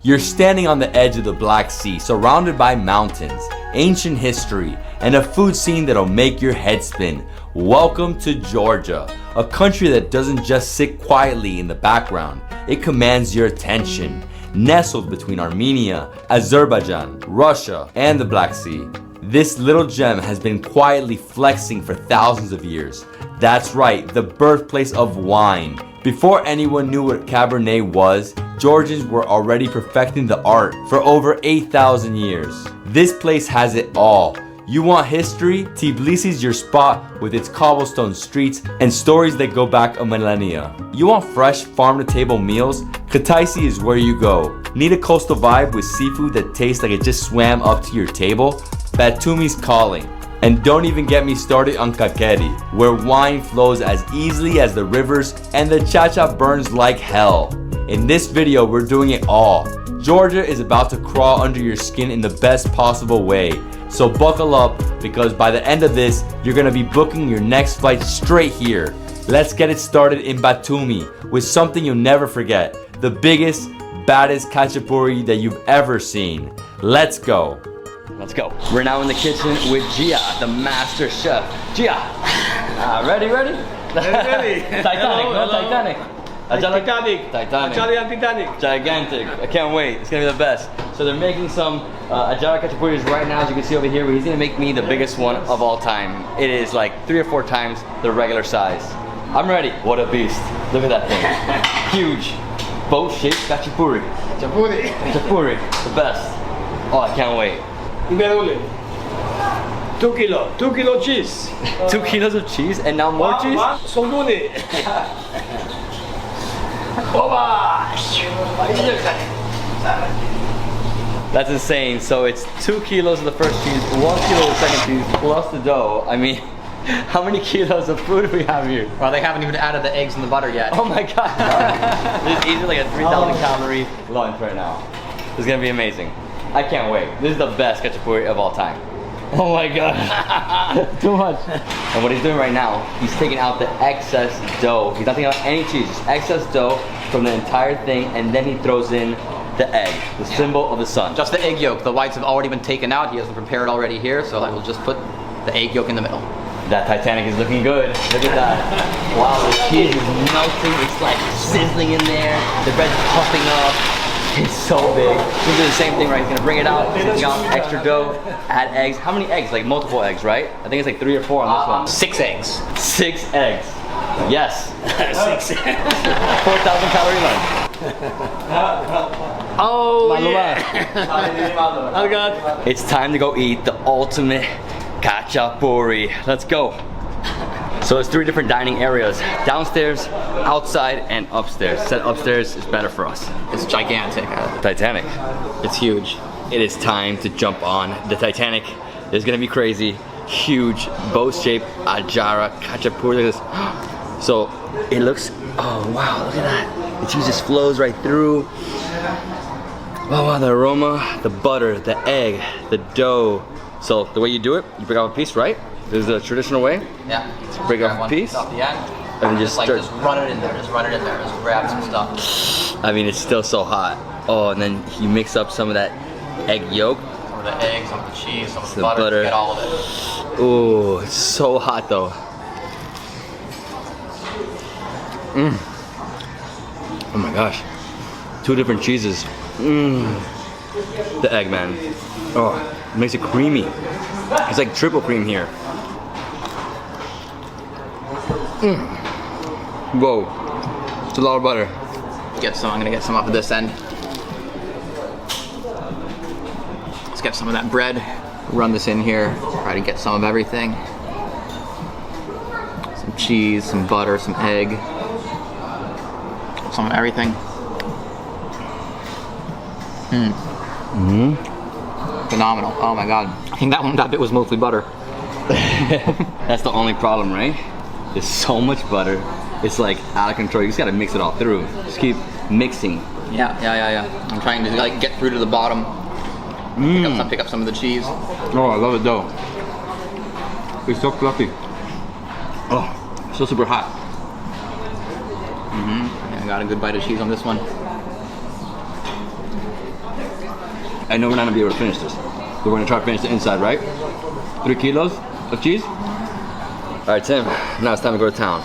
You're standing on the edge of the Black Sea, surrounded by mountains, ancient history, and a food scene that'll make your head spin. Welcome to Georgia, a country that doesn't just sit quietly in the background, it commands your attention. Nestled between Armenia, Azerbaijan, Russia, and the Black Sea, this little gem has been quietly flexing for thousands of years. That's right, the birthplace of wine. Before anyone knew what Cabernet was, Georgians were already perfecting the art for over 8,000 years. This place has it all. You want history? Tbilisi's your spot with its cobblestone streets and stories that go back a millennia. You want fresh farm-to-table meals? Kutaisi is where you go. Need a coastal vibe with seafood that tastes like it just swam up to your table? Batumi's calling. And don't even get me started on Khinkali, where wine flows as easily as the rivers and the cha-cha burns like hell. In this video, we're doing it all. Georgia is about to crawl under your skin in the best possible way. So buckle up, because by the end of this, you're gonna be booking your next flight straight here. Let's get it started in Batumi with something you'll never forget. The biggest, baddest Khachapuri that you've ever seen. Let's go. Let's go. We're now in the kitchen with Gia, the master chef. Gia, ready? Ready. Titanic, Hello. Titanic. Titanic. Adjarian Titanic. Gigantic. I can't wait. It's gonna be the best. So they're making some Adjara Khachapuris right now, as you can see over here. He's gonna make me the biggest one of all time. It is like 3 or 4 times the regular size. I'm ready. What a beast. Look at that thing. Huge. Boat-shaped Khachapuri. Khachapuri. The best. Oh, I can't wait. 2 kilo cheese. 2 kilos of cheese and now more cheese? Songuni. That's insane. So it's 2 kilos of the first cheese, 1 kilo of the second cheese, plus the dough. I mean, how many kilos of food do we have here? Well, they haven't even added the eggs and the butter yet. Oh my god. This is easily like a 3,000 calorie lunch right now. It's gonna be amazing. I can't wait. This is the best Khachapuri of all time. Oh my god. Too much. And what he's doing right now, he's taking out the excess dough. He's not taking out any cheese, just excess dough from the entire thing, and then he throws in the egg, the symbol of the sun. Just the egg yolk. The whites have already been taken out. He has them prepared already here, so I will just put the egg yolk in the middle. That Titanic is looking good. Look at that. Wow, the cheese is melting. It's like sizzling in there. The bread's puffing up. It's so big. He's doing the same thing, right? He's gonna bring it out, taking out extra dough, add eggs. How many eggs? Like multiple eggs, right? I think it's like 3 or 4 on this one. 6 eggs. 6 eggs. Yes. 6. 4,000 calorie lunch. Oh yeah. Oh god. It's time to go eat the ultimate Khachapuri. Let's go. So it's 3 different dining areas: downstairs, outside, and upstairs. Said upstairs is better for us. It's gigantic. Titanic. It's huge. It is time to jump on the Titanic. It's gonna be crazy. Huge boat-shaped Adjara Khachapuri. Look at this. So it looks, oh wow, look at that. The cheese just flows right through. Oh wow, the aroma, the butter, the egg, the dough. So the way you do it, you break off a piece, right? This is the traditional way. Yeah. Break off a piece. Off the end. And Just run it in there. Just run it in there. Just grab some stuff. I mean, it's still so hot. Oh, and then you mix up some of that egg yolk. Some of the eggs, some of the cheese, some of the butter. Get all of it. Oh, it's so hot though. Oh my gosh. 2 different cheeses. The egg, man. Oh, it makes it creamy. It's like triple cream here. Whoa. It's a lot of butter. Get some. I'm gonna get some off of this end. Let's get some of that bread. Run this in here. Try to get some of everything. Some cheese, some butter, some egg. Some of everything. Phenomenal. Oh my god. I think that bit was mostly butter. That's the only problem, right? There's so much butter. It's like out of control. You just gotta mix it all through. Just keep mixing. Yeah. I'm trying to like get through to the bottom. Pick up some of the cheese. Oh, I love the dough. It's so fluffy. Oh, so super hot. I got a good bite of cheese on this one. I know we're not gonna be able to finish this, but we're gonna try to finish the inside, right? 3 kilos of cheese. All right, Tim, now it's time to go to town.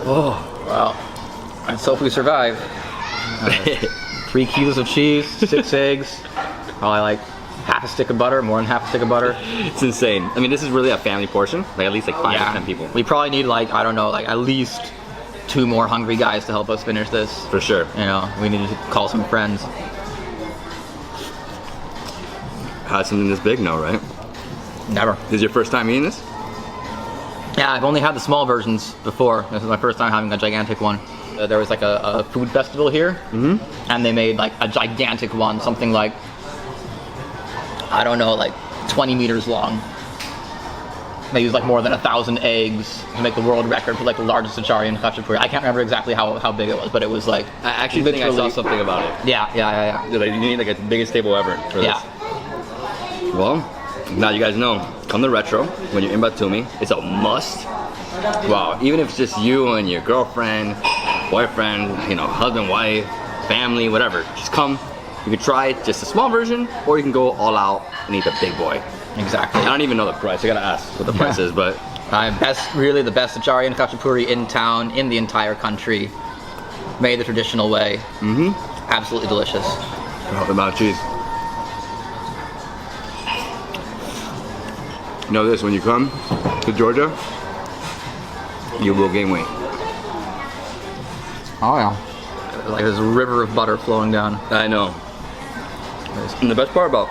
Oh, wow. Let's hope we survive. 3 kilos of cheese, 6 eggs, probably like half a stick of butter, more than half a stick of butter. It's insane. I mean, this is really a family portion, like at least like 5 or 10 people. We probably need like, I don't know, like at least 2 more hungry guys to help us finish this. For sure. You know, we need to call some friends. Had something this big? No, right? Never. This is your first time eating this? Yeah, I've only had the small versions before. This is my first time having a gigantic one. There was like a food festival here, and they made like a gigantic one, something like, I don't know, like 20 meters long. They used like more than 1,000 eggs to make the world record for like the largest Adjarian Khachapuri. I can't remember exactly how big it was, but it was like, I actually think I saw something about it. Yeah. Like, you need like the biggest table ever for this. Well, now you guys know, come to Retro when you're in Batumi. It's a must. Wow, even if it's just you and your girlfriend, boyfriend, you know, husband, wife, family, whatever, just come. You can try just a small version, or you can go all out and eat the big boy. Exactly. I don't even know the price. I gotta ask what the price is, but really the best Adjarian Khachapuri in town, in the entire country, made the traditional way. Absolutely delicious. What about cheese? You know this, when you come to Georgia, you will gain weight. Oh yeah. Like there's a river of butter flowing down. I know. And the best part about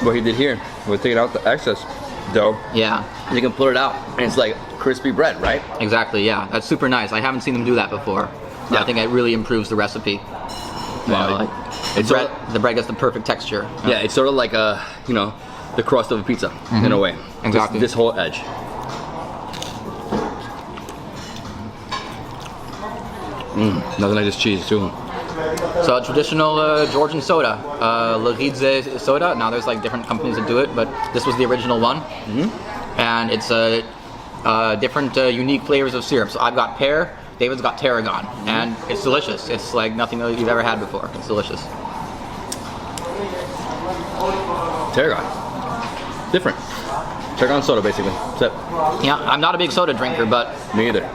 what he did here was taking out the excess dough. Yeah. You can pull it out and it's like crispy bread, right? Exactly, yeah. That's super nice. I haven't seen them do that before. Yeah. I think it really improves the recipe. Wow. Like, the bread gets the perfect texture. Yeah, it's sort of like a, you know, the crust of a pizza in a way. Exactly. This whole edge. Nothing like this cheese too. So traditional Georgian soda, Gareji soda. Now there's like different companies that do it, but this was the original one. And it's different unique flavors of syrup. So I've got pear, David's got tarragon, and it's delicious. It's like nothing that you've ever had before. It's delicious. Tarragon. Different. Tarragon soda, basically. Yeah, I'm not a big soda drinker, but Me either.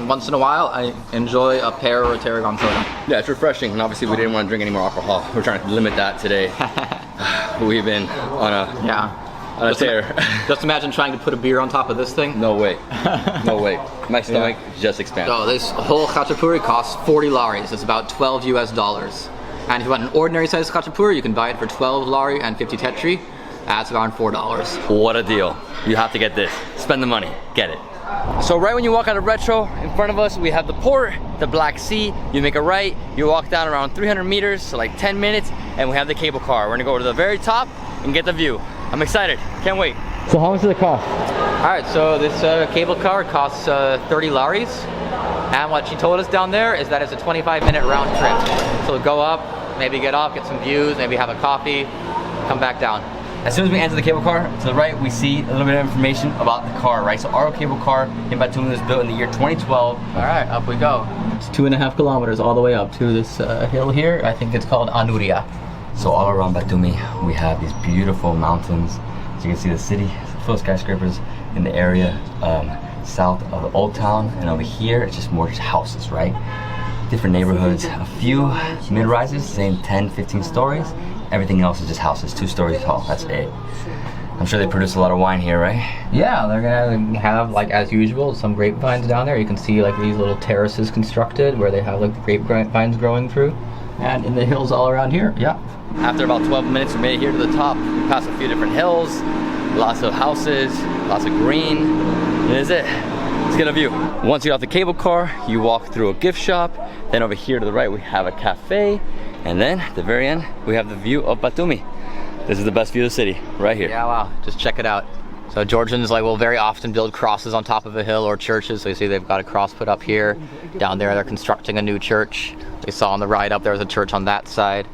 once in a while I enjoy a pear or a tarragon soda. Yeah, it's refreshing, and obviously we didn't want to drink any more alcohol. We're trying to limit that today. We've been on a tear. Just imagine trying to put a beer on top of this thing. No way. No way. My stomach just expanded. So this whole Khachapuri costs 40 laris. It's about $12 US. And if you want an ordinary size Khachapuri, you can buy it for 12 lari and 50 tetri. That's around $4. What a deal. You have to get this. Spend the money. Get it. So right when you walk out of Retro, in front of us we have the port, the Black Sea. You make a right, you walk down around 300 meters, so like 10 minutes, and we have the cable car. We're gonna go to the very top and get the view. I'm excited. Can't wait. So how much does it cost? All right, so this cable car costs 30 laris. And what she told us down there is that it's a 25-minute round trip. So go up, maybe get off, get some views, maybe have a coffee, come back down. As soon as we enter the cable car, to the right we see a little bit of information about the car, right? So our cable car in Batumi was built in the year 2012. All right, up we go. It's 2.5 kilometers all the way up to this hill here. I think it's called Anuria. So all around Batumi, we have these beautiful mountains. As you can see, the city full of skyscrapers in the area south of the old town, and over here it's just more houses, right? Different neighborhoods, a few mid-rises, same 10, 15 stories. Everything else is just houses, 2 stories tall, that's it. I'm sure they produce a lot of wine here, right? Yeah, they're gonna have, like as usual, some grapevines down there. You can see like these little terraces constructed where they have like the grapevines growing through. And in the hills all around here, yeah. After about 12 minutes, we made it here to the top. We passed a few different hills, lots of houses, lots of green. This is it. Let's get a view. Once you get off the cable car, you walk through a gift shop. Then over here to the right, we have a cafe. And then at the very end, we have the view of Batumi. This is the best view of the city, right here. Yeah, wow, just check it out. So Georgians will very often build crosses on top of a hill or churches. So you see they've got a cross put up here. Down there, they're constructing a new church. They saw on the ride up there was a church on that side.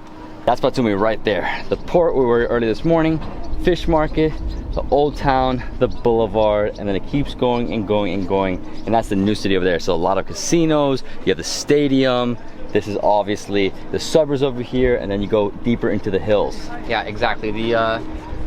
That's Batumi right there. The port we were early this morning, fish market, the old town, the boulevard, and then it keeps going and going and going. And that's the new city over there. So a lot of casinos, you have the stadium, This is obviously the suburbs over here, and then you go deeper into the hills. Yeah, exactly. The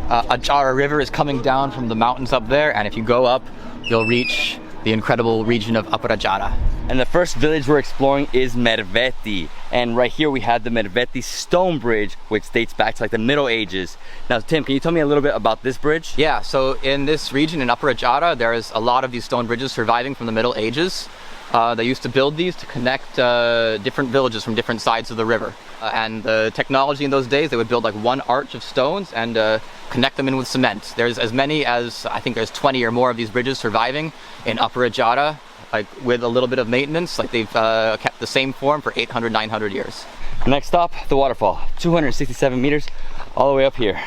Adjara River is coming down from the mountains up there, and if you go up, you'll reach the incredible region of Upper Adjara. And the first village we're exploring is Merveti. And right here we have the Merveti stone bridge, which dates back to like the Middle Ages. Now, Tim, can you tell me a little bit about this bridge? Yeah, so in this region, in Upper Adjara, there is a lot of these stone bridges surviving from the Middle Ages. They used to build these to connect different villages from different sides of the river. And the technology in those days, they would build like one arch of stones and connect them in with cement. There's as many as, I think there's 20 or more of these bridges surviving in Upper Adjara, like with a little bit of maintenance. Like they've kept the same form for 800, 900 years. Next stop, the waterfall, 267 meters all the way up here.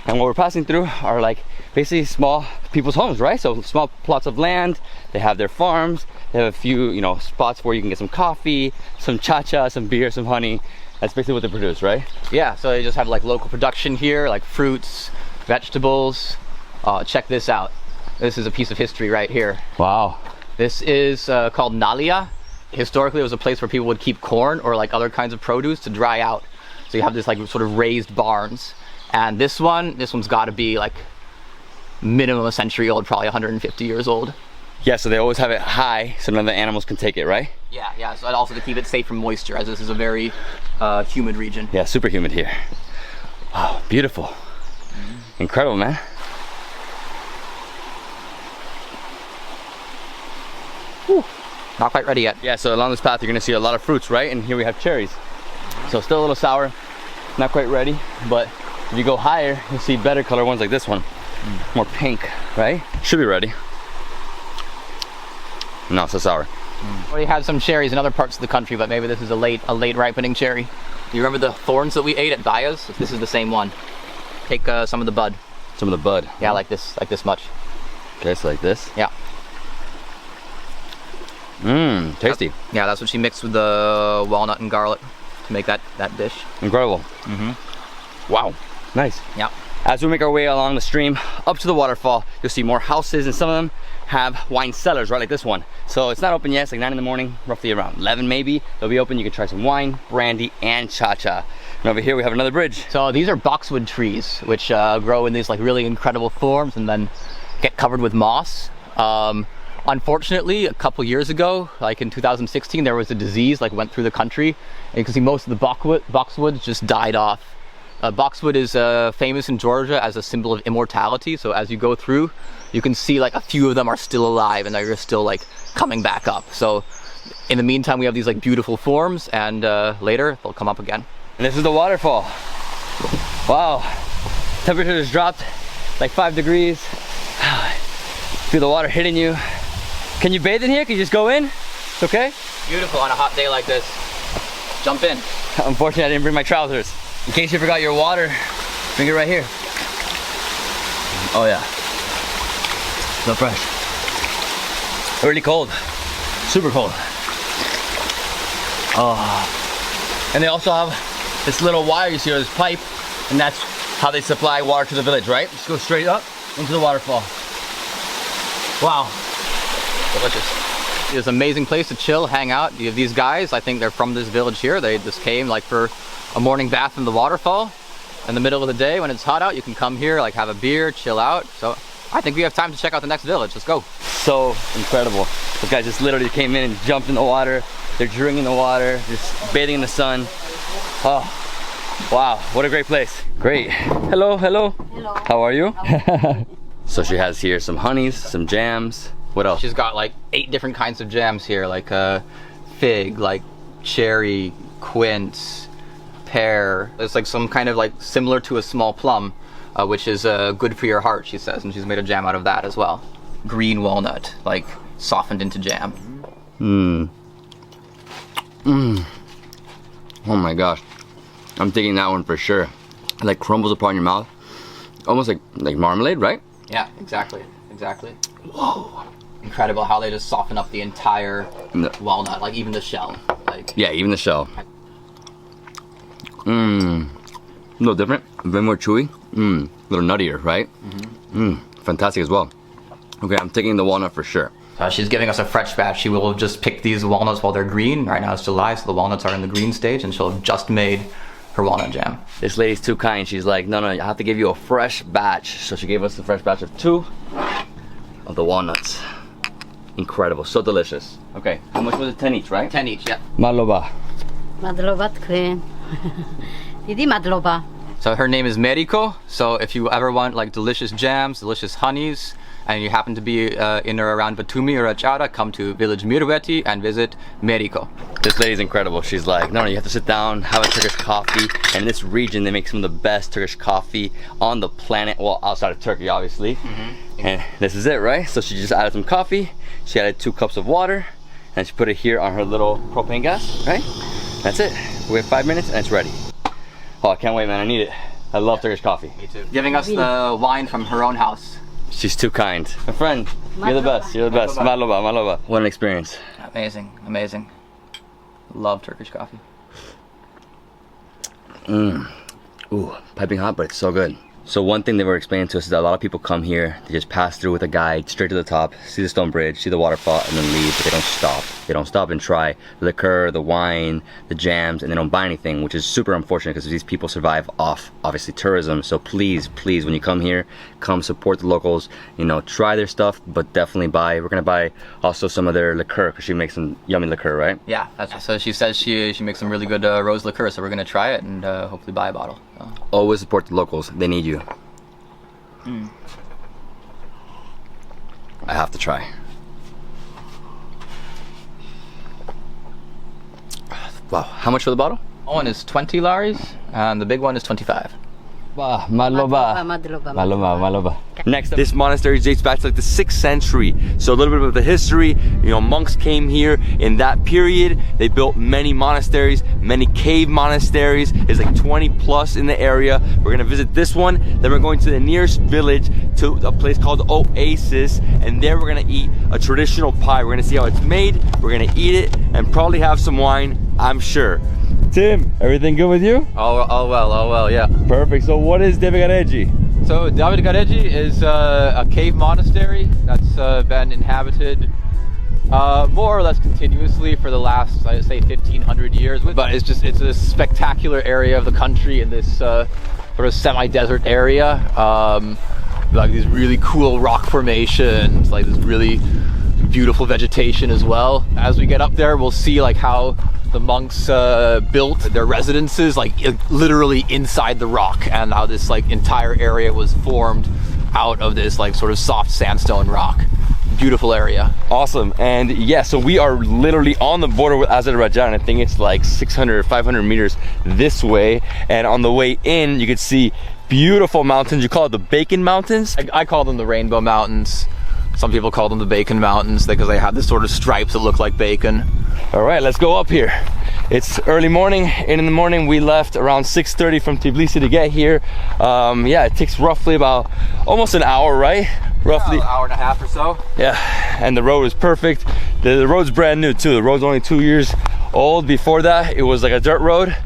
And what we're passing through are like basically small people's homes, right? So small plots of land, they have their farms, they have a few, you know, spots where you can get some coffee, some cha-cha, some beer, some honey. That's basically what they produce, right? Yeah, so they just have like local production here, like fruits, vegetables. Check this out. This is a piece of history right here. Wow. This is called Nalia. Historically, it was a place where people would keep corn or like other kinds of produce to dry out. So you have this like sort of raised barns. And this one's got to be like minimum a century old, probably 150 years old. Yeah, so they always have it high so none of the animals can take it, right? Yeah, so also to keep it safe from moisture, as this is a very humid region. Yeah, super humid here. Wow, beautiful. Incredible, man. Whew. Not quite ready yet. Yeah, so along this path you're gonna see a lot of fruits, right? And here we have cherries. So still a little sour, not quite ready, but if you go higher, you'll see better color ones like this one. More pink, right? Should be ready. No, so sour. We had some cherries in other parts of the country, but maybe this is a late ripening cherry. Do you remember the thorns that we ate at Baya's? This is the same one. Take some of the bud. Some of the bud. Yeah, like this much. Okay, so like this. Yeah. Mmm, tasty. Yeah, that's what she mixed with the walnut and garlic to make that dish. Incredible. Wow, nice. Yeah. As we make our way along the stream up to the waterfall, you'll see more houses, and some of them have wine cellars, right, like this one. So it's not open yet, it's like 9 in the morning, roughly around 11 maybe. They'll be open, you can try some wine, brandy, and cha-cha. And over here we have another bridge. So these are boxwood trees, which grow in these like really incredible forms and then get covered with moss. Unfortunately, a couple years ago, like in 2016, there was a disease like went through the country, and you can see most of the boxwoods just died off. Boxwood is famous in Georgia as a symbol of immortality, so as you go through, you can see like a few of them are still alive and they're still like coming back up. So in the meantime, we have these like beautiful forms, and later they'll come up again. And this is the waterfall. Wow, temperature has dropped like 5 degrees. Feel the water hitting you. Can you bathe in here? Can you just go in? It's okay? Beautiful on a hot day like this. Jump in. Unfortunately, I didn't bring my trousers. In case you forgot your water, bring it right here. Oh yeah. So fresh. Really cold. Super cold. Oh. And they also have this little wire you see, or this pipe, and that's how they supply water to the village, right? Just go straight up into the waterfall. Wow. Delicious. It's an amazing place to chill, hang out. You have these guys, I think they're from this village here. They just came like for a morning bath in the waterfall. In the middle of the day when it's hot out, you can come here, like have a beer, chill out. So I think we have time to check out the next village. Let's go. So incredible. Those guys just literally came in and jumped in the water. They're drinking the water, just bathing in the sun. Oh, wow, what a great place. Great. Hello, hello. Hello. How are you? So she has here some honeys, some jams. What else? She's got like 8 different kinds of jams here, like fig, like cherry, quince, pear. It's like some kind of like similar to a small plum, which is good for your heart, she says, and she's made a jam out of that as well. Green walnut, like softened into jam. Oh my gosh, I'm thinking that one for sure. It like crumbles apart in your mouth, almost like marmalade, right? Yeah, exactly. Whoa. Incredible how they just soften up the entire walnut, like even the shell. Like yeah, even the shell. A little different, a bit more chewy. A little nuttier, right? Fantastic as well. Okay, I'm taking the walnut for sure. She's giving us a fresh batch. She will just pick these walnuts while they're green. Right now it's July, so the walnuts are in the green stage, and she'll have just made her walnut jam. This lady's too kind. She's like, no, I have to give you a fresh batch. So she gave us a fresh batch of 2 of the walnuts. Incredible, so delicious. Okay, how much was it? 10 each, right? 10 each, yeah. Maloba. Madloba თქვენ. დიდი madloba. So her name is Meriko. So if you ever want like delicious jams, delicious honeys, and you happen to be in or around Batumi or Adjara, come to village Mirveti and visit Meriko. This lady's incredible. She's like, no, you have to sit down, have a Turkish coffee. And in this region, they make some of the best Turkish coffee on the planet. Well, outside of Turkey, obviously. And this is it, right? So she just added some coffee. She added 2 cups of water, and she put it here on her little propane gas, right? That's it. We have 5 minutes, and it's ready. Oh, I can't wait, man. I need it. I love Turkish coffee. Me too. Giving us the wine from her own house. She's too kind. My friend, you're the best. You're the best. Maloba, maloba. What an experience. Amazing, amazing. Love Turkish coffee. Ooh, piping hot, but it's so good. So one thing they were explaining to us is that a lot of people come here, they just pass through with a guide straight to the top, see the stone bridge, see the waterfall, and then leave, but they don't stop. They don't stop and try the liquor, the wine, the jams, and they don't buy anything, which is super unfortunate because these people survive off, obviously, tourism. So please, please, when you come here, come support the locals, you know, try their stuff, but definitely buy. We're gonna buy also some of their liqueur because she makes some yummy liqueur, right? Yeah, so she says she makes some really good rose liqueur, so we're gonna try it and hopefully buy a bottle. So. Always support the locals, they need you. I have to try. Wow, how much for the bottle? One is 20 laris and the big one is 25. Maloba. Maloba. Next, this monastery dates back to like the 6th century. So a little bit of the history, you know, monks came here in that period. They built many monasteries, many cave monasteries. There's like 20 plus in the area. We're gonna visit this one. Then we're going to the nearest village to a place called Oasis. And there we're gonna eat a traditional pie. We're gonna see how it's made. We're gonna eat it and probably have some wine, I'm sure. Tim, everything good with you? All well, yeah. Perfect. So what is Gareji? So Gareji is a cave monastery that's been inhabited more or less continuously for the last, I'd say, 1500 years. But it's a spectacular area of the country in this sort of semi-desert area. Like these really cool rock formations, like this really beautiful vegetation as well. As we get up there, we'll see like how the monks built their residences like literally inside the rock, and how this like entire area was formed out of this like sort of soft sandstone rock. Beautiful area. Awesome. And yeah, so we are literally on the border with Azerbaijan. I think it's like 600 or 500 meters this way, and on the way in you could see beautiful mountains. You call it the Bacon Mountains? I call them the Rainbow Mountains. Some people call them the Bacon Mountains because they have this sort of stripes that look like bacon. All right, let's go up here. It's early morning, 8 in the morning. We left around 6:30 from Tbilisi to get here. Yeah, it takes roughly about almost an hour, right? Roughly. An hour and a half or so. Yeah, and the road is perfect. The road's brand new too. The road's only 2 years old. Before that, it was like a dirt road,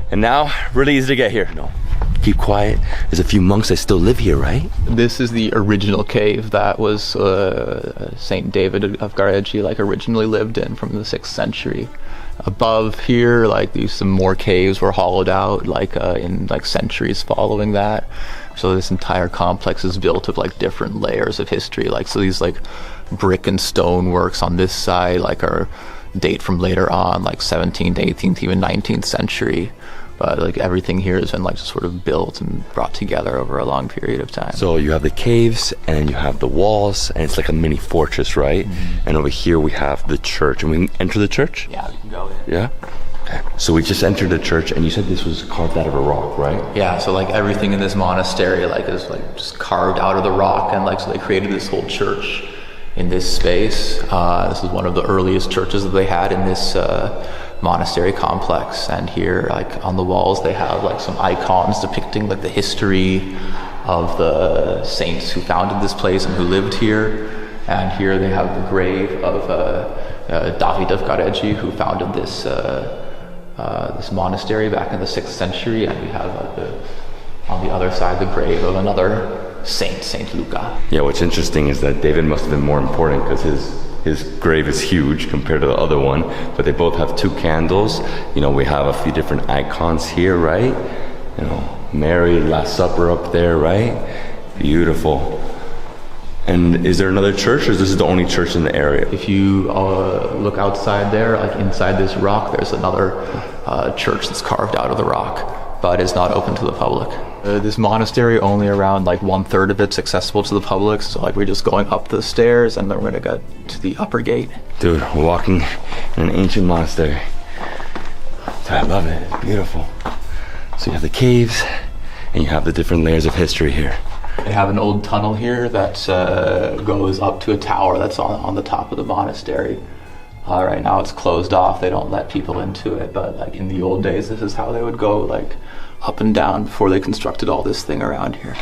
and now really easy to get here. No, keep quiet. There's a few monks that still live here, right? This is the original cave that was Saint David of Gareji like originally lived in from the 6th century. Above here, like some more caves were hollowed out like in like centuries following that. So this entire complex is built of like different layers of history. Like so these like brick and stone works on this side like are date from later on, like 17th, 18th, even 19th century. But like everything here has been like just sort of built and brought together over a long period of time. So you have the caves and then you have the walls, and it's like a mini fortress, right? And over here we have the church, and we can enter the church? Yeah, we can go in. Yeah? Okay. So we just entered the church, and you said this was carved out of a rock, right? Yeah, so like everything in this monastery like is like just carved out of the rock, and like so they created this whole church in this space. This is one of the earliest churches that they had in this monastery complex, and here like on the walls they have like some icons depicting like the history of the saints who founded this place and who lived here. And here they have the grave of David of Gareji, who founded this this monastery back in the 6th century, and we have on the other side the grave of another saint, Saint Luca. Yeah, what's interesting is that David must have been more important because His grave is huge compared to the other one, but they both have 2 candles. You know, we have a few different icons here, right? You know, Mary, Last Supper up there, right? Beautiful. And is there another church, or is this the only church in the area? If you look outside there, like inside this rock, there's another church that's carved out of the rock, but it's not open to the public. This monastery, only around like 1/3 of it's accessible to the public, so like we're just going up the stairs and then we're gonna get to the upper gate. Dude, we're walking in an ancient monastery. I love it, it's beautiful. So you have the caves, and you have the different layers of history here. They have an old tunnel here that goes up to a tower that's on the top of the monastery. Right now it's closed off, they don't let people into it, but like in the old days, this is how they would go like up and down before they constructed all this thing around here.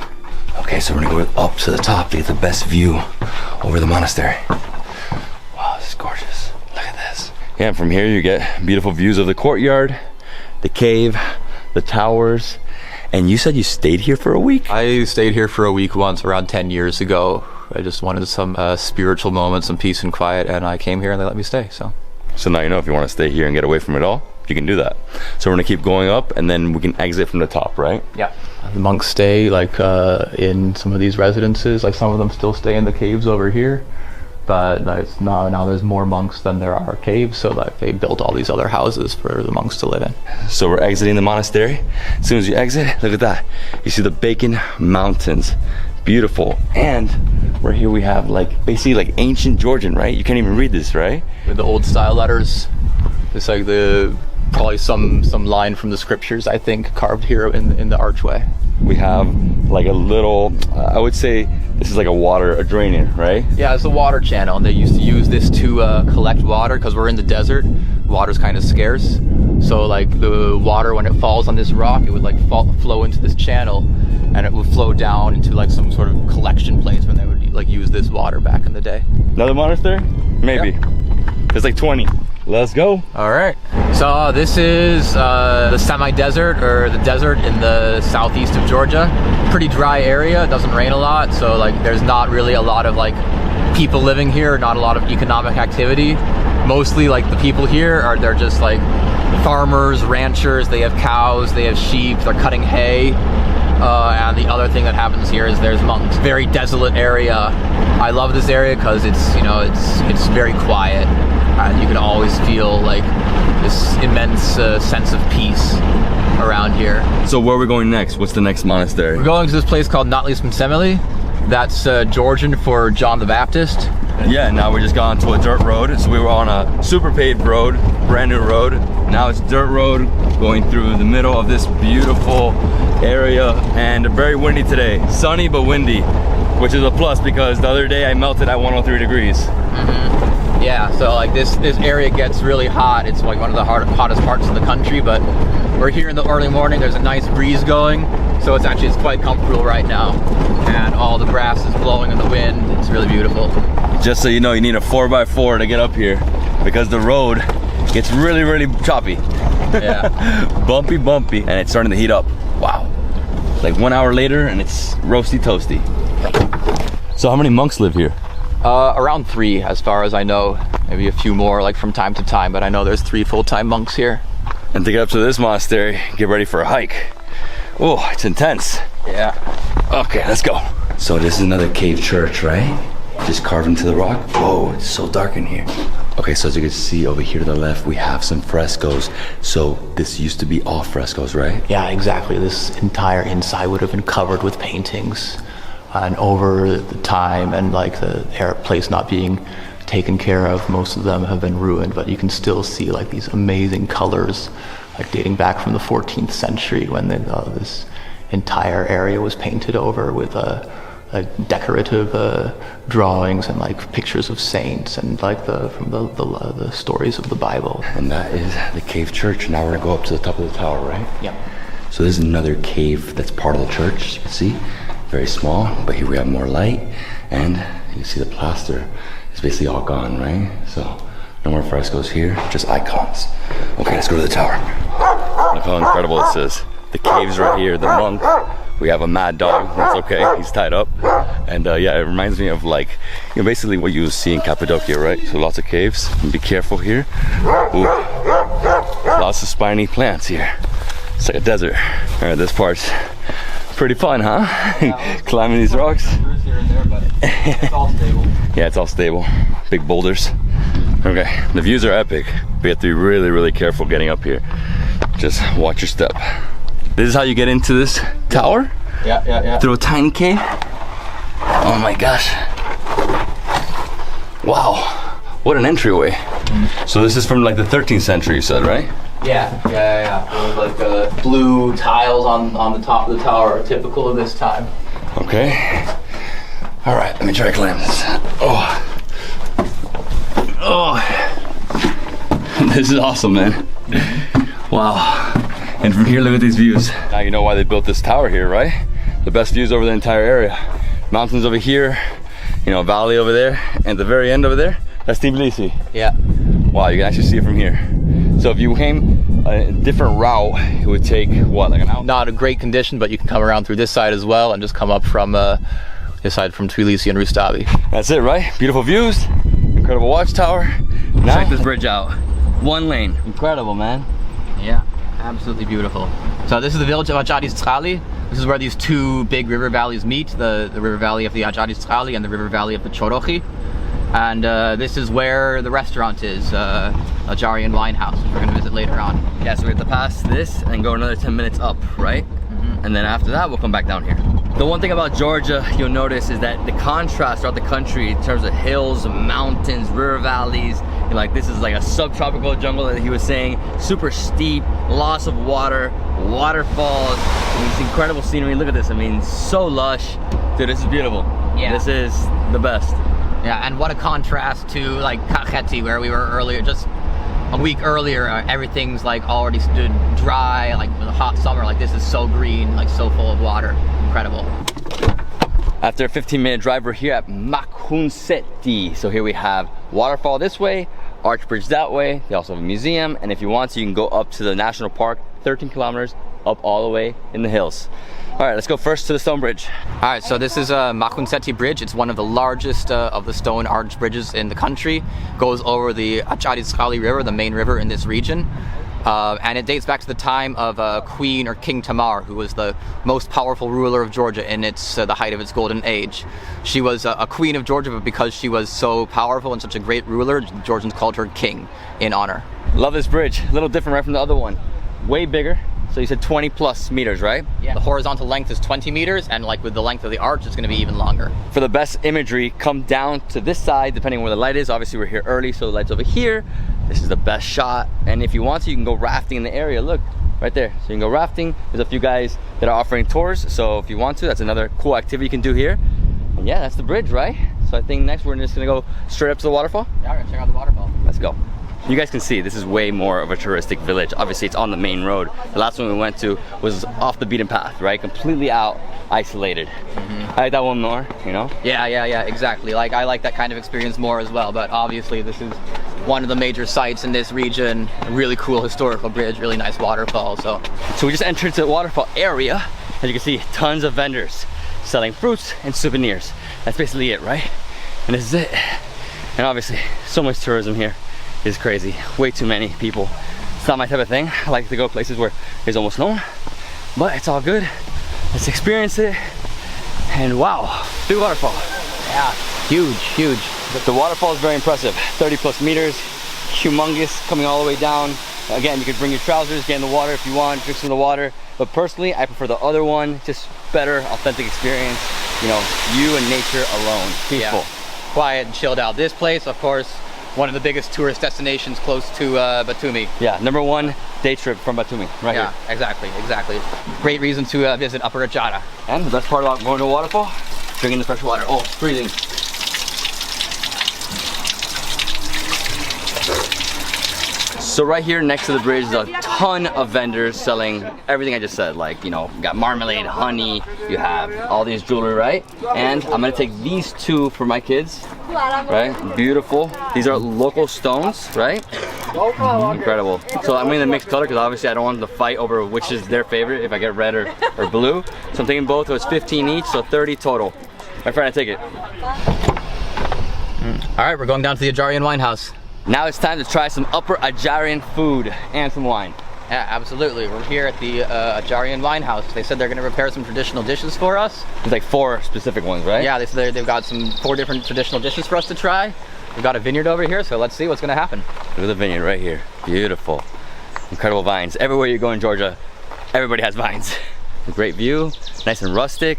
Okay, so we're gonna go up to the top to get the best view over the monastery. Wow, this is gorgeous. Look at this. Yeah, and from here you get beautiful views of the courtyard, the cave, the towers. And you said you stayed here for a week? I stayed here for a week once around 10 years ago. I just wanted some spiritual moments, some peace and quiet, and I came here and they let me stay, so. So now you know if you want to stay here and get away from it all, you can do that. So we're gonna keep going up and then we can exit from the top, right? Yeah. The monks stay like in some of these residences, like some of them still stay in the caves over here. But now there's more monks than there are caves, so like they built all these other houses for the monks to live in. So we're exiting the monastery. As soon as you exit, look at that. You see the Bacon Mountains. Beautiful. And right here we have like basically like ancient Georgian, right? You can't even read this, right? With the old style letters. It's like probably some line from the scriptures, I think, carved here in the archway. We have like a little, I would say this is like a drainer, right? Yeah, it's a water channel, and they used to use this to collect water because we're in the desert. Water's kind of scarce. So like the water, when it falls on this rock, it would like flow into this channel, and it would flow down into like some sort of collection place when they would like use this water back in the day. Another monastery? Maybe. Yeah. There's like 20. Let's go. All right. So this is the semi-desert, or the desert in the southeast of Georgia. Pretty dry area. It doesn't rain a lot, so like there's not really a lot of like people living here. Not a lot of economic activity. Mostly like the people here they're just like farmers, ranchers. They have cows. They have sheep. They're cutting hay. And the other thing that happens here is there's monks. Very desolate area. I love this area because it's very quiet. And you can always feel like this immense sense of peace around here. So where are we going next? What's the next monastery? We're going to this place called Stepantsminda. That's Georgian for John the Baptist. Yeah, now we just got onto a dirt road. So we were on a super paved road, brand new road. Now it's dirt road going through the middle of this beautiful area, and very windy today. Sunny but windy, which is a plus because the other day I melted at 103 degrees. Mm-hmm. Yeah, so like this area gets really hot. It's like one of the hottest parts of the country, but we're here in the early morning. There's a nice breeze going, so it's quite comfortable right now. And all the grass is blowing in the wind. It's really beautiful. Just so you know, you need a 4x4 to get up here because the road gets really, really choppy. Yeah. bumpy, and it's starting to heat up. Wow. Like 1 hour later and it's roasty toasty. So how many monks live here? Around 3, as far as I know. Maybe a few more, like from time to time, but I know there's 3 full-time monks here. And to get up to this monastery, get ready for a hike. Oh, it's intense. Yeah. Okay, let's go. So this is another cave church, right? Just carved into the rock. Whoa, it's so dark in here. Okay, so as you can see over here to the left, we have some frescoes. So this used to be all frescoes, right? Yeah, exactly. This entire inside would have been covered with paintings. And over the time and like the place not being taken care of, most of them have been ruined, but you can still see like these amazing colors, like dating back from the 14th century when this entire area was painted over with decorative drawings and like pictures of saints and like from the stories of the Bible. And that is the cave church. Now we're gonna go up to the top of the tower, right? Yeah. So this is another cave that's part of the church, as you can see. Very small, but here we have more light, and you can see the plaster is basically all gone, right? So no more frescoes here, just icons. Okay, let's go to the tower. Look how incredible this is. The cave's right here, the monk. We have a mad dog, that's okay, he's tied up. And yeah, it reminds me of like, you know, basically what you see in Cappadocia, right? So lots of caves, and be careful here. Ooh. Lots of spiny plants here. It's like a desert. All right, this part's pretty fun, huh? Yeah, climbing these rocks. Here and there, but it's all stable. Yeah, it's all stable. Big boulders. Okay, the views are epic, but you have to be really, really careful getting up here. Just watch your step. This is how you get into this tower? Yeah. Through a tiny cave. Oh my gosh. Wow, what an entryway. So this is from like the 13th century, you said, right? Yeah. It was like blue tiles on the top of the tower are typical of this time. Okay. All right, let me try to climb this. Oh, this is awesome, man. Wow. And from here, look at these views. Now you know why they built this tower here, right? The best views over the entire area. Mountains over here, you know, valley over there, and the very end over there, that's Tbilisi. Yeah. Wow, you can actually see it from here. So if you came a different route, it would take, what, like an hour? Not a great condition, but you can come around through this side as well and just come up from this side from Tbilisi and Rustavi. That's it, right? Beautiful views, incredible watchtower. Now, check this bridge out. One lane. Incredible, man. Yeah, absolutely beautiful. So this is the village of Adjari. This is where these two big river valleys meet, the river valley of the Adjari and the river valley of the Chorochi. And this is where the restaurant is, Adjarian wine house, which we're gonna visit later on. Yeah, so we have to pass this and go another 10 minutes up, right? And then after that, we'll come back down here. The one thing about Georgia you'll notice is that the contrast throughout the country in terms of hills, mountains, river valleys, and like this is like a subtropical jungle that he was saying, super steep, loss of water, waterfalls, and these incredible scenery. Look at this, I mean, so lush. Dude, this is beautiful. Yeah. This is the best. Yeah, and what a contrast to like Gergeti, where we were earlier, just a week earlier. Everything's like already stood dry, like with a hot summer. Like this is so green, like so full of water. Incredible. After a 15-minute drive, we're here at Makunseti. So here we have waterfall this way, arch bridge that way. They also have a museum, and if you want to, you can go up to the national park, 13 kilometers up all the way in the hills. All right, let's go first to the stone bridge. All right, so this is Makunseti Bridge. It's one of the largest of the stone arch bridges in the country. Goes over the Adjari River, the main river in this region. And it dates back to the time of Queen or King Tamar, who was the most powerful ruler of Georgia in its the height of its golden age. She was a queen of Georgia, but because she was so powerful and such a great ruler, Georgians called her king in honor. Love this bridge. A little different right from the other one. Way bigger. So you said 20 plus meters, right? Yeah. The horizontal length is 20 meters, and like with the length of the arch, it's going to be even longer. For the best imagery, come down to this side, depending on where the light is. Obviously, we're here early, so the light's over here. This is the best shot. And if you want to, you can go rafting in the area. Look, right there. So you can go rafting. There's a few guys that are offering tours. So if you want to, that's another cool activity you can do here. And yeah, that's the bridge, right? So I think next we're just going to go straight up to the waterfall. Yeah, we're going to check out the waterfall. Let's go. You guys can see this is way more of a touristic village. Obviously it's on the main road. The last one we went to was off the beaten path, right? Completely out, isolated. I like that one more, you know? Yeah, exactly. Like I like that kind of experience more as well, but obviously this is one of the major sites in this region. A really cool historical bridge, really nice waterfall. So we just entered into the waterfall area. As you can see, tons of vendors selling fruits and souvenirs. That's basically it, right? And this is it. And obviously, so much tourism here. Is crazy. Way too many people. It's not my type of thing. I like to go places where there's almost no one, but it's all good. Let's experience it. And wow, big waterfall. Yeah, huge. The waterfall is very impressive. 30 plus meters, humongous, coming all the way down. Again, you could bring your trousers, get in the water if you want, drink some of the water. But personally, I prefer the other one. Just better, authentic experience. You know, you and nature alone. Peaceful. Yeah. Quiet and chilled out. This place, of course, one of the biggest tourist destinations close to Batumi. Yeah, #1 day trip from Batumi, right here. Exactly. Great reason to visit Upper Adjara. And the best part about going to a waterfall, drinking the fresh water. Oh, it's freezing. So right here next to the bridge is a ton of vendors selling everything I just said. Like, you know, you got marmalade, honey, you have all these jewelry, right? And I'm gonna take these two for my kids, right? Beautiful. These are local stones, right? Incredible. So I'm gonna mix color because obviously I don't want them to fight over which is their favorite if I get red or blue. So I'm taking both, so it's 15 each, so 30 total. My friend, I take it. All right, we're going down to the Adjarian wine house. Now it's time to try some Upper Adjarian food and some wine. Yeah, absolutely. We're here at the Adjarian wine house. They said they're going to prepare some traditional dishes for us. There's like 4 specific ones, right? Yeah, they said they've got 4 different traditional dishes for us to try. We've got a vineyard over here, so let's see what's going to happen. Look at the vineyard right here. Beautiful. Incredible vines. Everywhere you go in Georgia, everybody has vines. A great view, nice and rustic.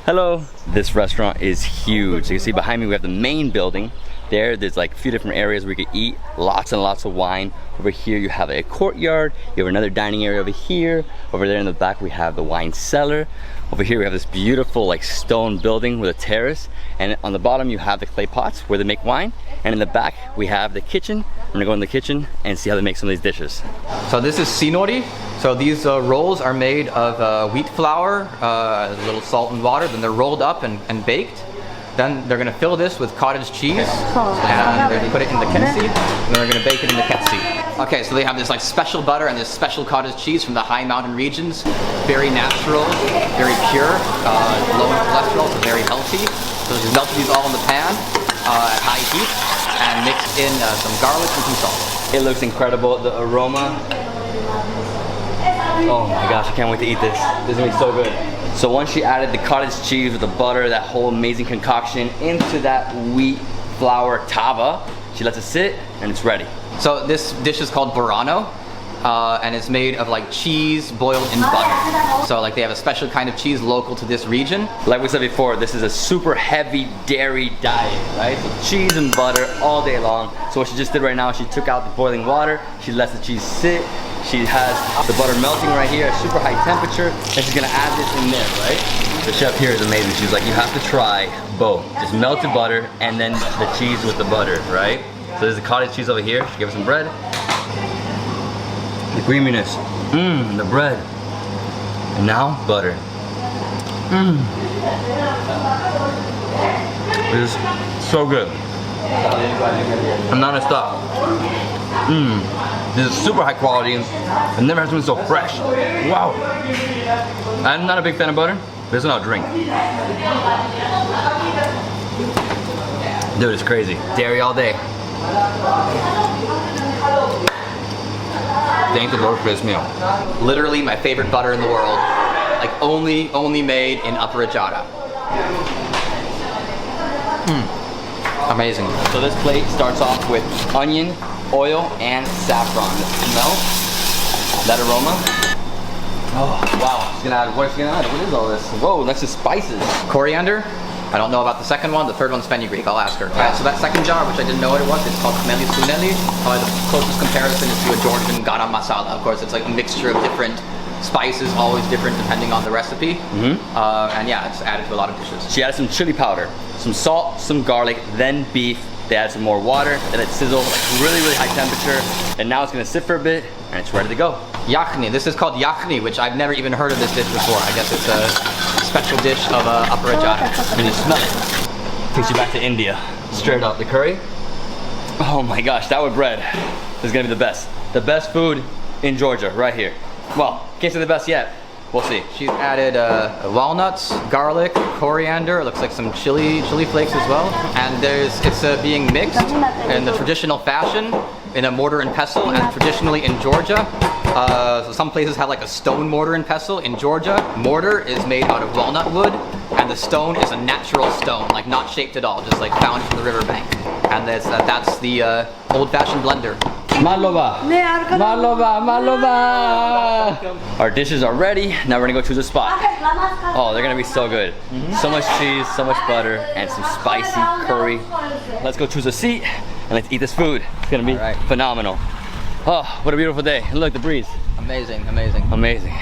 Hello. This restaurant is huge. So you can see behind me we have the main building. There's like a few different areas where you can eat, lots and lots of wine. Over here you have a courtyard, you have another dining area over here. Over there in the back we have the wine cellar. Over here we have this beautiful like stone building with a terrace, and on the bottom you have the clay pots where they make wine, and in the back we have the kitchen. We're gonna go in the kitchen and see how they make some of these dishes. So this is sinori. So these rolls are made of wheat flour, a little salt and water, then they're rolled up and baked. Then they're gonna fill this with cottage cheese, and they're gonna put it in the ketsi, and they're gonna bake it in the ketsi. Okay, so they have this like special butter and this special cottage cheese from the high mountain regions. Very natural, very pure, low in cholesterol, so very healthy. So just melted these all in the pan at high heat, and mixed in some garlic and some salt. It looks incredible, the aroma. Oh my gosh, I can't wait to eat this. This is gonna be so good. So once she added the cottage cheese with the butter, that whole amazing concoction into that wheat flour tava, she lets it sit and it's ready. So this dish is called Burano, and it's made of like cheese boiled in butter. So like they have a special kind of cheese local to this region. Like we said before, this is a super heavy dairy diet, right? So cheese and butter all day long. So what she just did right now, she took out the boiling water, she lets the cheese sit, she has the butter melting right here at super high temperature, and she's gonna add this in there, right? The chef here is amazing. She's like, you have to try both. Just melted butter and then the cheese with the butter, right? So there's the cottage cheese over here. She gave us some bread. The creaminess, the bread. And now, butter. It is so good. I'm not gonna stop. This is super high quality. I've never had something so fresh. Wow. I'm not a big fan of butter, but it's not a drink. Dude, it's crazy. Dairy all day. Thank the Lord for this meal. Literally my favorite butter in the world. Like only made in Upper Adjara. Amazing. So this plate starts off with onion, oil, and saffron. Smell that aroma. Oh wow! She's gonna add. What's she gonna add? What is all this? Whoa, that's just spices. Coriander. I don't know about the second one. The third one's fenugreek. I'll ask her. Alright, so that second jar, which I didn't know what it was, it's called Khinkali. The closest comparison is to a Georgian garam masala. Of course, it's like a mixture of different spices, always different depending on the recipe. And yeah, it's added to a lot of dishes. She added some chili powder, some salt, some garlic, then beef. They add some more water, then it sizzles like really, really high temperature. And now it's gonna sit for a bit, and it's ready to go. Yakhni. This is called yakhni, which I've never even heard of this dish before. I guess it's a special dish of Upper Adjara. And you smell it. Takes you back to India. Straight up. The curry. Oh my gosh, that with bread is gonna be the best. The best food in Georgia, right here. Well, can't say the best yet. We'll see. She's added walnuts, garlic, coriander, looks like some chili flakes as well. And it's being mixed in the traditional fashion in a mortar and pestle, and traditionally in Georgia. So some places have like a stone mortar and pestle. In Georgia, mortar is made out of walnut wood, and the stone is a natural stone, like not shaped at all, just like found from the riverbank. And that's the old-fashioned blender. Maloba. Maloba, Maloba. Our dishes are ready. Now we're gonna go choose a spot. Oh, they're gonna be so good. So much cheese, so much butter, and some spicy curry. Let's go choose a seat and let's eat this food. It's gonna be phenomenal. Oh, what a beautiful day. And look, the breeze. Amazing, amazing. Amazing.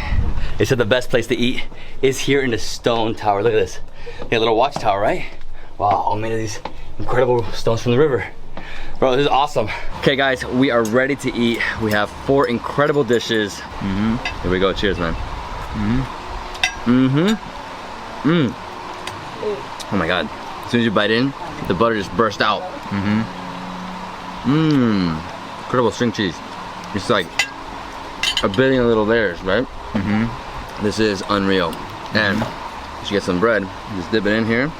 They said the best place to eat is here in the stone tower. Look at this. They got a little watchtower, right? Wow, all made of these incredible stones from the river. Bro, this is awesome. Okay guys, we are ready to eat. We have 4 incredible dishes. Here we go, cheers, man. Oh my God. As soon as you bite in, the butter just burst out. Incredible string cheese. It's like a billion little layers, right? This is unreal. And You get some bread. Just dip it in here.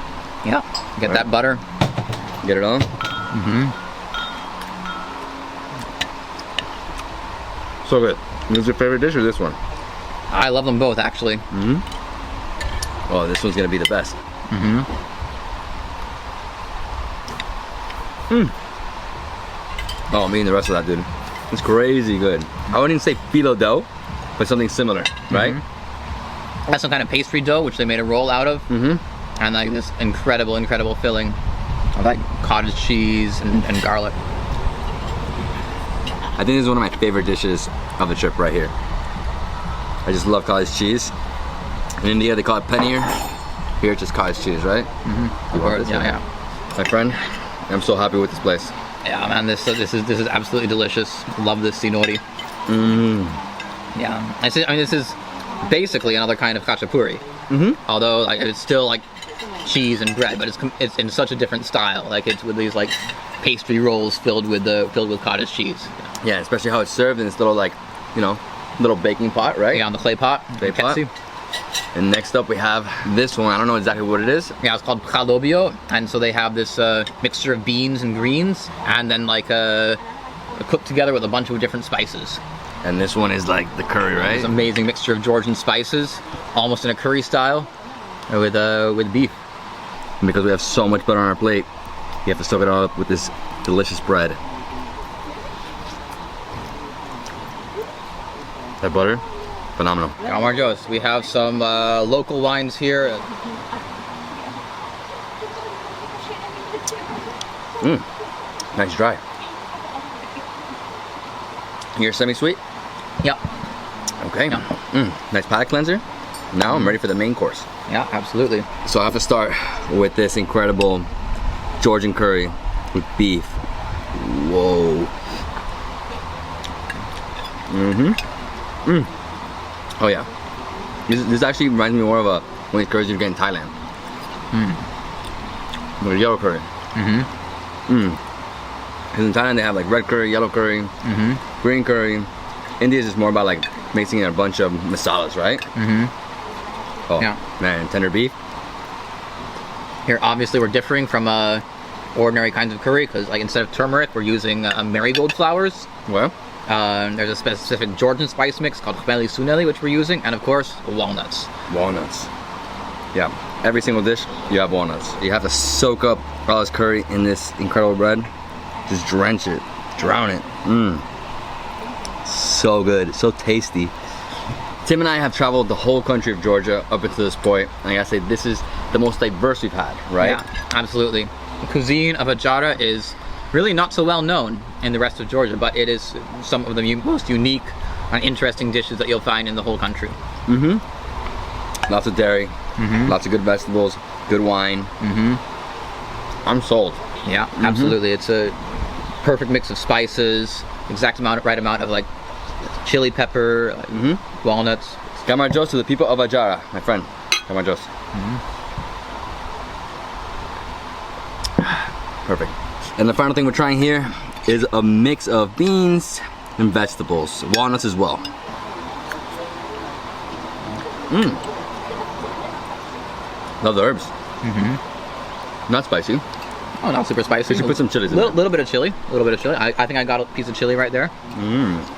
Yeah. Get that butter. Get it on. So good. What's your favorite dish or this one? I love them both, actually. Oh, this one's gonna be the best. Oh, me and the rest of that, dude. It's crazy good. I wouldn't even say phyllo dough, but something similar, right? That's some kind of pastry dough, which they made a roll out of. And like this incredible filling of like cottage cheese and garlic. I think this is one of my favorite dishes of the trip right here. I just love cottage cheese. In India, they call it paneer. Here, it's just cottage cheese, right? Of course, yeah. My friend, I'm so happy with this place. Yeah, man, this is absolutely delicious. Love this sinori. Yeah, I mean, this is basically another kind of khachapuri. Although like, it's still like cheese and bread, but it's in such a different style. Like it's with these like pastry rolls filled with cottage cheese. Yeah, especially how it's served in this little like, you know, little baking pot, right? Yeah, on the clay pot. Clay pot. And next up we have this one. I don't know exactly what it is. Yeah, it's called pchalobio, and so they have this mixture of beans and greens, and then like cooked together with a bunch of different spices. And this one is like the curry, right? This amazing mixture of Georgian spices, almost in a curry style, with beef. And because we have so much butter on our plate, you have to soak it all up with this delicious bread. That butter, phenomenal. Omar Jost, we have some local wines here. Nice dry. You're semi-sweet? Yep. Okay. Yeah. Nice palate cleanser. Now I'm ready for the main course. Yeah, absolutely. So I have to start with this incredible Georgian curry with beef. Whoa. Oh yeah. This actually reminds me more of one of these curries you get in Thailand. With a yellow curry. Because in Thailand they have like red curry, yellow curry, green curry. India is just more about like mixing in a bunch of masalas, right? Oh Yeah. man, tender beef. Here, obviously, we're differing from ordinary kinds of curry because, like, instead of turmeric, we're using marigold flowers. Well, there's a specific Georgian spice mix called Khinkali, which we're using, and of course, walnuts. walnuts. Yeah, every single dish you have walnuts. You have to soak up all this curry in this incredible bread. Just drench it, drown it. So good, so tasty. Tim and I have traveled the whole country of Georgia up until this point, and I gotta say, this is the most diverse we've had, right? Yeah, absolutely. The cuisine of Adjara is really not so well known in the rest of Georgia, but it is some of the most unique and interesting dishes that you'll find in the whole country. Lots of dairy, lots of good vegetables, good wine. I'm sold. Yeah, absolutely. It's a perfect mix of spices, right amount of like chili pepper, walnuts. Gamarjos to the people of Adjara, my friend. Gamarjos. Perfect. And the final thing we're trying here is a mix of beans and vegetables, walnuts as well. Love the herbs. Not spicy. Oh, not super spicy. You should put some chilies in there. Little bit of chili. A little bit of chili. I think I got a piece of chili right there.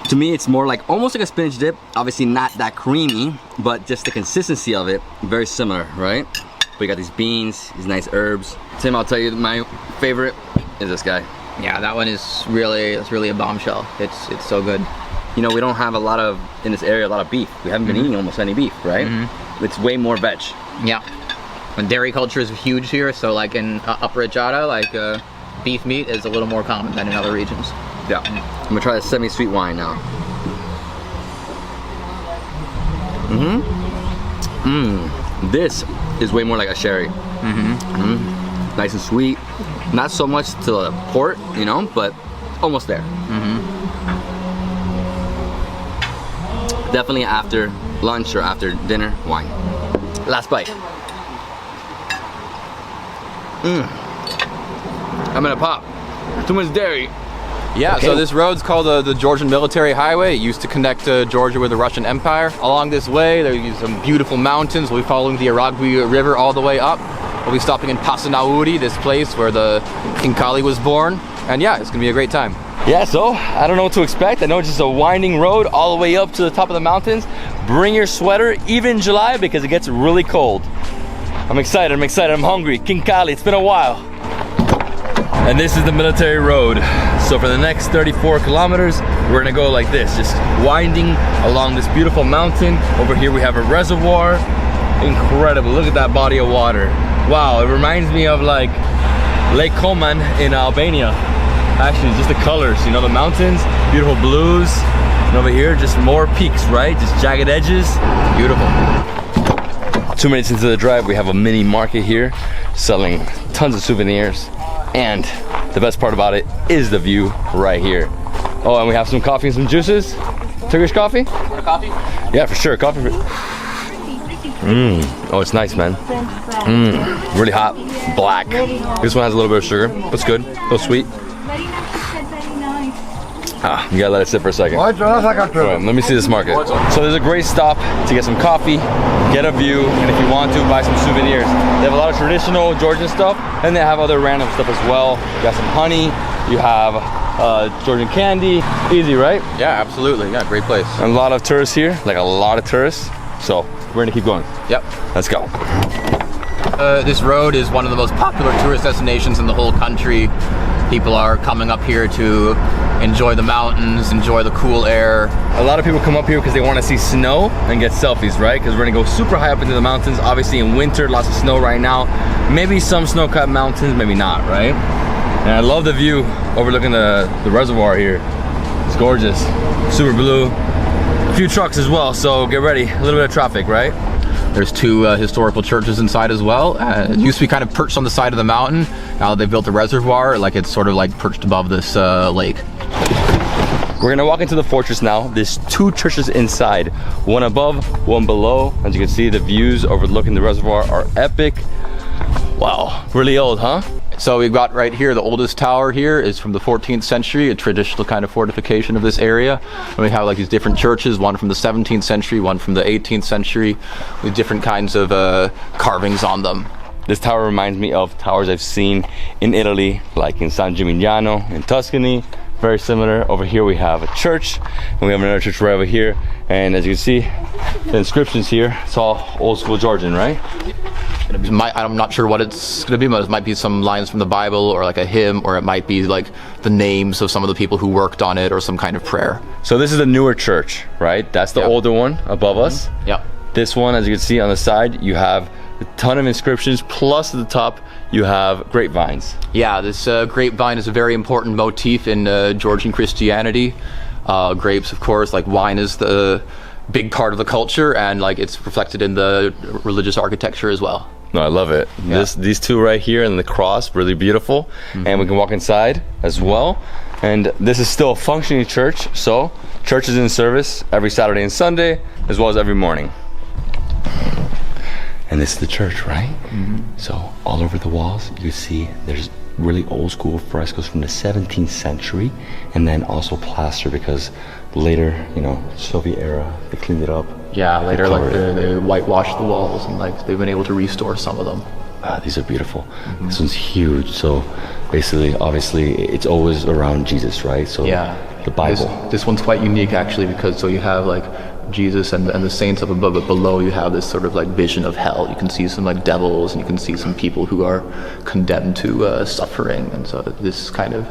To me, it's more like almost like a spinach dip. Obviously not that creamy, but just the consistency of it, very similar, right? But you got these beans, these nice herbs. Tim, I'll tell you, my favorite is this guy. Yeah, that one is really a bombshell. It's so good. You know, we don't have in this area, a lot of beef. We haven't been eating almost any beef, right? It's way more veg. Yeah. And dairy culture is huge here, so like in Upper Adjara, like beef meat is a little more common than in other regions. Yeah. I'm gonna try the semi-sweet wine now. This is way more like a sherry. Nice and sweet. Not so much to the port, you know, but almost there. Definitely after lunch or after dinner wine. Last bite. I'm gonna pop. Too much dairy. Yeah, Okay. so this road's called the Georgian Military Highway. It used to connect Georgia with the Russian Empire. Along this way, there's some beautiful mountains. We'll be following the Aragvi River all the way up. We'll be stopping in Pasanauri, this place where the Khinkali was born. And yeah, it's gonna be a great time. Yeah, so I don't know what to expect. I know it's just a winding road all the way up to the top of the mountains. Bring your sweater, even in July, because it gets really cold. I'm excited, I'm hungry. Khinkali, it's been a while. And this is the military road. So for the next 34 kilometers, we're gonna go like this, just winding along this beautiful mountain. Over here we have a reservoir. Incredible, look at that body of water. Wow, it reminds me of like Lake Koman in Albania. Actually, just the colors, you know, the mountains, beautiful blues. And over here, just more peaks, right? Just jagged edges, beautiful. 2 minutes into the drive, we have a mini market here selling tons of souvenirs. And the best part about it is the view right here. Oh, and we have some coffee and some juices. Turkish coffee? Want a coffee? Yeah, for sure, coffee. Oh, it's nice, man. Really hot, black. This one has a little bit of sugar, but it's good, a little sweet. Ah, you gotta let it sit for a second. Alright, let me see this market. So there's a great stop to get some coffee, get a view, and if you want to, buy some souvenirs. They have a lot of traditional Georgian stuff, and they have other random stuff as well. You got some honey, you have Georgian candy. Easy, right? Yeah, absolutely. Yeah, great place. And a lot of tourists here, like a lot of tourists. So we're gonna keep going. Yep. Let's go. This road is one of the most popular tourist destinations in the whole country. People are coming up here to enjoy the mountains, enjoy the cool air. A lot of people come up here because they want to see snow and get selfies, right? Because we're gonna go super high up into the mountains. Obviously in winter, lots of snow right now. Maybe some snow-capped mountains, maybe not, right? And I love the view overlooking the reservoir here. It's gorgeous, super blue. A few trucks as well, so get ready. A little bit of traffic, right? There's two historical churches inside as well. It used to be kind of perched on the side of the mountain. Now they built a reservoir, like it's sort of like perched above this lake. We're gonna walk into the fortress now. There's 2 churches inside, one above, one below. As you can see, the views overlooking the reservoir are epic. Wow, really old, huh? So we've got right here, the oldest tower here is from the 14th century, a traditional kind of fortification of this area. And we have like these different churches, one from the 17th century, one from the 18th century, with different kinds of carvings on them. This tower reminds me of towers I've seen in Italy, like in San Gimignano in Tuscany. Very similar. Over here we have a church, and we have another church right over here. And as you can see, the inscriptions here, it's all old school Georgian, right? I'm not sure what it's going to be, but it might be some lines from the Bible or like a hymn, or it might be like the names of some of the people who worked on it or some kind of prayer. So this is the newer church, right? That's the older one above us. Yeah. This one, as you can see on the side, you have a ton of inscriptions, plus at the top you have grapevines. Yeah, this grapevine is a very important motif in Georgian Christianity. Grapes, of course, like wine is the big part of the culture, and like it's reflected in the religious architecture as well. No, I love it. Yeah. These 2 right here and the cross, really beautiful. And we can walk inside as well. And this is still a functioning church, so church is in service every Saturday and Sunday, as well as every morning. And this is the church, right? So all over the walls, you see there's really old school frescoes from the 17th century, and then also plaster, because later, you know, Soviet era, they cleaned it up. Yeah, later like they whitewashed the walls, and like they've been able to restore some of them. These are beautiful. This one's huge. So basically, obviously, it's always around Jesus, right? So Yeah, the Bible. This one's quite unique actually, because so you have like Jesus and the saints up above, but below you have this sort of like vision of hell. You can see some like devils, and you can see some people who are condemned to suffering, and so this kind of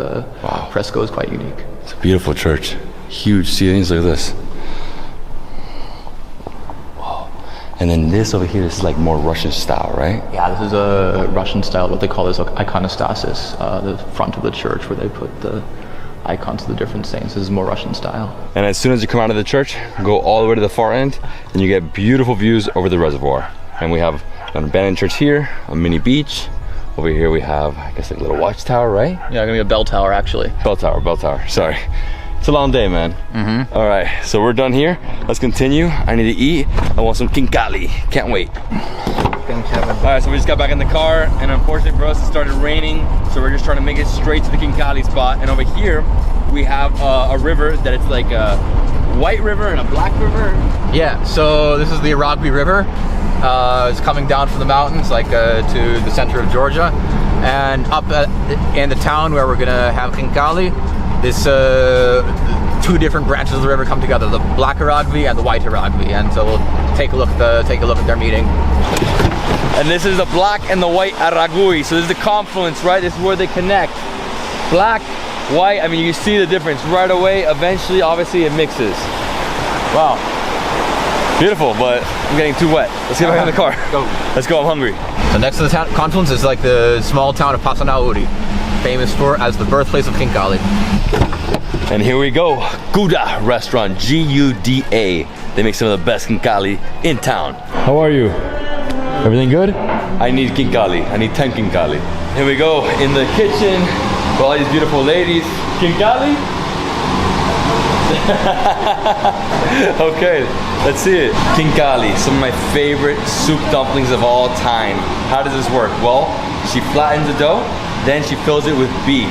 fresco is quite unique. It's a beautiful church. Huge ceilings, look at this. Wow. And then this over here is like more Russian style, right? Yeah, this is a Russian style, what they call this iconostasis, the front of the church where they put the icons of the different saints. This is more Russian style. And as soon as you come out of the church, go all the way to the far end, and you get beautiful views over the reservoir. And we have an abandoned church here, a mini beach. Over here we have, I guess, like a little watchtower, right? Yeah, gonna be a bell tower actually. Bell tower, sorry. It's a long day, man. All right, so we're done here. Let's continue. I need to eat. I want some Khinkali. Can't wait. All right, so we just got back in the car, and unfortunately for us, it started raining. So we're just trying to make it straight to the Khinkali spot. And over here, we have a river that it's like a white river and a black river. Yeah, so this is the Aragvi River. It's coming down from the mountains like to the center of Georgia. And up in the town where we're gonna have Khinkali, this two different branches of the river come together, the black Aragvi and the white Aragvi. And so we'll take a look at their meeting. And this is the black and the white Aragui. So this is the confluence, right? This is where they connect. Black, white, I mean, you see the difference right away. Eventually, obviously, it mixes. Wow. Beautiful, but I'm getting too wet. Let's get back in the car. Go. Let's go, I'm hungry. So next to the town confluence is like the small town of Pasanauri, famous as the birthplace of Khinkali. And here we go, Gouda restaurant, G-U-D-A. They make some of the best Khinkali in town. How are you? Everything good? I need Khinkali. I need 10 Khinkali. Here we go in the kitchen with all these beautiful ladies. Khinkali? Okay, let's see it. Khinkali, some of my favorite soup dumplings of all time. How does this work? Well, she flattens the dough, then she fills it with beef.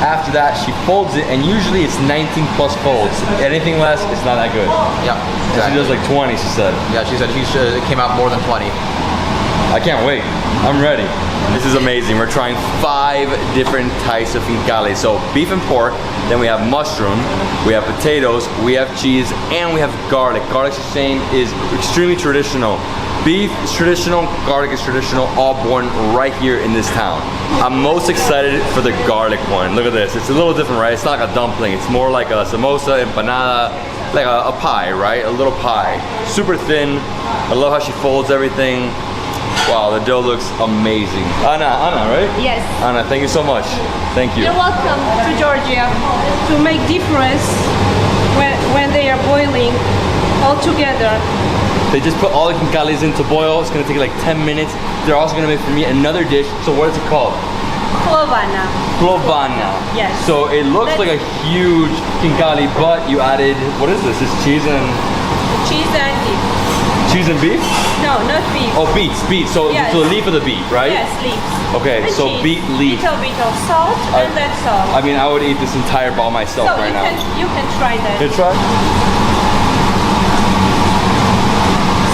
After that, she folds it, and usually it's 19 plus folds. Anything less, it's not that good. Yeah, exactly. She does like 20, she said. Yeah, she said it came out more than 20. I can't wait. I'm ready. This is amazing. We're trying 5 different types of Khinkali. So beef and pork, then we have mushroom, we have potatoes, we have cheese, and we have garlic. Garlic same is extremely traditional. Beef is traditional, garlic is traditional, all born right here in this town. I'm most excited for the garlic one. Look at this. It's a little different, right? It's not like a dumpling. It's more like a samosa, empanada, like a pie, right? A little pie. Super thin. I love how she folds everything. Wow, the dough looks amazing. Anna, right? Yes. Anna, thank you so much. Thank you. You're welcome to Georgia to make difference when they are boiling all together. They just put all the Khinkalis in to boil. It's gonna take like 10 minutes. They're also gonna make for me another dish. So what is it called? Klovana. Klovana. Yes. So it looks like a huge Khinkali, but you added, what is this? It's cheese and... Cheese and beef. Cheese and beef? No, not beef. Oh, beets. So, Yes. so the leaf of the beet, right? Yes, leaves. Okay, And so cheese. beet leaf. Little bit of salt and that's all. I mean, I would eat this entire ball myself So right now. you can try that. Can you try?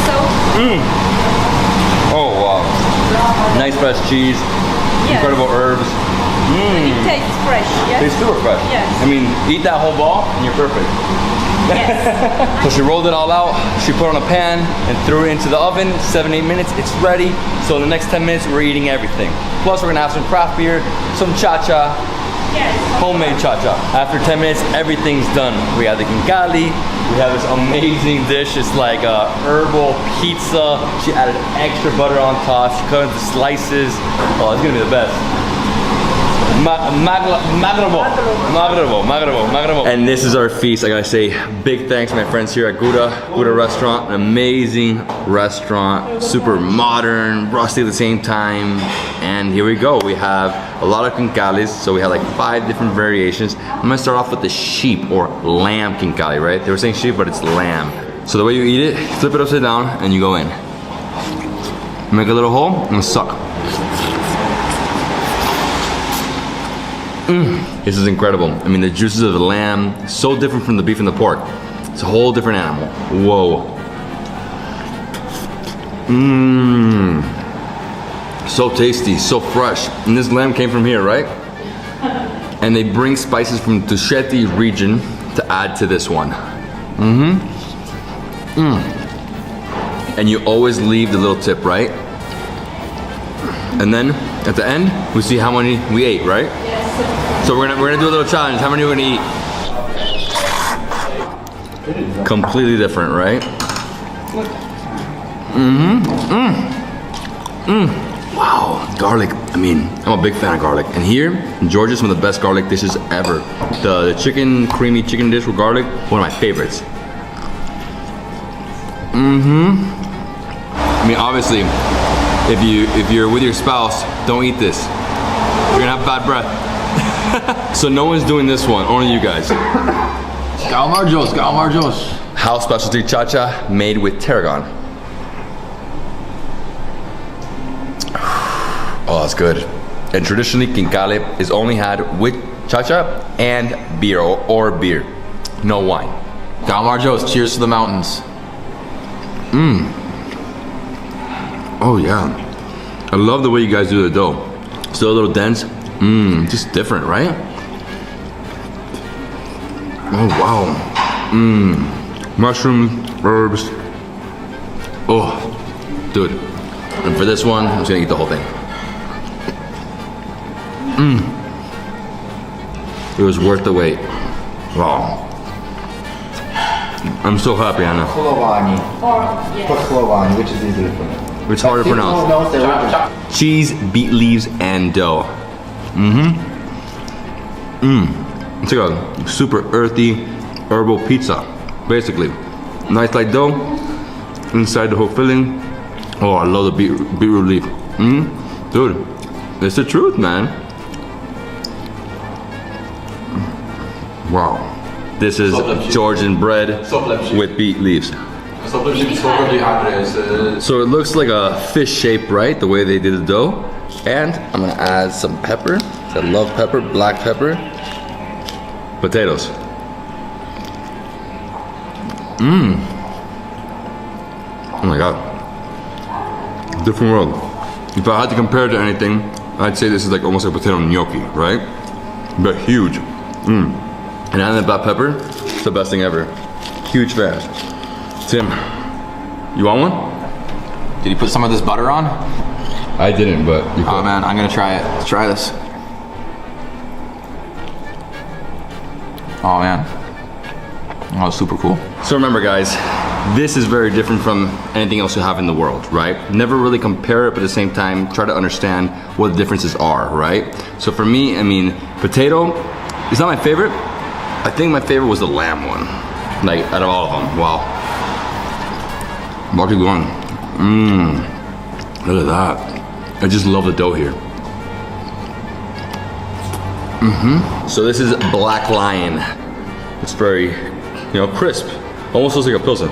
So Oh, wow. Nice fresh cheese. Yes. Incredible herbs. it tastes fresh. Yes. It's super fresh. Yes. I mean, eat that whole ball and you're perfect. Yes. So she rolled it all out, she put it on a pan and threw it into the oven, 7-8 minutes, it's ready. So in the next 10 minutes, we're eating everything. Plus we're gonna have some craft beer, some cha-cha, Yes. homemade cha-cha. After 10 minutes, everything's done. We have the Khinkali, we have this amazing dish, it's like a herbal pizza. She added extra butter on top, she cut it into slices. Oh, it's gonna be the best. Magrebo. And this is our feast. I gotta say big thanks to my friends here at Gouda restaurant. An amazing restaurant, super modern, rusty at the same time. And here we go. We have a lot of Khinkalis. So we have like 5 different variations. I'm gonna start off with the sheep or lamb Khinkali, right? They were saying sheep, but it's lamb. So the way you eat it, flip it upside down and you go in. Make a little hole and suck. This is incredible. I mean, the juices of the lamb, so different from the beef and the pork. It's a whole different animal. Whoa. So tasty, so fresh. And this lamb came from here, right? And they bring spices from Gergeti region to add to this one. And you always leave the little tip, right? And then at the end, we see how many we ate, right? Yes. So we're gonna do a little challenge. How many are we gonna eat? Completely different, right? Wow, garlic. I mean, I'm a big fan of garlic. And here in Georgia, some of the best garlic dishes ever. The creamy chicken dish with garlic, one of my favorites. I mean, obviously, if you're with your spouse, don't eat this. You're gonna have bad breath. So no one's doing this one, only you guys. Galmarjos. House specialty cha-cha made with tarragon. Oh, that's good. And traditionally, Khinkali is only had with cha-cha, and beer or beer. No wine. Dalmar Joe's, cheers to the mountains. Oh yeah. I love the way you guys do the dough. Still a little dense. Just different, right? Oh wow. Mushrooms, herbs. Oh, dude. And for this one, I'm just gonna eat the whole thing. It was worth the wait. Wow. I'm so happy, Anna. Khlovani, which is easy to pronounce. It's hard to pronounce. Cheese, beet leaves, and dough. It's like a super earthy herbal pizza, basically. Nice light dough, inside the whole filling. Oh, I love the beetroot leaf. Dude, it's the truth, man. Wow. This is Georgian bread with beet leaves. So it looks like a fish shape, right? The way they did the dough. And I'm gonna add some pepper. I love pepper, black pepper. Potatoes. Oh my God. Different world. If I had to compare it to anything, I'd say this is like almost like potato gnocchi, right? But huge. And adding that black pepper, it's the best thing ever. Huge fan. Tim, you want one? Did you put some of this butter on? I didn't, but you Oh man, I'm gonna try it. Let's try this. Oh man. Oh, super cool. So remember guys, this is very different from anything else you have in the world, right? Never really compare it, but at the same time, try to understand what the differences are, right? So for me, I mean, potato is not my favorite. I think my favorite was the lamb one. Like, out of all of them, wow. I'll keep going. Look at that. I just love the dough here. So this is Black Lion. It's very, crisp. Almost looks like a Pilsen.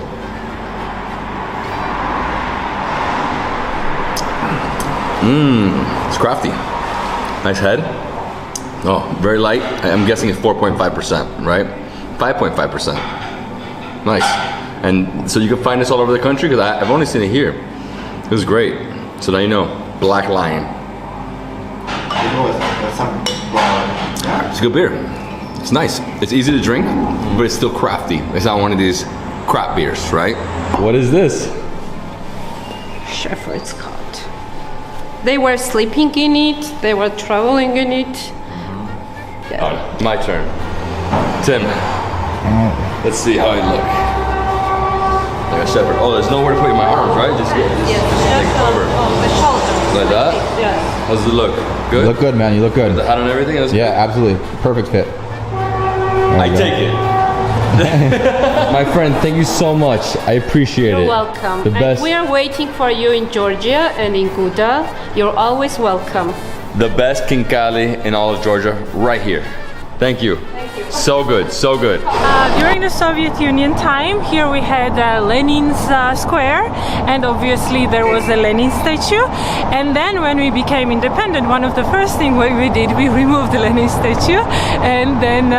It's crafty. Nice head. Oh, very light. I'm guessing it's 4.5%, right? 5.5%. Nice. And so you can find this all over the country because I've only seen it here. It was great. So now you know, Black Lion. It's a good beer. It's nice. It's easy to drink, but it's still crafty. It's not one of these crap beers, right? What is this? Shepherd's cot. They were sleeping in it, they were traveling in it. Oh, my turn. Tim, let's see how I look. Like a shepherd. Oh, there's nowhere to put my arms, right? Just take it over. On the shoulder. Like that? Yes. How's it look? Good? You look good, man. You look good. The hat and everything? Yeah, absolutely. Perfect fit. I take it. My friend, thank you so much. I appreciate it. You're welcome. The best. And we are waiting for you in Georgia and in Guda. You're always welcome. The best Khinkali in all of Georgia, right here. Thank you. Thank you. So good, so good. During the Soviet Union time, here we had Lenin's square, and obviously there was a Lenin statue. And then when we became independent, one of the first things we did, we removed the Lenin statue and then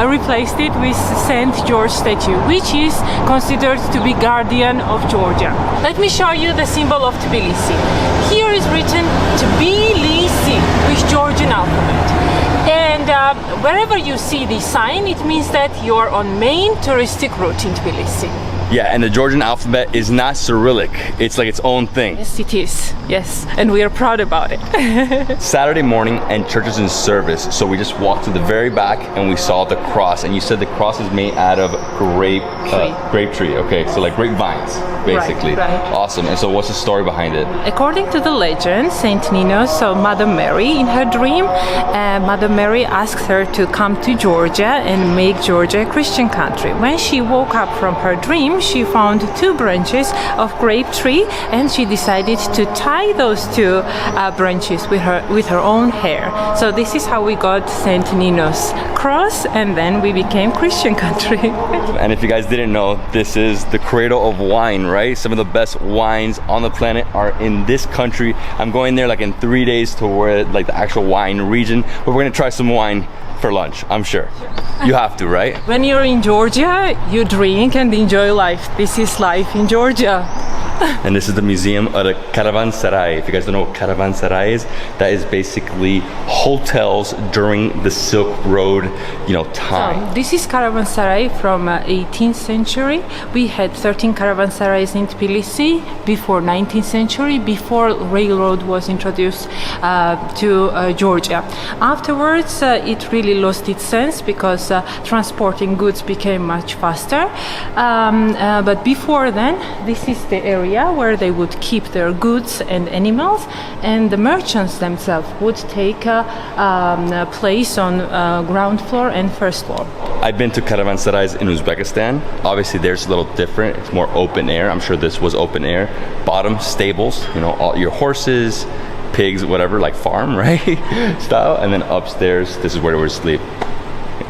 replaced it with St. George statue, which is considered to be guardian of Georgia. Let me show you the symbol of Tbilisi. Here is written Tbilisi with Georgian alphabet. And wherever you see this sign, it means that you're on main touristic route in Tbilisi. Yeah, and the Georgian alphabet is not Cyrillic. It's like its own thing. Yes, it is. Yes, and we are proud about it. Saturday morning and church is in service, so we just walked to the very back and we saw the cross. And you said the cross is made out of grape tree. Okay, so like grapevines, basically. Right. Awesome. And so what's the story behind it? According to the legend, Saint Nino saw Mother Mary in her dream. Mother Mary asked her to come to Georgia and make Georgia a Christian country. When she woke up from her dream, she found two branches of grape tree, and she decided to tie those two branches with her own hair. So this is how we got Saint Nino's cross, and then we became Christian country. And if you guys didn't know, this is the cradle of wine, right? Some of the best wines on the planet are in this country. I'm going there like in 3 days to where like the actual wine region, but we're gonna try some wine for lunch, I'm sure. You have to, right? When you're in Georgia, you drink and enjoy life. This is life in Georgia. And this is the museum of the Caravanserai. If you guys don't know what Caravanserai is, that is basically hotels during the Silk Road, time. This is caravanserai from 18th century. We had 13 caravanserais in Tbilisi before 19th century, before railroad was introduced to Georgia. Afterwards, it really lost its sense because transporting goods became much faster. But before then, this is the area where they would keep their goods and animals, and the merchants themselves would take a place on ground floor and first floor. I've been to caravanserais in Uzbekistan. Obviously, there's a little different. It's more open air. I'm sure this was open air. Bottom stables, all your horses, pigs, whatever, like farm, right? Style. And then upstairs, this is where they would sleep.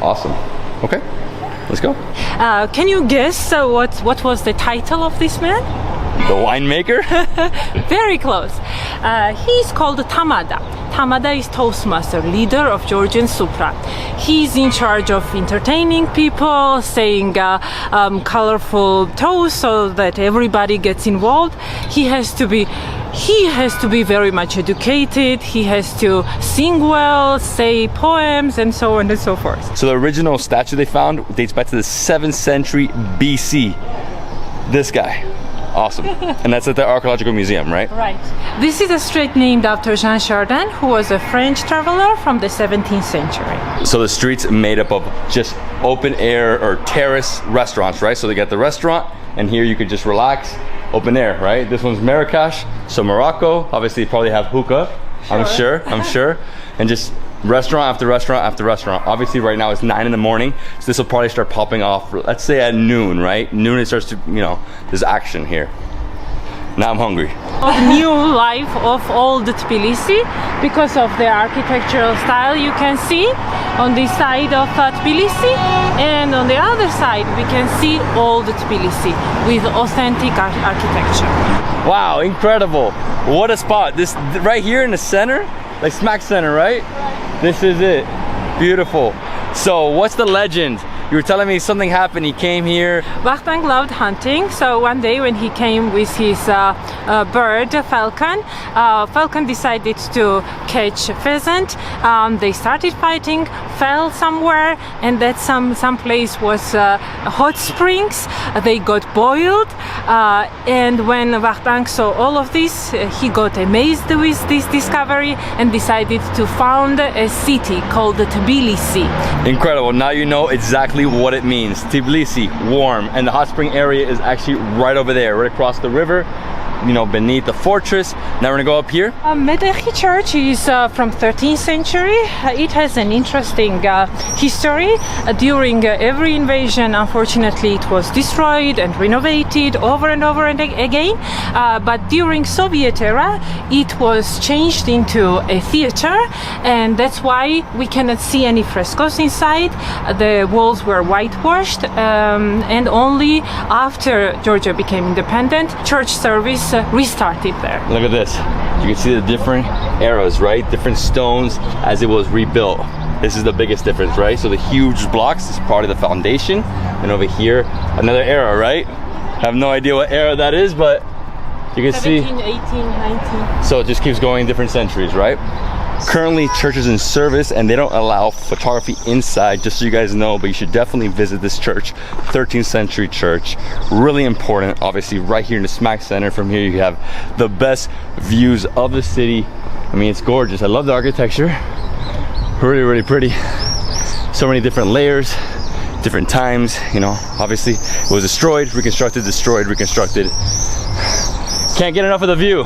Awesome. Okay, let's go. Can you guess what was the title of this man? The winemaker? Very close. He's called Tamada. Tamada is Toastmaster, leader of Georgian Supra. He's in charge of entertaining people, saying colorful toasts so that everybody gets involved. He has to be very much educated. He has to sing well, say poems, and so on and so forth. So the original statue they found dates back to the 7th century BC. This guy. Awesome. And that's at the Archaeological Museum, right? Right. This is a street named after Jean Chardin, who was a French traveler from the 17th century. So the street's made up of just open air or terrace restaurants, right? So they got the restaurant, and here you could just relax, open air, right? This one's Marrakesh, so Morocco. Obviously, you probably have hookah, I'm sure. And just restaurant after restaurant after restaurant. Obviously right now it's 9 in the morning, so this will probably start popping off, let's say at noon, right? Noon it starts to, there's action here. Now I'm hungry. The new life of old Tbilisi because of the architectural style you can see on this side of Tbilisi, and on the other side we can see old Tbilisi with authentic architecture. Wow, incredible. What a spot. This right here in the center, like smack center, right? This is it. Beautiful. So what's the legend? You were telling me something happened. He came here. Vakhtang loved hunting, so one day when he came with his bird, Falcon decided to catch a pheasant. They started fighting, fell somewhere, and that some place was hot springs. They got boiled, and when Vakhtang saw all of this, he got amazed with this discovery and decided to found a city called Tbilisi. Incredible. Now you know exactly what it means. Tbilisi, warm, and the hot spring area is actually right over there, right across the river, beneath the fortress. Now we're gonna go up here. Medechi Church is from 13th century. It has an interesting history. During every invasion, unfortunately, it was destroyed and renovated over and over and again. But during Soviet era, it was changed into a theater, and that's why we cannot see any frescoes inside. The walls were whitewashed, and only after Georgia became independent, church service restarted there. Look at this. You can see the different eras, right? Different stones as it was rebuilt. This is the biggest difference, right? So the huge blocks is part of the foundation, and over here another era, right? I have no idea what era that is, but you can 17, see 18, 19. So it just keeps going different centuries, right? Currently church is in service and they don't allow photography inside, just so you guys know, but you should definitely visit this church. 13th century church, really important. Obviously right here in the smack center. From here you have the best views of the city. I mean, it's gorgeous. I love the architecture. Really pretty. So many different layers, different times, obviously it was destroyed, reconstructed, destroyed, reconstructed. Can't get enough of the view.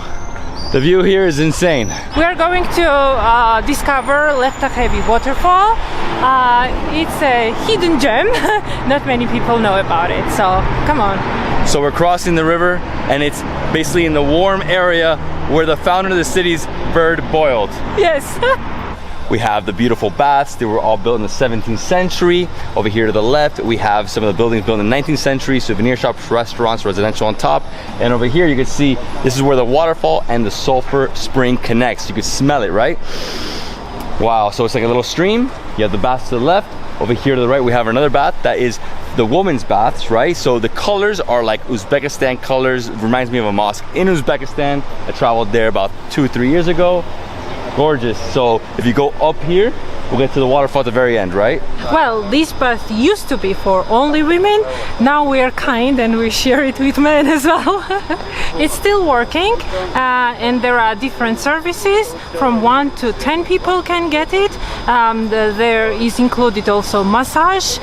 The view here is insane. We are going to discover Leftakhevi waterfall. It's a hidden gem. Not many people know about it, so come on. So we're crossing the river, and it's basically in the warm area where the founder of the city's bird boiled. Yes. We have the beautiful baths. They were all built in the 17th century. Over here to the left, we have some of the buildings built in the 19th century, souvenir shops, restaurants, residential on top. And over here, you can see this is where the waterfall and the Sulfur spring connects. You can smell it, right? Wow, so it's like a little stream. You have the baths to the left. Over here to the right, we have another bath that is the women's baths, right? So the colors are like Uzbekistan colors. It reminds me of a mosque in Uzbekistan. I traveled there about 2-3 years ago. Gorgeous. So if you go up here, we'll get to the waterfall at the very end, right? Well, this bath used to be for only women. Now we are kind and we share it with men as well. It's still working, and there are different services. From 1 to 10 people can get it. There is included also massage,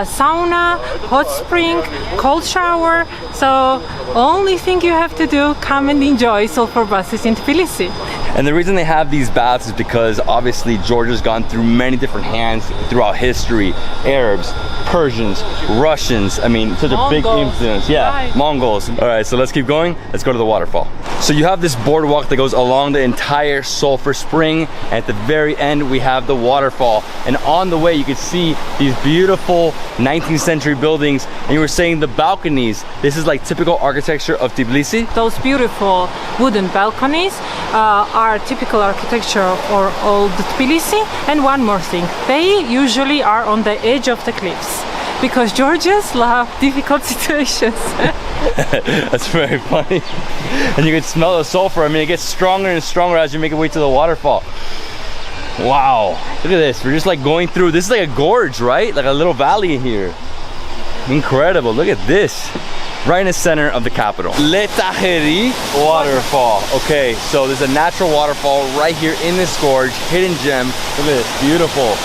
sauna, hot spring, cold shower. So only thing you have to do, come and enjoy Sulfur buses in Tbilisi. And the reason they have these baths is because obviously Georgia's gone through many different hands throughout history. Arabs, Persians, Russians. I mean, such a big influence. Yeah, right. Mongols. All right, so let's keep going. Let's go to the waterfall. So you have this boardwalk that goes along the entire Sulfur Spring. And at the very end, we have the waterfall. And on the way, you can see these beautiful 19th century buildings. And you were saying the balconies. This is like typical architecture of Tbilisi. Those beautiful wooden balconies are typical architecture for old Tbilisi. And one more thing, they usually are on the edge of the cliffs because Georgians love difficult situations. That's very funny. And you can smell the sulfur. I mean, it gets stronger and stronger as you make your way to the waterfall. Wow, look at this. We're just like going through, this is like a gorge, right? Like a little valley in here. Incredible, look at this. Right in the center of the capital. Letaheri waterfall. Okay, so there's a natural waterfall right here in this gorge, hidden gem. Look at this, beautiful.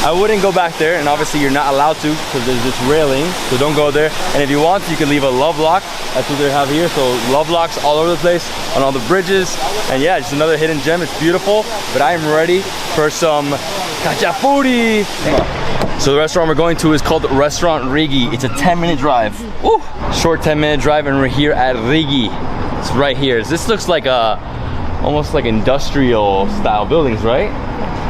I wouldn't go back there, and obviously you're not allowed to because there's this railing, so don't go there. And if you want, you can leave a love lock. That's what they have here. So love locks all over the place, on all the bridges. And yeah, just another hidden gem. It's beautiful, but I am ready for some Khachapuri. So the restaurant we're going to is called Restaurant Rigi. It's a 10-minute drive. Ooh, short 10-minute drive, and we're here at Rigi. It's right here. This looks like almost like industrial style buildings, right?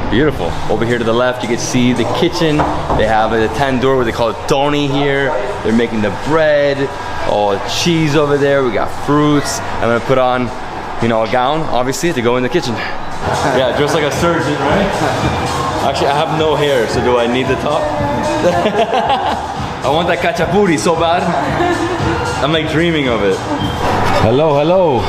Beautiful. Over here to the left, you can see the kitchen. They have a tandoor, what they call it doni here. They're making the bread. Oh, cheese over there. We got fruits. I'm gonna put on, you know, a gown, obviously, to go in the kitchen. Yeah, just like a surgeon, right? Actually, I have no hair, so do I need the top? I want that khachapuri so bad. I'm like dreaming of it. Hello, hello.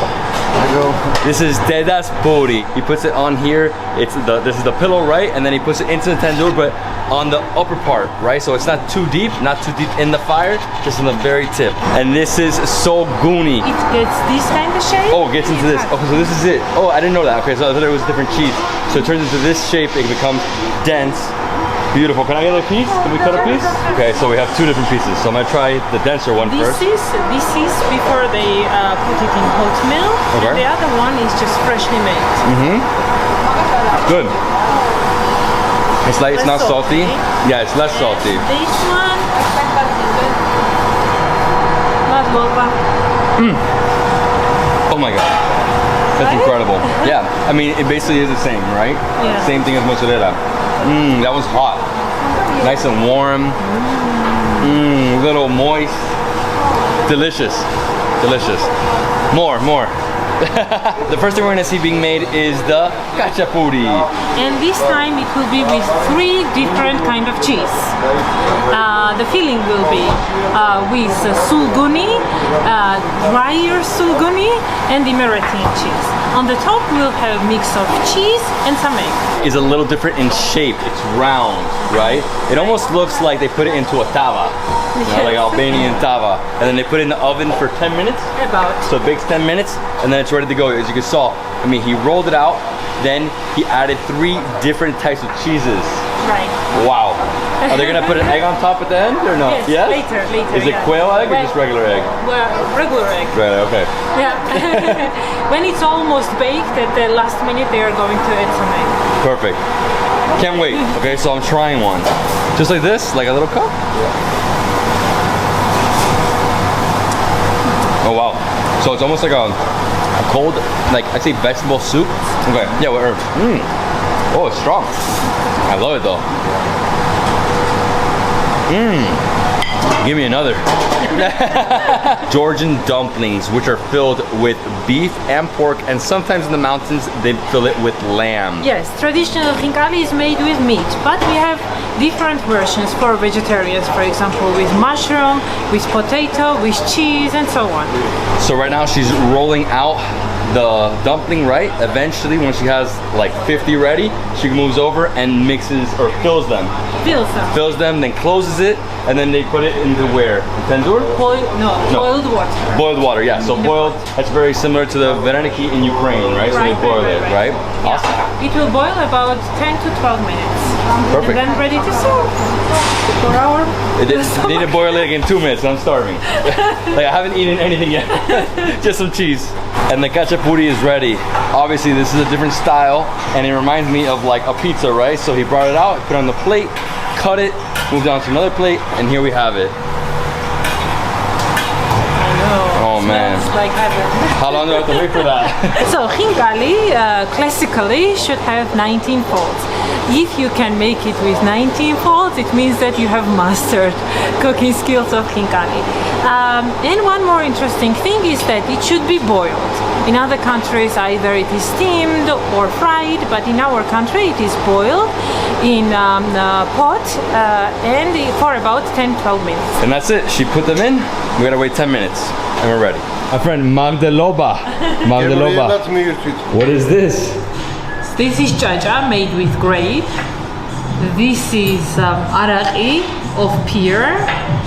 This is Deda's puri. He puts it on here. This is the pillow, right? And then he puts it into the tandoor, but on the upper part, right? So it's not too deep in the fire, just in the very tip. And this is soguni. It gets this kind of shape. Oh, it gets into this. Okay, so this is it. Oh, I didn't know that. Okay, so I thought it was a different cheese. So it turns into this shape. It becomes dense. Beautiful. Can I get a piece? Can we cut a piece? Okay, so we have two different pieces. So I'm gonna try the denser one first. This is before they put it in hot milk. Okay. The other one is just freshly made. Mm-hmm. Good. It's like, it's not salty. Yeah, it's less salty. This one, Oh my god. That's incredible. Yeah, I mean, it basically is the same, right? Yeah. Same thing as mozzarella. That was hot. Nice and warm. A little moist. Delicious. Delicious. More. The first thing we're gonna see being made is the Khachapuri. And this time it will be with 3 different kind of cheese. The filling will be with sulguni, drier sulguni, and Emirati cheese. On the top we'll have mix of cheese and some egg. Is a little different in shape. It's round, right? It almost looks like they put it into a tava, you know, like Albanian tava, and then they put it in the oven for 10 minutes. About. So it bakes 10 minutes, and then it's ready to go. As you can saw, I mean, he rolled it out, then he added 3 different types of cheeses. Right. Wow. Are they gonna put an egg on top at the end or no? Yes, yeah? later. Is it quail egg or just regular egg? Well, regular egg. Right, okay. Yeah. When it's almost baked, at the last minute they are going to add some egg. Perfect. Can't wait. Okay, so I'm trying one. Just like this, like a little cup? Oh wow. So it's almost like a cold, like I say vegetable soup. Okay, yeah, with herbs. Oh, it's strong. I love it though. Give me another. Georgian dumplings, which are filled with beef and pork, and sometimes in the mountains they fill it with lamb. Yes, traditional Khinkali is made with meat, but we have different versions for vegetarians, for example, with mushroom, with potato, with cheese, and so on. So right now she's rolling out the dumpling, right? Eventually, when she has like 50 ready, she moves over and mixes or fills them. Fills them, then closes it, and then they put it into where? Tandoor? Boiled water. Boiled water, yeah. So boiled, that's very similar to the vareniki in Ukraine, right? So they boil it, right? Yeah. Awesome. It will boil about 10 to 12 minutes. Perfect. And then ready to serve. For our They need to boil it in 2 minutes. I'm starving. Like I haven't eaten anything yet. Just some cheese. And the Khachapuri is ready. Obviously this is a different style and it reminds me of like a pizza, right? So he brought it out, put it on the plate, cut it, moved on to another plate, and here we have it. I know. Oh man. It's like heaven. How long do I have to wait for that? So Khinkali classically should have 19 folds. If you can make it with 19 folds, it means that you have mastered cooking skills of Khinkali. And one more interesting thing is that it should be boiled. In other countries, either it is steamed or fried, but in our country it is boiled in a pot and for about 10-12 minutes. And that's it. She put them in. We gotta wait 10 minutes and we're ready. My friend Magdeloba. Magdeloba. What is this? This is jaja made with grape. This is araqi of pear.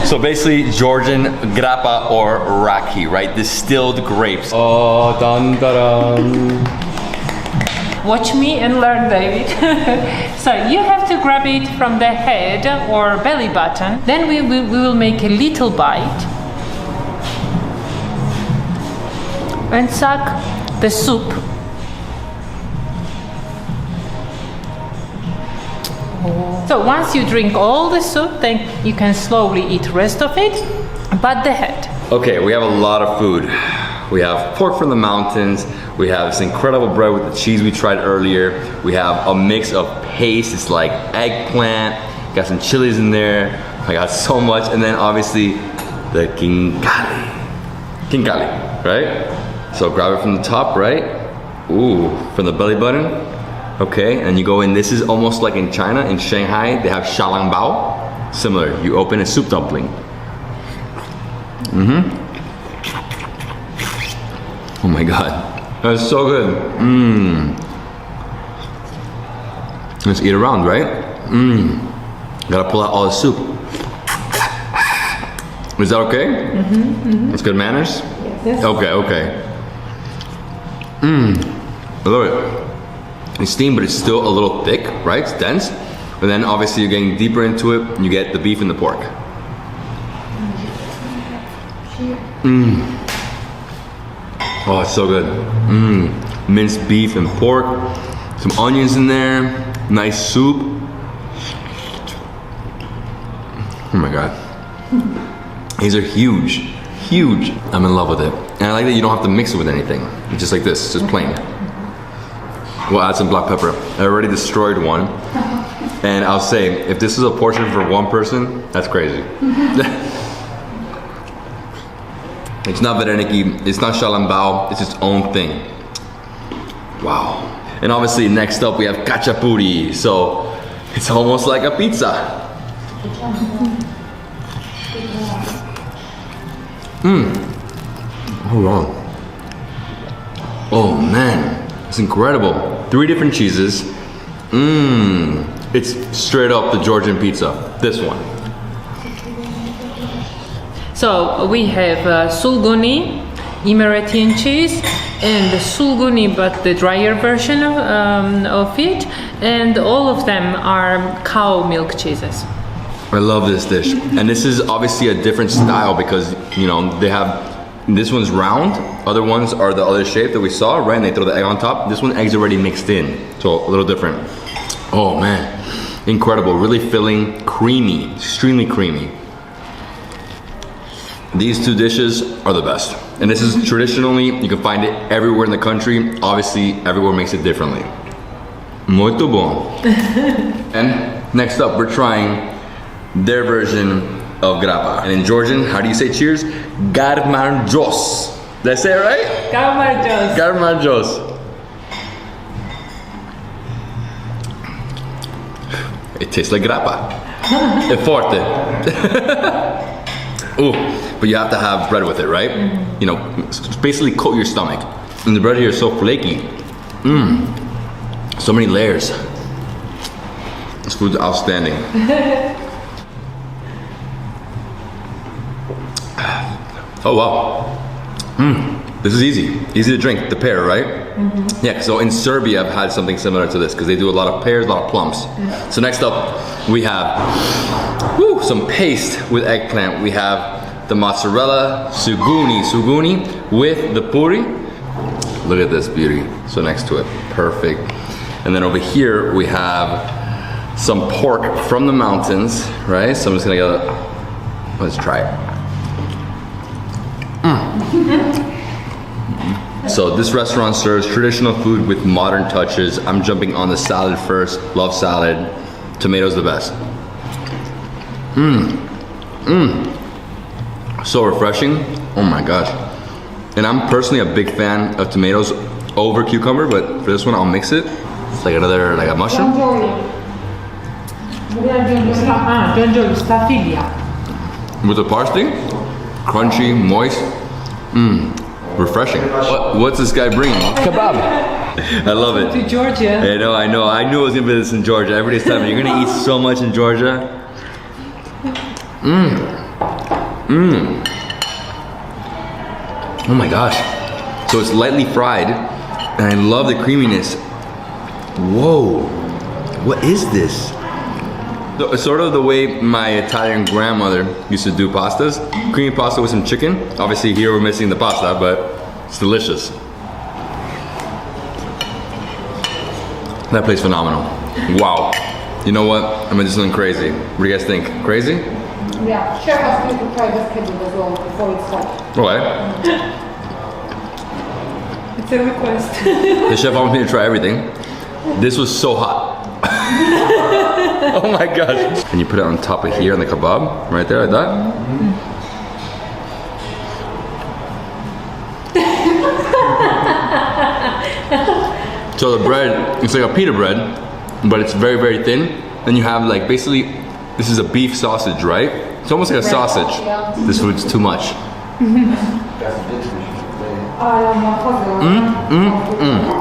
So basically Georgian grappa or raki, right? Distilled grapes. Oh, dun dun. Watch me and learn, David. So you have to grab it from the head or belly button. Then we will make a little bite and suck the soup. So once you drink all the soup, then you can slowly eat the rest of it, but the head. Okay, we have a lot of food. We have pork from the mountains. We have this incredible bread with the cheese we tried earlier. We have a mix of paste. It's like eggplant. Got some chilies in there. I got so much. And then obviously the khinkali. Khinkali, right? So grab it from the top, right? Ooh, from the belly button. Okay, and you go in, this is almost like in China, in Shanghai, they have xiaolongbao. Similar, you open a soup dumpling. Oh my God, that's so good. Let's eat around, right? Gotta pull out all the soup. Is that okay? That's good manners? Yes. Okay. I love it. It's steamed, but it's still a little thick, right? It's dense. And then obviously you're getting deeper into it, and you get the beef and the pork. Oh, it's so good. Minced beef and pork. Some onions in there. Nice soup. Oh my God. These are huge. Huge. I'm in love with it. And I like that you don't have to mix it with anything. It's just like this, it's just plain. We'll add some black pepper. I already destroyed one. And I'll say, if this is a portion for one person, that's crazy. It's not vareniki, it's not xiaolongbao, it's its own thing. Wow. And obviously next up we have khachapuri. So it's almost like a pizza. Hold on. Oh man, it's incredible. 3 different cheeses. It's straight up the Georgian pizza. This one. So we have sulguni, Emiratian cheese, and the sulguni, but the drier version of it, and all of them are cow milk cheeses. I love this dish. And this is obviously a different style because, you know, they have, this one's round, other ones are the other shape that we saw, right? And they throw the egg on top. This one, egg's already mixed in, so a little different. Oh man, incredible, really filling, creamy, extremely creamy. These 2 dishes are the best. And this is traditionally, you can find it everywhere in the country. Obviously, everywhere makes it differently. Muito bom. And next up, we're trying their version of grappa. And in Georgian, how do you say cheers? Garmarjos. Did I say it right? Garmarjos. Garmarjos. It tastes like grappa. È forte. Ooh, but you have to have bread with it, right? You know, basically coat your stomach. And the bread here is so flaky. So many layers. This food's outstanding. Oh wow. This is easy to drink, the pear, right? Yeah, so in Serbia I've had something similar to this because they do a lot of pears, a lot of plums. So next up we have some paste with eggplant. We have the mozzarella suguni with the puri. Look at this beauty. So next to it, perfect. And then over here we have some pork from the mountains, right? So I'm just gonna go, let's try it. So this restaurant serves traditional food with modern touches. I'm jumping on the salad first. Love salad. Tomatoes the best. So refreshing. Oh my gosh. And I'm personally a big fan of tomatoes over cucumber, but for this one I'll mix it. It's like another, like a mushroom. With the parsley, crunchy, moist. Refreshing. What's this guy bringing? Kebab. I love it. To Georgia. I know. I knew it was gonna be this in Georgia. Every day's time. You're gonna eat so much in Georgia. Oh my gosh. So it's lightly fried, and I love the creaminess. Whoa. What is this? Sort of the way my Italian grandmother used to do pastas. Creamy pasta with some chicken. Obviously here we're missing the pasta, but it's delicious. That place phenomenal. Wow. You know what? I'm gonna do something crazy. What do you guys think? Crazy? Yeah, chef asked me to try the schedule as well before it starts. Okay. It's a request. The chef wants me to try everything. This was so hot. Oh my gosh. And you put it on top of here on the kebab, right there like that. So the bread, it's like a pita bread, but it's very, very thin. Then you have like, basically, this is a beef sausage, right? It's almost like a sausage. This food's too much.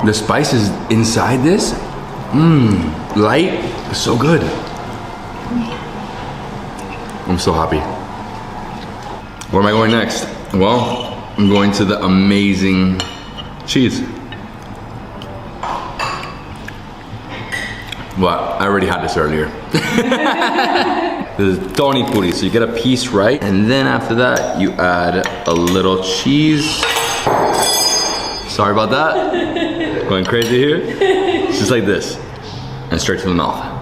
The spices inside this, light, so good. I'm so happy. Where am I going next? Well, I'm going to the amazing cheese. Well, I already had this earlier. This is Tony Puri, so you get a piece, right? And then after that, you add a little cheese. Sorry about that. Going crazy here. It's just like this. And straight to the mouth.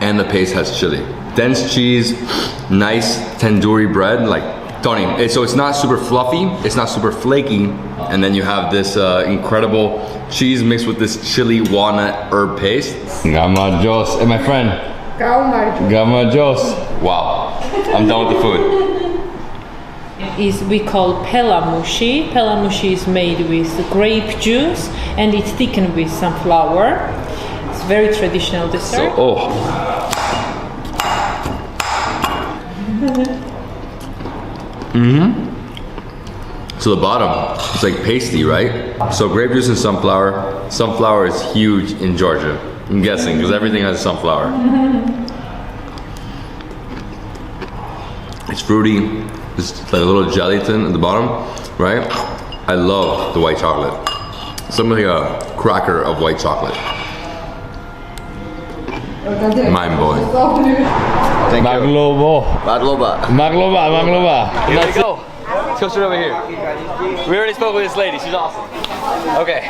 And the paste has chili. Dense cheese, nice tandoori bread, like Tony. So it's not super fluffy, it's not super flaky, and then you have this incredible cheese mixed with this chili walnut herb paste. Gamarjos. Hey, my friend. Gamarjos. Wow, I'm done with the food. We call pelamushi. Pelamushi is made with grape juice and it's thickened with some flour. It's very traditional dessert. So the bottom, it's like pasty, right? So grape juice and sunflower. Sunflower is huge in Georgia, I'm guessing, because everything has sunflower. It's fruity. There's like a little gelatin at the bottom, right? I love the white chocolate. Something like a cracker of white chocolate. Mind blowing. Thank you. Maglobo. Here we go. Let's go straight over here. We already spoke with this lady. She's awesome. Okay,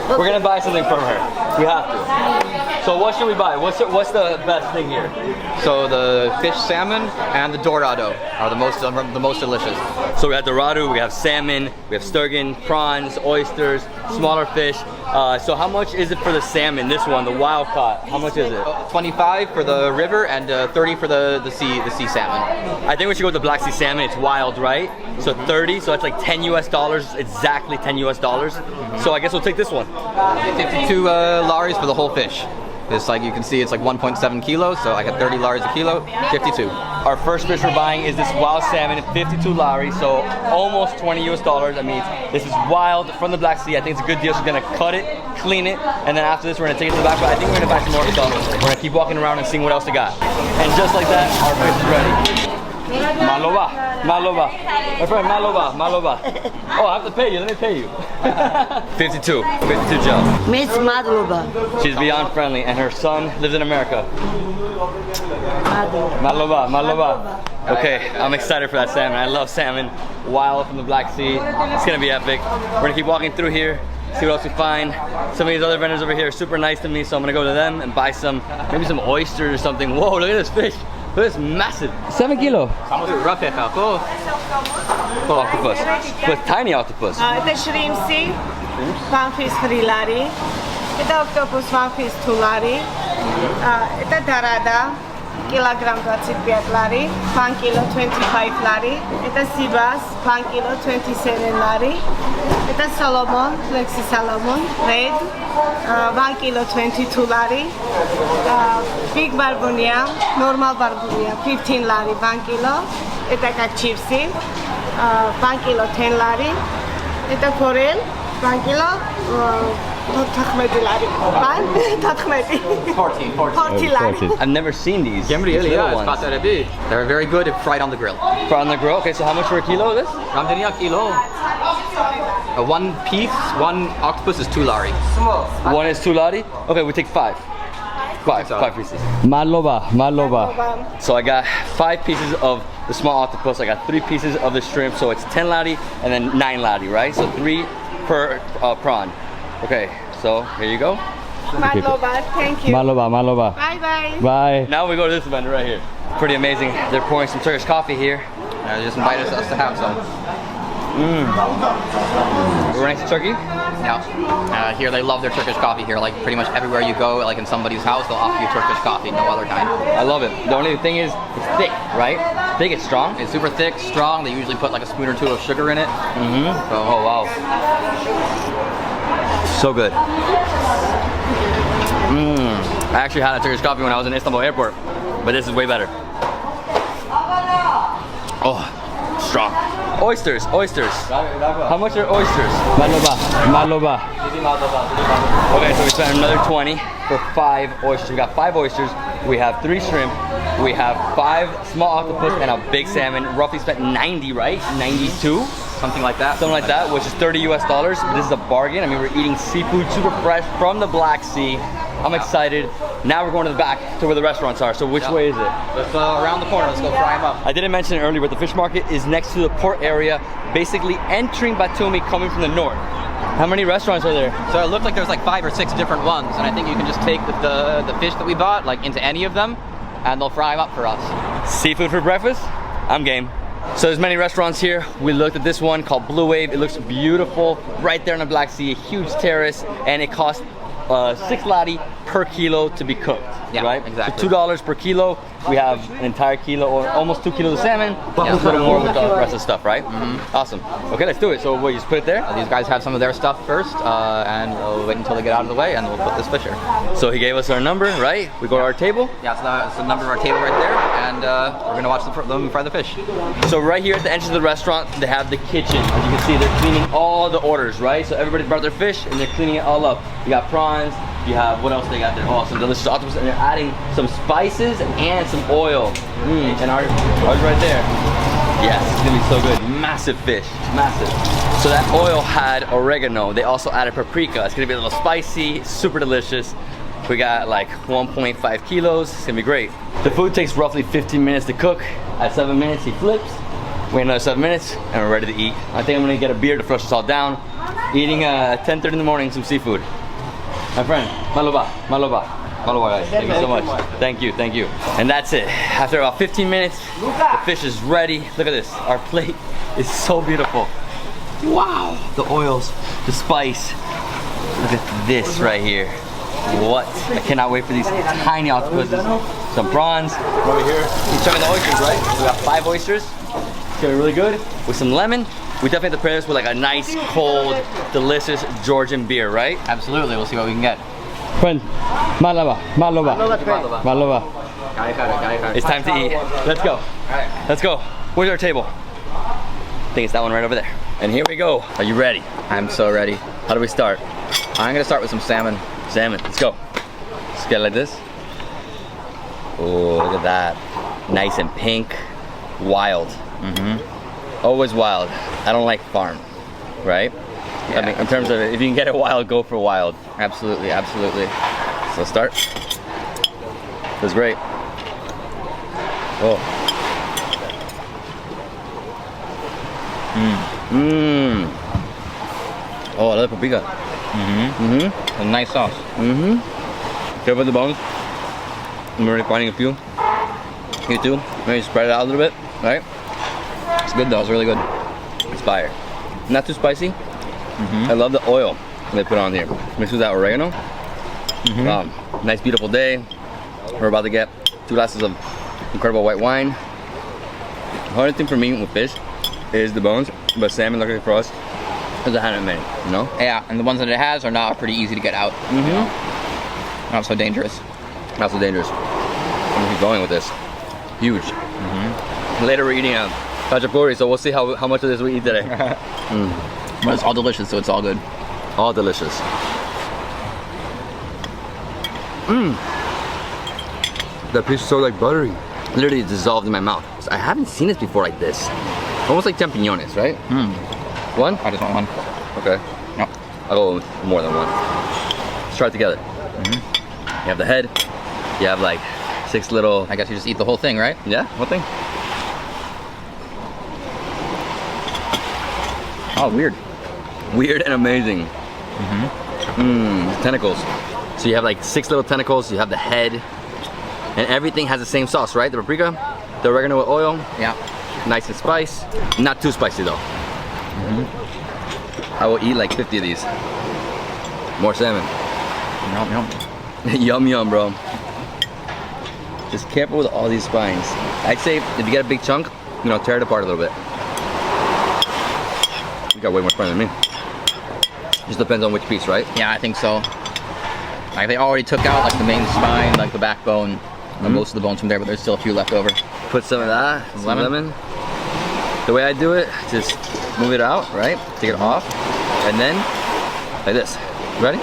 we're gonna buy something from her. We have to. So what should we buy? What's the best thing here? So the fish salmon and the dorado. are the most delicious. So we have dorado, we have salmon, we have sturgeon, prawns, oysters, smaller fish. So how much is it for the salmon? This one, the wild caught. How much is it? 25 for the river and 30 for the sea salmon. I think we should go with the Black Sea salmon. It's wild, right? So 30. So that's like $10 US. Exactly $10 US. So I guess we'll take this one. 52 laris for the whole fish. It's like you can see, it's like 1.7 kilos, so I got 30 laris a kilo, 52. Our first fish we're buying is this wild salmon, 52 lari, so almost $20 US. I mean, this is wild from the Black Sea. I think it's a good deal. She's gonna cut it, clean it, and then after this we're gonna take it to the back. But I think we're gonna buy some more stuff. We're gonna keep walking around and seeing what else they got. And just like that, our fish is ready. Maloba. My friend, Maloba. Oh, I have to pay you. Let me pay you. 52 Joe. Miss Madloba. She's beyond friendly, and her son lives in America. Maloba. Okay, I'm excited for that salmon. I love salmon. Wild from the Black Sea. It's gonna be epic. We're gonna keep walking through here, see what else we find. Some of these other vendors over here are super nice to me, so I'm gonna go to them and buy maybe some oysters or something. Whoa, look at this fish. Look at this massive. 7 kilo. Octopus. But tiny octopus. Это shrimpsy, one piece 3 lari. Это octopus, one piece 2 lari. Это dorada, kilogram 25 lari, 1 kilo 25 lari. Это sea bass, 1 kilo 27 lari. Это salmon, flexi salmon, red, 1 kilo 22 lari. Big barbunia, normal barbunia, 15 lari, 1 kilo. Это как чипсы, 1 kilo 10 lari. Это forel, 1 kilo. 40 lari. I've never seen these. They're very good if fried on the grill. Fried on the grill. Okay, so how much for a kilo of this? One piece, one octopus is 2 lari. One is 2 lari. Okay, we take 5. Five pieces. Maloba. So I got 5 pieces of the small octopus. I got 3 pieces of the shrimp. So it's 10 lari and then 9 lari, right? So 3 per prawn. Okay, so here you go. Madloba, thank you. Maloba. Bye. Now we go to this vendor right here. Pretty amazing. They're pouring some Turkish coffee here. They just invited us to have some. We're next to Turkey? Yeah. Here they love their Turkish coffee here. Like pretty much everywhere you go, like in somebody's house, they'll offer you Turkish coffee, no other kind. I love it. The only thing is, it's thick, right? Thick, it's strong. It's super thick, strong. They usually put like a spoon or 2 of sugar in it. So, oh wow. So good. I actually had a Turkish coffee when I was in Istanbul airport, but this is way better. Oh, strong. Oysters. How much are oysters? Maloba. Okay, so we spent another 20 for 5 oysters. We got 5 oysters. We have 3 shrimp. We have 5 small octopus and a big salmon. Roughly spent 90, right? 92? Something like that. Something like that, which is $30 US. But this is a bargain. I mean, we're eating seafood super fresh from the Black Sea. I'm excited. Now we're going to the back to where the restaurants are. So which way is it? Let's around the corner. Let's go fry them up. I didn't mention it earlier, but the fish market is next to the port area, basically entering Batumi coming from the north. How many restaurants are there? So it looked like there's like 5 or 6 different ones, and I think you can just take the fish that we bought like into any of them, and they'll fry them up for us. Seafood for breakfast? I'm game. So there's many restaurants here. We looked at this one called Blue Wave. It looks beautiful, right there in the Black Sea, a huge terrace, and it costs 6 lari per kilo to be cooked. Yeah, right? exactly. So $2 per kilo. We have an entire kilo or almost 2 kilos of salmon, plus a little more with the rest of the stuff, right? Awesome. Okay, let's do it. So what, you just put it there? These guys have some of their stuff first, and we'll wait until they get out of the way, and we'll put this fish here. So he gave us our number, right? We go to our table. Yeah, so that's the number of our table right there, and we're gonna watch them fry the fish. So right here at the entrance of the restaurant, they have the kitchen. As you can see, they're cleaning all the orders, right? So everybody brought their fish, and they're cleaning it all up. You got prawns. You have, what else they got there? Oh, some delicious octopus, and they're adding some spices and some oil. And ours right there. Yes, it's gonna be so good. Massive fish, massive. So that oil had oregano. They also added paprika. It's gonna be a little spicy, super delicious. We got like 1.5 kilos. It's gonna be great. The food takes roughly 15 minutes to cook. At 7 minutes, he flips. Wait another 7 minutes, and we're ready to eat. I think I'm gonna get a beer to flush us all down. Eating at 10:30 in the morning, some seafood. My friend, Maloba. Mahalo guys. Thank you so much. Thank you, thank you. And that's it. After about 15 minutes, the fish is ready. Look at this. Our plate is so beautiful. Wow. The oils, the spice. Look at this right here. What? I cannot wait for these tiny octopuses. Some prawns. Over here. He's checking the oysters, right? We got 5 oysters. It's gonna be really good. With some lemon. We definitely have to pair this with like a nice, cold, delicious Georgian beer, right? Absolutely. We'll see what we can get. Friend, malaba. It's time to eat. Let's go. Let's go. Where's our table? I think it's that one right over there. And here we go. Are you ready? I'm so ready. How do we start? I'm gonna start with some salmon. Salmon. Let's go. Just get it like this. Oh, look at that. Nice and pink. Wild. Always wild. I don't like farm, right? Yeah, I mean, in terms of if you can get it wild, go for wild. Absolutely, absolutely. So start. Feels great. Oh. Oh, I love paprika. A nice sauce. Careful with the bones. I'm already finding a few. You too. Maybe spread it out a little bit, right? It's good though. It's really good. It's fire. Not too spicy. I love the oil they put on here. Mixed with that oregano. Nice, beautiful day. We're about to get 2 glasses of incredible white wine. The hardest thing for me with fish is the bones, but salmon, luckily for us, doesn't have many, you know? Yeah, and the ones that it has are not pretty easy to get out. Not so dangerous. Not so dangerous. I'm gonna keep going with this. Huge. Later we're eating Khachapuri, so we'll see how much of this we eat today. But it's all delicious, so it's all good. All delicious. That piece is so like buttery. Literally dissolved in my mouth. I haven't seen this before like this. Almost like champiñones, right? One? I just want one. Okay. No. I'll go with more than one. Let's try it together. You have the head. You have like 6 little... I guess you just eat the whole thing, right? Yeah, whole thing. Oh, weird. Weird and amazing. Tentacles. So you have like 6 little tentacles, you have the head, and everything has the same sauce, right? The paprika, the oregano with oil. Yeah. Nice and spice. Not too spicy though. I will eat like 50 of these. More salmon. Yum. Yum yum, bro. Just careful with all these spines. I'd say if you get a big chunk, you know, tear it apart a little bit. You got way more spine than me. Just depends on which piece, right? Yeah, I think so. Like they already took out like the main spine, like the backbone, and most of the bones from there, but there's still a few left over. Put some of that, some lemon. The way I do it, just move it out, right? Take it off, and then like this. Ready?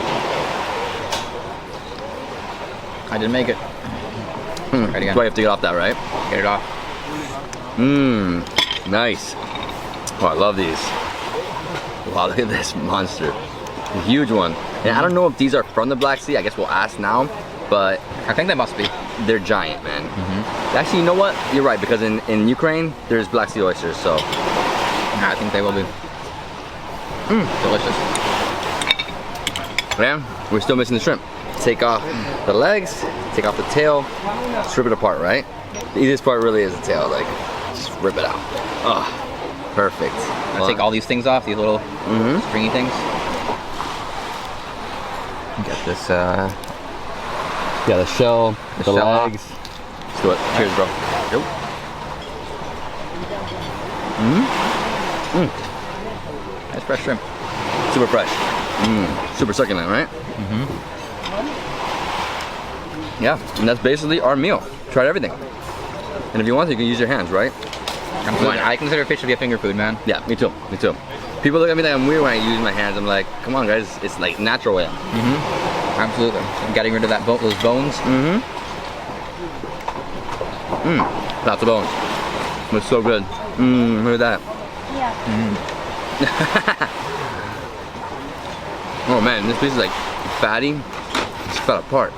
I didn't make it. Right again. That's why you have to get off that, right? Get it off. Nice. Oh, I love these. Wow, look at this monster. A huge one. And I don't know if these are from the Black Sea. I guess we'll ask now. But I think they must be. They're giant, man. Actually, you know what? You're right, because in Ukraine, there's Black Sea oysters, so. I think they will be. Delicious. Man, we're still missing the shrimp. Take off the legs, take off the tail, strip it apart, right? The easiest part really is the tail, like, just rip it out. Oh, perfect. I take all these things off, these little stringy things. Get this, Yeah, the shell, the shell off. legs. Let's do it. Cheers, bro. That's fresh shrimp. Super fresh. Super succulent, right? Yeah, and that's basically our meal. Tried everything. And if you want to, you can use your hands, right? I consider fish to be a finger food, man. Yeah, me too. Me too. People look at me like I'm weird when I use my hands. I'm like, come on, guys, it's like natural way. Absolutely. And getting rid of that those bones. Lots of bones. It's so good. Look at that. Oh man, this piece is like fatty. It's fell apart.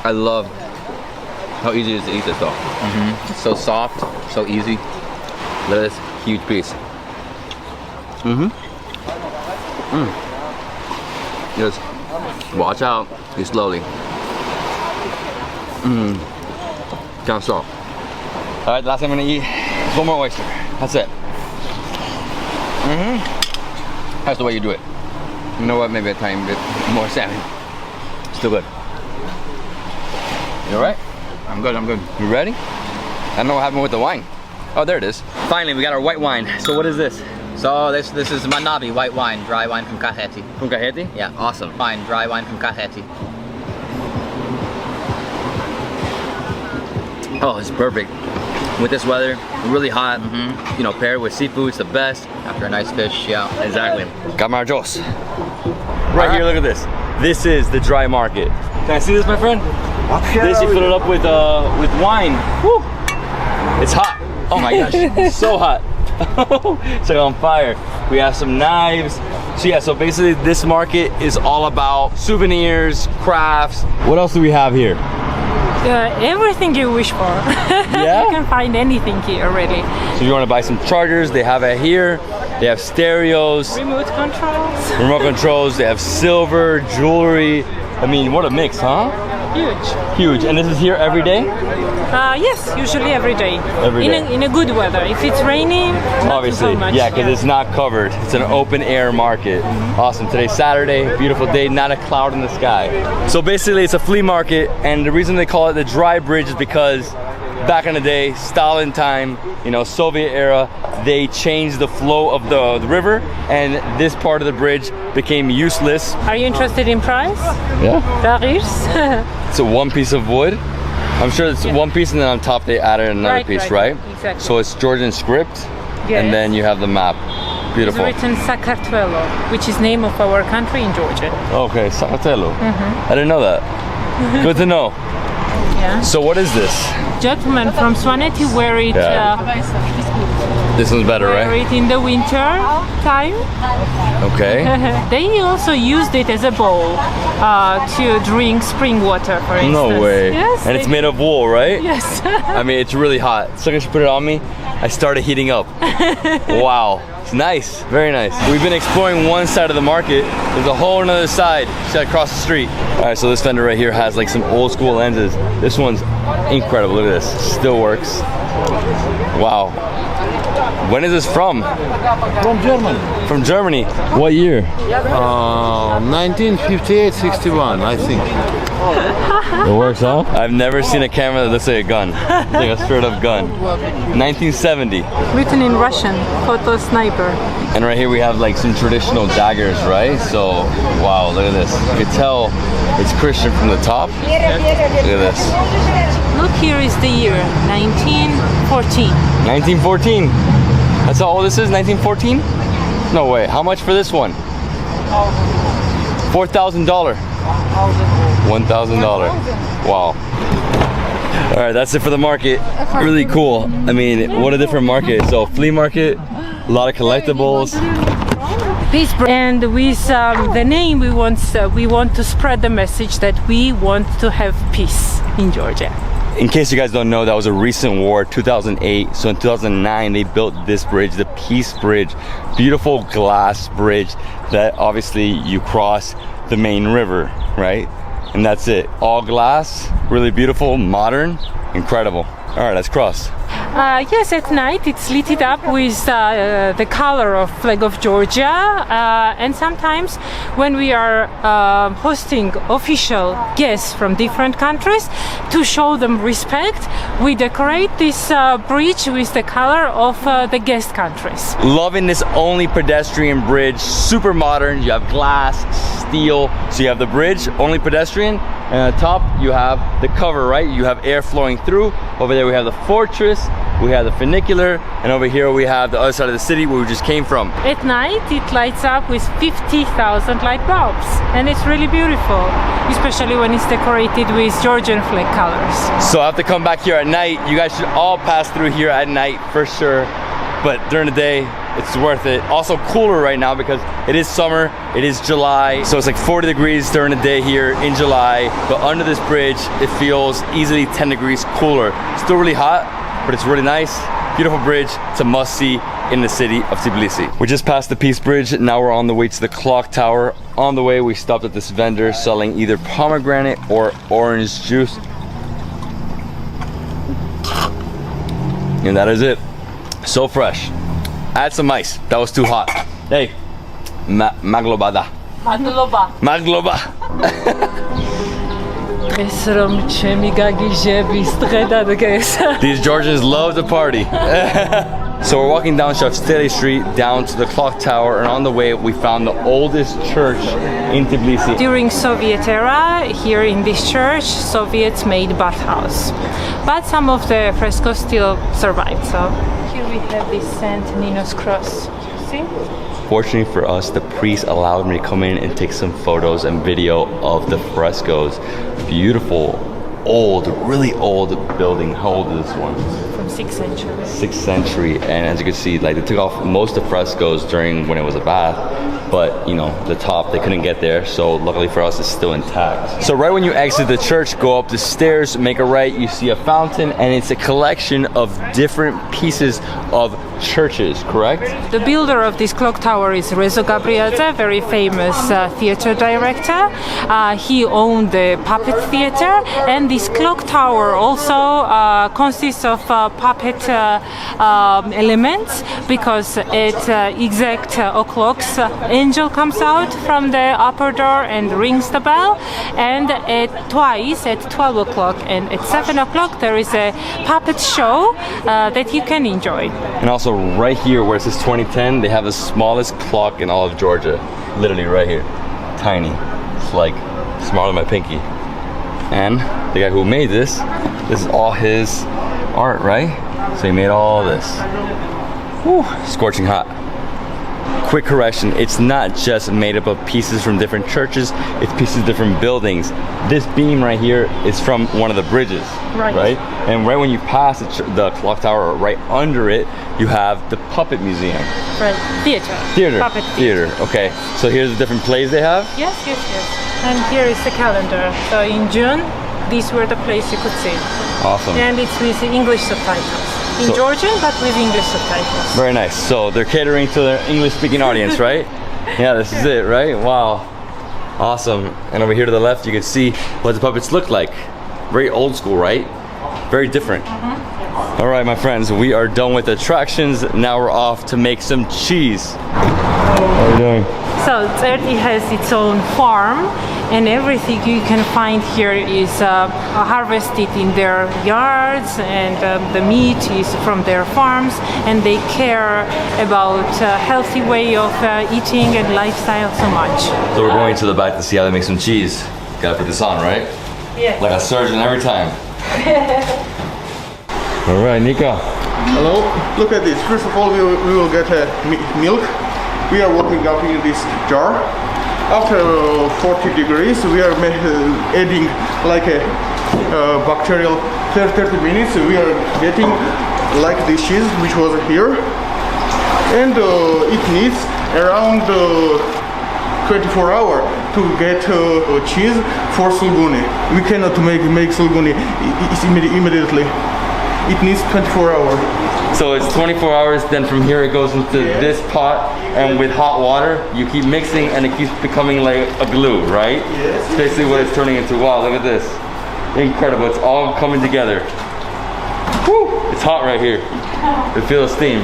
I love how easy it is to eat this though. It's so soft, so easy. Look at this huge piece. Just Watch out. You slowly. Kind of soft. All right, last thing I'm gonna eat is one more oyster. That's it. That's the way you do it. You know what? Maybe a tiny bit more salmon. Still good. You all right? I'm good, I'm good. You ready? I don't know what happened with the wine. Oh, there it is. Finally, we got our white wine. So what is this? So this is Manabi white wine, dry wine from Gergeti. From Gergeti? Yeah, Awesome. Wine, dry wine from Gergeti. Oh, it's perfect. With this weather, really hot, you know, paired with seafood, it's the best. After a nice fish, yeah. Exactly. Camarajos. Right here, look at this. This is the dry market. Can I see this, my friend? This, you fill it up with wine. Woo! It's hot. Oh my gosh, it's so hot. It's like on fire. We have some knives. So yeah, so basically this market is all about souvenirs, crafts. What else do we have here? Everything you wish for. Yeah? You can find anything here, really. So if you want to buy some chargers, they have it here. They have stereos, Remote controls. They have silver, jewelry. I mean, what a mix, huh? Huge. Huge. And this is here every day? Yes, usually every day. Every day. In a good weather. If it's raining, not Obviously, so much. yeah, because it's not covered. It's an open air market. Awesome. Today's Saturday, beautiful day, not a cloud in the sky. So basically, it's a flea market, and the reason they call it the dry bridge is because back in the day, Stalin time, you know, Soviet era, they changed the flow of the river, and this part of the bridge became useless. Are you interested in price? Yeah. There is. It's a one piece of wood. I'm sure it's one piece, and then on top they added another piece, right? Exactly. So it's Georgian script, Yes. and then you have the map. Beautiful. It's written Sakartvelo, which is name of our country in Georgia. Okay, Sakartvelo. I didn't know that. Good to know. Yeah. So what is this? Gentlemen from Swaneti wear it. This one's better, Wear right? it in the winter time. Okay. They also used it as a bowl to drink spring water, for instance. No way. Yes. And it's made of wool, right? Yes. I mean, it's really hot. The second she put it on me, I started heating up. Wow. It's nice. Very nice. We've been exploring one side of the market. There's a whole another side just across the street. All right, so this vendor right here has like some old school lenses. This one's incredible. Look at this. Still works. Wow. When is this from? From Germany. From Germany. What year? 1958, 61, I think. It works, huh? I've never seen a camera that looks like a gun. It's like a straight up gun. 1970. Written in Russian, photo sniper. And right here we have like some traditional daggers, right? So, wow, look at this. You can tell it's Christian from the top. Look at this. Look, here is the year, 1914. 1914. That's how old this is, 1914? No way. How much for this one? $4,000. $1,000. Wow. All right, that's it for the market. Really cool. I mean, what a different market. So flea market, a lot of collectibles. And with the name, we want to spread the message that we want to have peace in Georgia. In case you guys don't know, that was a recent war, 2008. So in 2009, they built this bridge, the Peace Bridge. Beautiful glass bridge that obviously you cross the main river, right? And that's it. All glass, really beautiful, modern, incredible. All right, let's cross. Yes, at night it's lit up with the color of flag of Georgia, and sometimes when we are hosting official guests from different countries, to show them respect, we decorate this bridge with the color of the guest countries. Loving this only pedestrian bridge, super modern. You have glass, steel, so you have the bridge, only pedestrian, and on top you have the cover, right? You have air flowing through. Over there we have the fortress, we have the funicular, and over here we have the other side of the city where we just came from. At night it lights up with 50,000 light bulbs, and it's really beautiful, especially when it's decorated with Georgian flag colors. So I have to come back here at night. You guys should all pass through here at night for sure, but during the day it's worth it. Also cooler right now because it is summer, it is July, so it's like 40 degrees during the day here in July, but under this bridge it feels easily 10 degrees cooler. Still really hot, but it's really nice. Beautiful bridge, it's a must see in the city of Tbilisi. We just passed the Peace Bridge. Now we're on the way to the clock tower. On the way, we stopped at this vendor selling either pomegranate or orange juice. And that is it. So fresh. Add some ice. That was too hot. Hey, maglobada. Magloba. Magloba. These Georgians love to party. So we're walking down Shavsteri Street down to the clock tower, and on the way we found the oldest church in Tbilisi. During Soviet era, here in this church, Soviets made bathhouse. But some of the frescoes still survived. So here we have this Saint Nino's cross. See? Fortunately for us, the priest allowed me to come in and take some photos and video of the frescoes. Beautiful, old, really old building. How old is this one? From 6th century. 6th century, and as you can see, like they took off most of the frescoes during when it was a bath, but you know, the top, they couldn't get there, so luckily for us, it's still intact. So right when you exit the church, go up the stairs, make a right, you see a fountain, and it's a collection of different pieces of churches, correct? The builder of this clock tower is Rezo Gabrielze, very famous theater director. He owned the puppet theater, and this clock tower also consists of puppet elements, because at exact o'clocks, angel comes out from the upper door and rings the bell, and at 12 o'clock and at 7 o'clock there is a puppet show that you can enjoy. And also right here where it says 2010, they have the smallest clock in all of Georgia. Literally right here. Tiny. It's like smaller than my pinky. And the guy who made this is all his art, right? So he made all this. Whew, scorching hot. Quick correction, it's not just made up of pieces from different churches, it's pieces of different buildings. This beam right here is from one of the bridges, right? And right when you pass the clock tower, right under it, you have the puppet museum. Right, theater. Puppet theater, okay. So here's the different plays they have? Yes. And here is the calendar. So in June, these were the plays you could see. Awesome. And it's with English subtitles. In Georgian, but with English subtitles. Very nice. So they're catering to their English-speaking audience, right? Yeah, this is it, right? Wow. Awesome. And over here to the left, you can see what the puppets look like. Very old school, right? Very different. All right, my friends, we are done with attractions. Now we're off to make some cheese. How are you doing? So Gergeti has its own farm, and everything you can find here is harvested in their yards, and the meat is from their farms, and they care about a healthy way of eating and lifestyle so much. So we're going to the back to see how they make some cheese. Gotta put this on, right? Yeah. Like a surgeon every time. All right, Nika. Hello, look at this. First of all, we will get milk. We are warming up in this jar. After 40 degrees, we are adding like a bacterial 30 minutes. We are getting like this cheese, which was here. And it needs around 24 hours to get cheese for sulguni. We cannot make sulguni immediately. It needs 24 hours. So it's 24 hours, then from here it goes into this pot, and with hot water, you keep mixing and it keeps becoming like a glue, right? Yes. It's basically what it's turning into. Wow, look at this. Incredible, it's all coming together. Woo! It's hot right here. You feel the steam.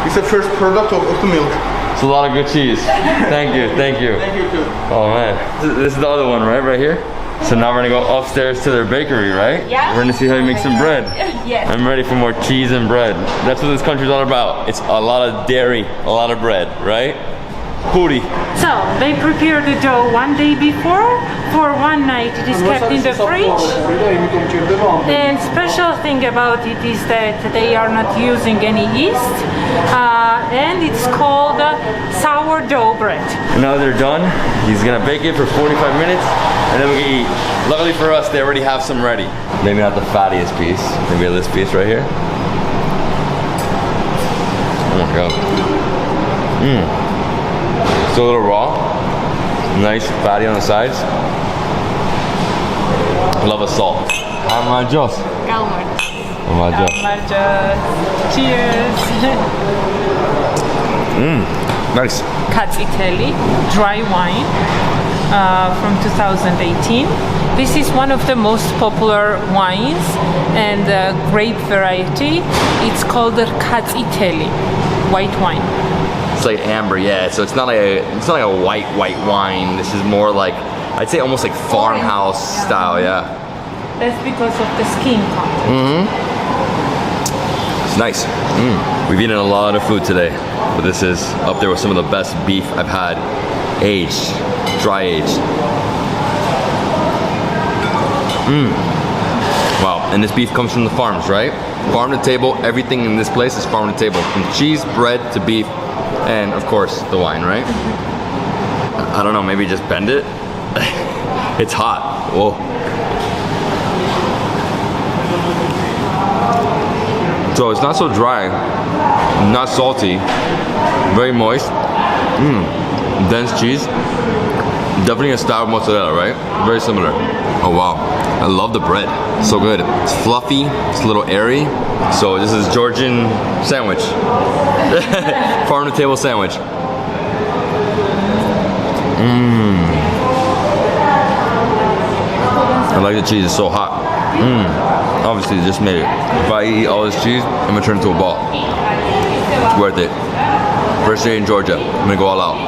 It's the first product of the milk. It's a lot of good cheese. Thank you, thank you. Thank you too. Oh man, this is the other one, right here? So now we're gonna go upstairs to their bakery, right? Yeah. We're gonna see how you make some bread. Yes. I'm ready for more cheese and bread. That's what this country's all about. It's a lot of dairy, a lot of bread, right? Puri. So they prepare the dough one day before. For one night it is kept in the fridge. And special thing about it is that they are not using any yeast. And it's called sourdough bread. Now they're done. He's gonna bake it for 45 minutes and then we can eat. Luckily for us, they already have some ready. Maybe not the fattiest piece. Maybe this piece right here. Oh my god. Still a little raw. Nice fatty on the sides. Love a salt. How am I, Jos? Calmer. Cheers. Nice. Khinkali dry wine from 2018. This is one of the most popular wines and grape variety. It's called the Khinkali, white wine. It's like amber, yeah. So it's not like a white wine. This is more like, I'd say almost like farmhouse style, yeah. That's because of the skin content. It's nice. We've eaten a lot of food today, but this is up there with some of the best beef I've had, aged, dry aged. Wow, and this beef comes from the farms, right? Farm to table, everything in this place is farm to table. From cheese, bread to beef, and of course the wine, right? I don't know, maybe just bend it. It's hot. Whoa. So it's not so dry, not salty, very moist. Dense cheese. Definitely a style of mozzarella, right? Very similar. Oh wow, I love the bread. So good. It's fluffy, it's a little airy. So this is Georgian sandwich. Farm to table sandwich. I like the cheese, it's so hot. Obviously they just made it. If I eat all this cheese, I'm gonna turn into a ball. It's worth it. First day in Georgia, I'm gonna go all out.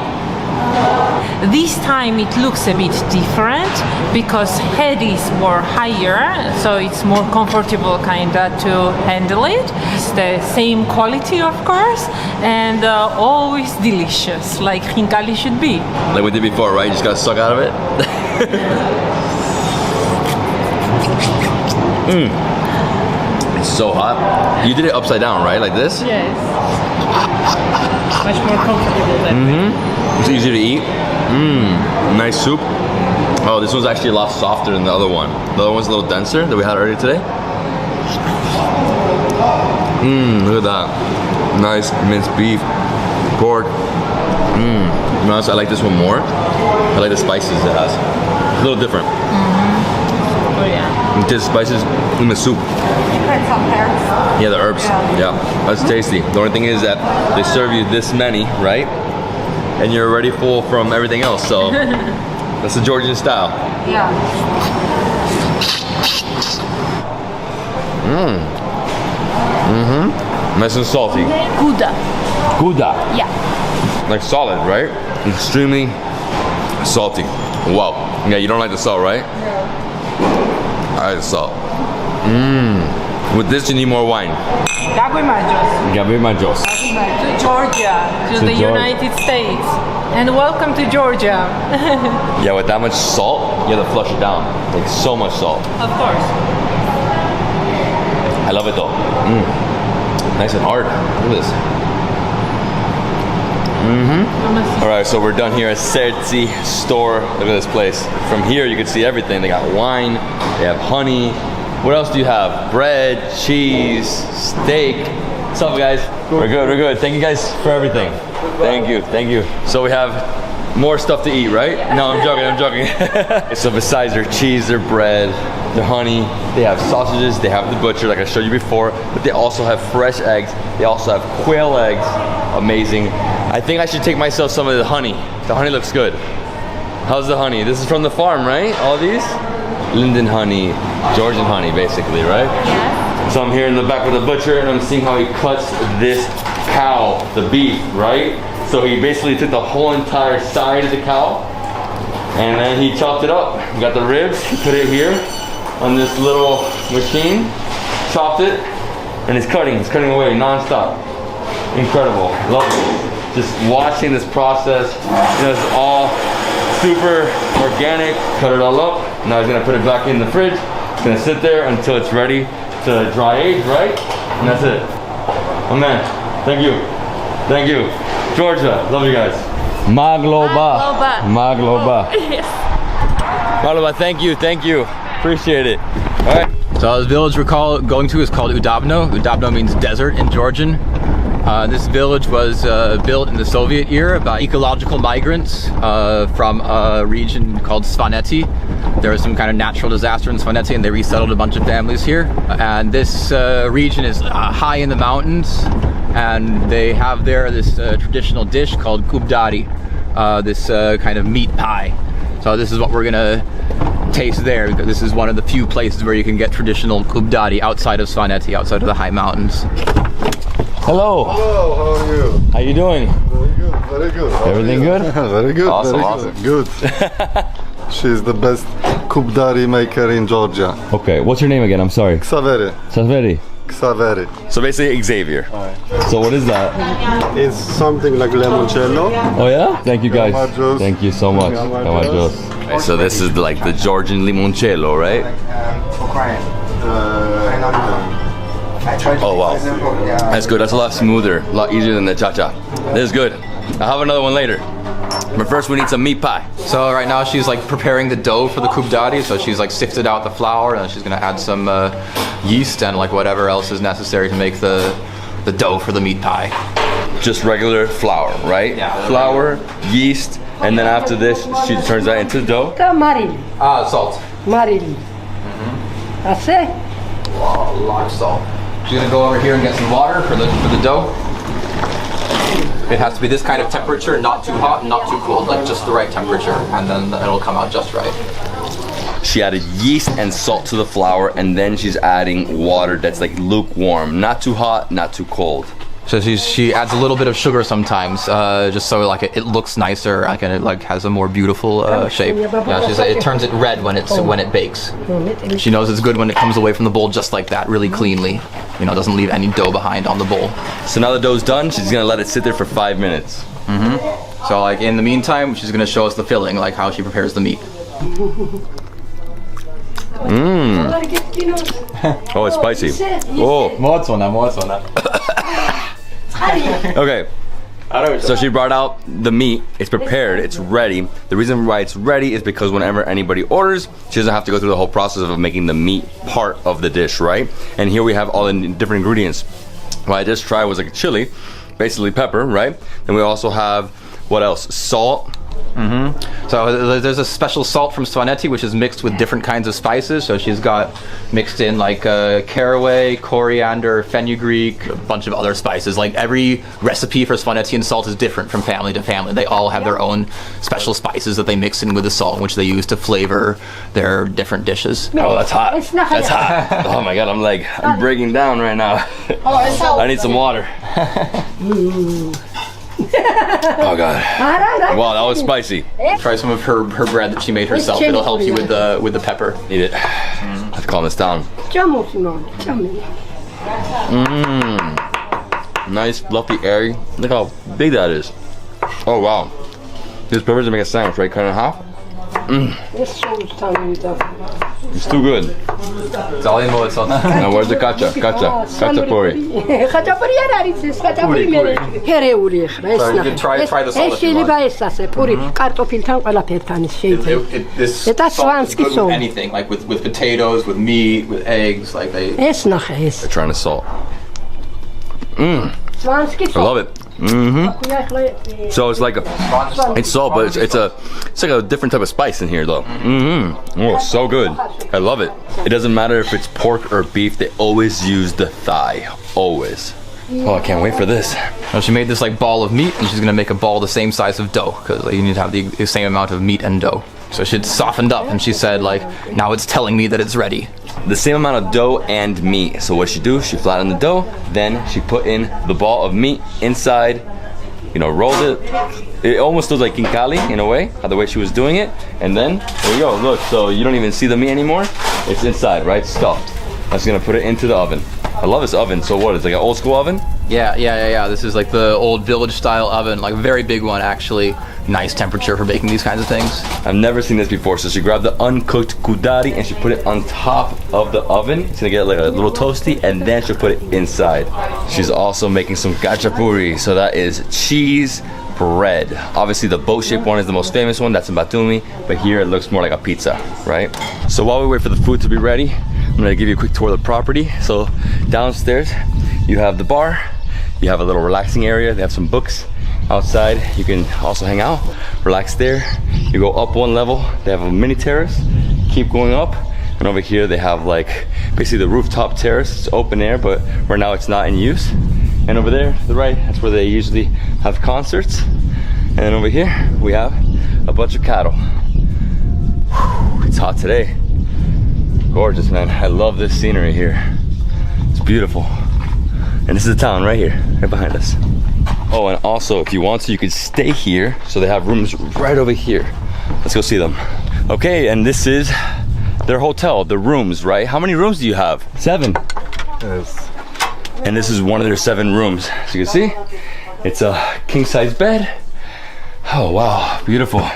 This time it looks a bit different because headies were higher, so it's more comfortable kinda to handle it. It's the same quality, of course, and always delicious, like Khinkali should be. Like we did before, right? You just gotta suck out of it. It's so hot. You did it upside down, right? Like this? Yes. Much more comfortable than It's easy to eat. Nice soup. Oh, this one's actually a lot softer than the other one. The other one's a little denser that we had earlier today. Look at that. Nice minced beef, pork. To be honest, I like this one more. I like the spices it has. It's a little different. Oh yeah. It tastes spices in the soup. Yeah, the herbs. Yeah, that's tasty. The only thing is that they serve you this many, right? And you're already full from everything else, so that's the Georgian style. Yeah. Nice and salty. Gouda. Gouda. Yeah. Like solid, right? Extremely salty. Wow. Yeah, you don't like the salt, right? No. I like the salt. With this, you need more wine. Gabi Majos. To Georgia, to the United States. And welcome to Georgia. Yeah, with that much salt, you have to flush it down. Like so much salt. Of course. I love it though. Nice and hard. Look at this. All right, so we're done here at Sertsi store. Look at this place. From here, you can see everything. They got wine, they have honey. What else do you have? Bread, cheese, steak. What's up, guys? We're good, we're good. Thank you guys for everything. Thank you, thank you. So we have more stuff to eat, right? No, I'm joking, I'm joking. So besides their cheese, their bread, their honey, they have sausages, they have the butcher, like I showed you before, but they also have fresh eggs. They also have quail eggs. Amazing. I think I should take myself some of the honey. The honey looks good. How's the honey? This is from the farm, right? All these? Linden honey, Georgian honey, basically, right? Yes. So I'm here in the back with the butcher, and I'm seeing how he cuts this cow, the beef, right? So he basically took the whole entire side of the cow, and then he chopped it up. We got the ribs, he put it here on this little machine, chopped it, and he's cutting away non-stop. Incredible, love it. Just watching this process, you know, it's all super organic. Cut it all up. Now he's gonna put it back in the fridge. It's gonna sit there until it's ready to dry age, right? And that's it. Oh man, thank you. Thank you. Georgia, love you guys. Magloba. Magloba. Yes. Magloba, thank you, thank you. Appreciate it. All right. So this village we're going to is called Udabno. Udabno means desert in Georgian. This village was built in the Soviet era by ecological migrants from a region called Svaneti. There was some kind of natural disaster in Svaneti and they resettled a bunch of families here. And this region is high in the mountains, and they have there this traditional dish called kubdari, this kind of meat pie. So this is what we're gonna taste there, because this is one of the few places where you can get traditional kubdari outside of Svaneti, outside of the high mountains. Hello. Hello, how are you? How you doing? Very good, very good. How Everything are you? good? Very good, Awesome, very awesome. good. She's the best kubdari maker in Georgia. Okay, what's your name again? I'm sorry. Xaveri. Xaveri. Xaveri. So basically Xavier. So what is that? It's something like limoncello. Oh yeah? Thank you guys. Gamajos. Thank you so much. Gamajos. Okay, so this is like the Georgian limoncello, right? Oh wow. That's good. That's a lot smoother, a lot easier than the cha-cha. This is good. I'll have another one later. But first we need some meat pie. So right now she's like preparing the dough for the kubdari. So she's like sifted out the flour, and then she's gonna add some yeast and like whatever else is necessary to make the dough for the meat pie. Just regular flour, right? Yeah. Flour, yeast, and then after this she turns that into dough. Salt. That's it. Wow, a lot of salt. She's gonna go over here and get some water for the dough. It has to be this kind of temperature, not too hot and not too cold, like just the right temperature, and then it'll come out just right. She added yeast and salt to the flour, and then she's adding water that's like lukewarm, not too hot, not too cold. So she adds a little bit of sugar sometimes, just so like it looks nicer, like, and it like has a more beautiful shape. Yeah, it turns it red when it bakes. She knows it's good when it comes away from the bowl just like that, really cleanly. You know, doesn't leave any dough behind on the bowl. So now the dough's done, she's gonna let it sit there for 5 minutes. So like in the meantime, she's gonna show us the filling, like how she prepares the meat. Oh, it's spicy. Oh. Okay. So she brought out the meat. It's prepared. It's ready. The reason why it's ready is because whenever anybody orders, she doesn't have to go through the whole process of making the meat part of the dish, right? And here we have all the different ingredients. What I just tried was like a chili, basically pepper, right? Then we also have, what else? Salt. So there's a special salt from Svaneti which is mixed with different kinds of spices. So she's got mixed in like caraway, coriander, fenugreek, a bunch of other spices. Like every recipe for Svanetian salt is different from family to family. They all have their own special spices that they mix in with the salt, which they use to flavor their different dishes. Oh, that's hot. That's hot. Oh my god, I'm breaking down right now. I need some water. Oh god. Wow, that was spicy. Try some of her bread that she made herself. It'll help you with the pepper. Eat it. I have to calm this down. Nice, fluffy, airy. Look how big that is. Oh wow. This pepper's to make a sandwich, right? Cut it in half. It's too good. Now where's the Khachapuri? So you can try the salt if you want. This salt is good with anything, like with potatoes, with meat, with eggs, like they're trying to salt. I love it. So it's like it's salt, but it's like a different type of spice in here, though. Oh, so good. I love it. It doesn't matter if it's pork or beef. They always use the thigh. Always. Oh, I can't wait for this. So she made this like ball of meat, and she's gonna make a ball the same size of dough, because you need to have the same amount of meat and dough. So she'd softened up, and she said, like, now it's telling me that it's ready. The same amount of dough and meat. So what she do? She flattened the dough, then she put in the ball of meat inside. You know, rolled it. It almost looks like Khinkali in a way, the way she was doing it. And then there you go. Look, so you don't even see the meat anymore. It's inside, right? Stuffed. That's gonna put it into the oven. I love this oven. So what? It's like an old school oven? Yeah. This is like the old village style oven, like a very big one actually. Nice temperature for baking these kinds of things. I've never seen this before. So she grabbed the uncooked kubdari and she put it on top of the oven. It's gonna get like a little toasty, and then she'll put it inside. She's also making some Khachapuri. So that is cheese bread. Obviously the boat-shaped one is the most famous one. That's in Batumi, but here it looks more like a pizza, right? So while we wait for the food to be ready, I'm gonna give you a quick tour of the property. So downstairs, you have the bar, You have a little relaxing area. They have some books outside. You can also hang out, relax there. You go up one level, they have a mini terrace. Keep going up, and over here they have like basically the rooftop terrace. It's open air, but right now it's not in use. And over there to the right, that's where they usually have concerts. And then over here we have a bunch of cattle. Whew, it's hot today. Gorgeous, man. I love this scenery here. It's beautiful. And this is the town right here, right behind us. Oh, and also if you want to, you could stay here. So they have rooms right over here. Let's go see them. Okay, and this is their hotel, the rooms, right? How many rooms do you have? 7. Yes. And this is one of their 7 rooms. So you can see, it's a king-size bed. Oh, wow, beautiful.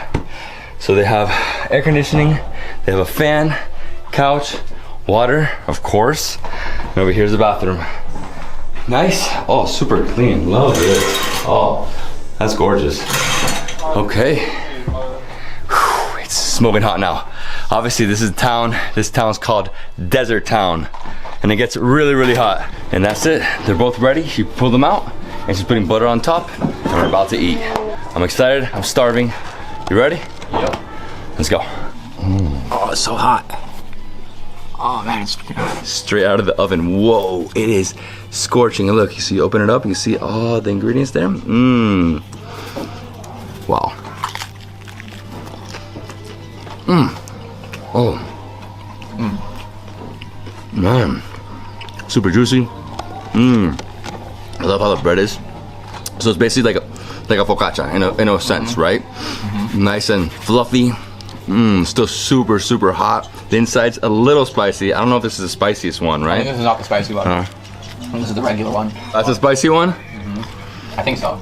So they have air conditioning, they have a fan, couch, water, of course. And over here's the bathroom. Nice. Oh, super clean. Love this. Oh, that's gorgeous. Okay. Whew, it's smoking hot now. Obviously, this is town. This town's called Desert Town. And it gets really, really hot. And that's it. They're both ready. She pulled them out and she's putting butter on top. And we're about to eat. I'm excited. I'm starving. You ready? Yep. Let's go. Oh, it's so hot. Oh man, it's straight out of the oven. Whoa, it is scorching. And look, you see, you open it up, you see all the ingredients there. Mmm. Wow. Mmm. Oh. Mmm. Man. Super juicy. Mmm. I love how the bread is. So it's basically like a focaccia in a sense, right? Nice and fluffy. Mmm, still super, super hot. The inside's a little spicy. I don't know if this is the spiciest one, right? I think this is not the spicy one. This is the regular one. That's a spicy one? I think so.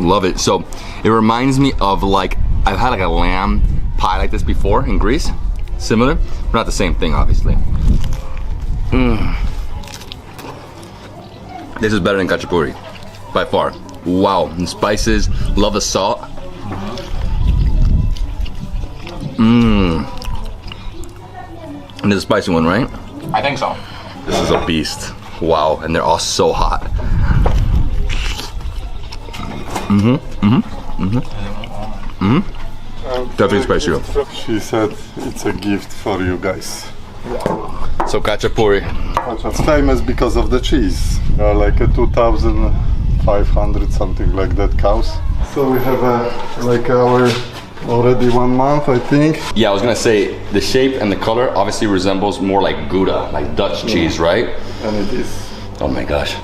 Love it. So it reminds me of like, I've had like a lamb pie like this before in Greece. Similar, but not the same thing, obviously. This is better than Khachapuri, by far. Wow, and spices, love the salt. And there's a spicy one, right? I think so. This is a beast. Wow, and they're all so hot. Definitely spicy. She said it's a gift for you guys. So Khachapuri. It's famous because of the cheese. There are like a 2,500 something like that cows. So we have like our already 1 month, I think. Yeah, I was gonna say the shape and the color obviously resembles more like Gouda, like Dutch cheese, right? And it is. Oh my gosh.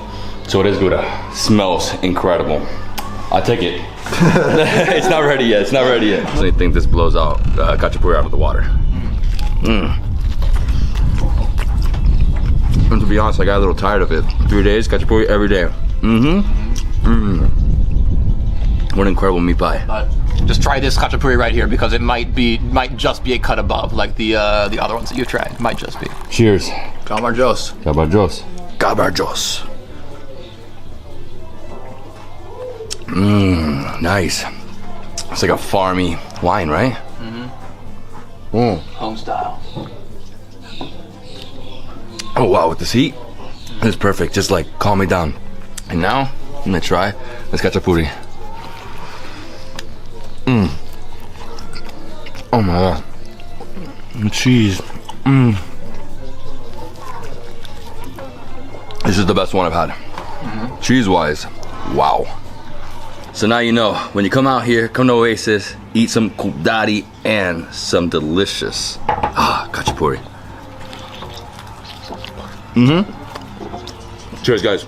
So it is Gouda. Smells incredible. I'll take it. It's not ready yet. It's not ready yet. So I think this blows out Khachapuri out of the water. And to be honest, I got a little tired of it. 3 days, Khachapuri every day. What an incredible meat pie. But just try this Khachapuri right here because it might just be a cut above like the other ones that you've tried. Might just be. Cheers. Gabarjos. Gabarjos. Gabarjos. Nice. It's like a farmy wine, right? Home style. Oh wow, with this heat, it's perfect. Just like calm me down. And now I'm gonna try this Khachapuri. Oh my god. The cheese. This is the best one I've had. Cheese-wise, wow. So now you know, when you come out here, come to Oasis, eat some kubdari and some delicious Khachapuri. Cheers, guys.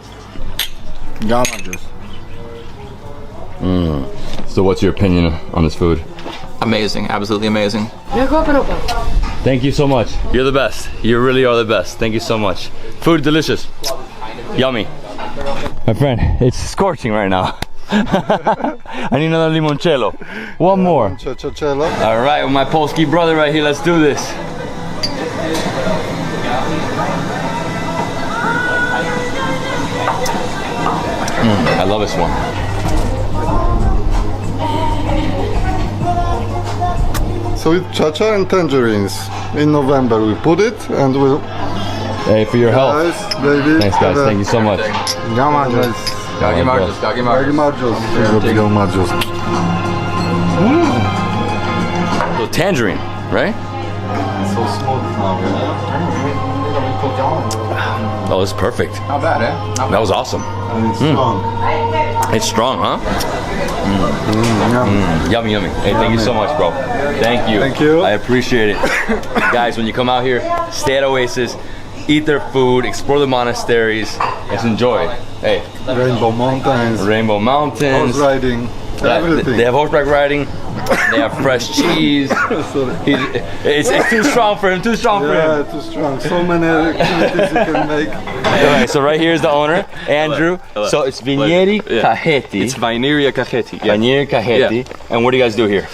So what's your opinion on this food? Amazing, absolutely amazing. Thank you so much. You're the best. You really are the best. Thank you so much. Food delicious. Yummy. My friend, it's scorching right now. I need another limoncello. One more. All right, with my Polski brother right here, let's do this. I love this one. So it's chacha and tangerines. In November we put it and we'll... Hey, for your help. Guys, baby. Thanks guys, thank you so much. Gagi Marjos, Gagi Gagi Marjos. Marjos. So tangerine, right? So smooth now, Oh, it's perfect. Not bad, eh? Not That was awesome. and it's strong. It's strong, huh? Yum. Yummy, yummy. Hey, thank you so much, bro. Thank you. Thank you. I appreciate it. Guys, when you come out here, stay at Oasis, eat their food, explore the monasteries, just enjoy. Hey, Rainbow Mountains, Rainbow Mountains. horse riding, everything. They have horseback riding. They have fresh cheese. It's too strong for him. Too strong for him. Yeah, too strong. So many activities you can make. Okay, so right here is the owner, Andrew. So it's Winery Gergeti. It's Winery Gergeti. Yeah. Winery Gergeti. And what do you guys do here?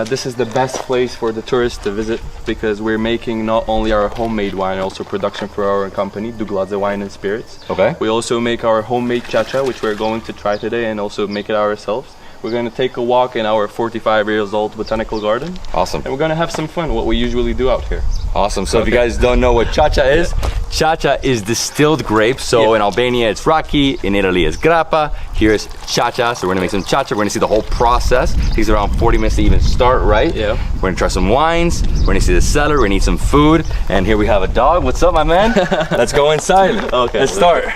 This is the best place for the tourists to visit because we're making not only our homemade wine, also production for our company, Dugladze Wine and Spirits. Okay. We also make our homemade chacha, which we're going to try today, and also make it ourselves. We're going to take a walk in our 45 years old botanical garden. Awesome. And we're going to have some fun, what we usually do out here. Awesome. So if you guys don't know what chacha is distilled grapes. So in Albania it's raki, in Italy it's grappa. Here is chacha. So we're gonna make some chacha. We're gonna see the whole process. It takes around 40 minutes to even start, right? Yeah. We're gonna try some wines. We're gonna see the cellar. We're gonna eat some food. And here we have a dog. What's up, my man? Let's go inside. Okay. Let's start.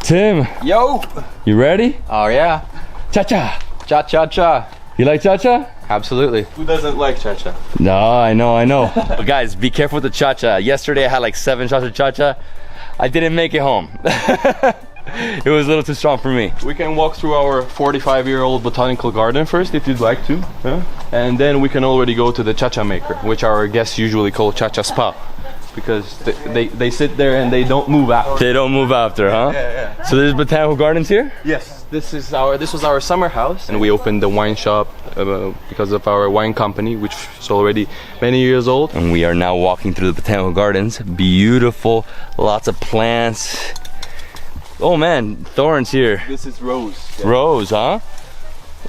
Tim. Yo! You ready? Oh yeah. Cha-cha. Cha-cha-cha. You like cha-cha? Absolutely. Who doesn't like chacha? No, I know. But guys, be careful with the cha-cha. Yesterday I had like 7 shots of cha-cha. I didn't make it home. It was a little too strong for me. We can walk through our 45-year-old botanical garden first if you'd like to. Yeah? And then we can already go to the chacha maker, which our guests usually call chacha spa. Because they sit there and they don't move after. They don't move after, huh? Yeah. So there's botanical gardens here? Yes. This was our summer house, and we opened the wine shop because of our wine company, which is already many years old. And we are now walking through the botanical gardens. Beautiful, lots of plants. Oh man, thorns here. This is rose. Yeah. Rose, huh?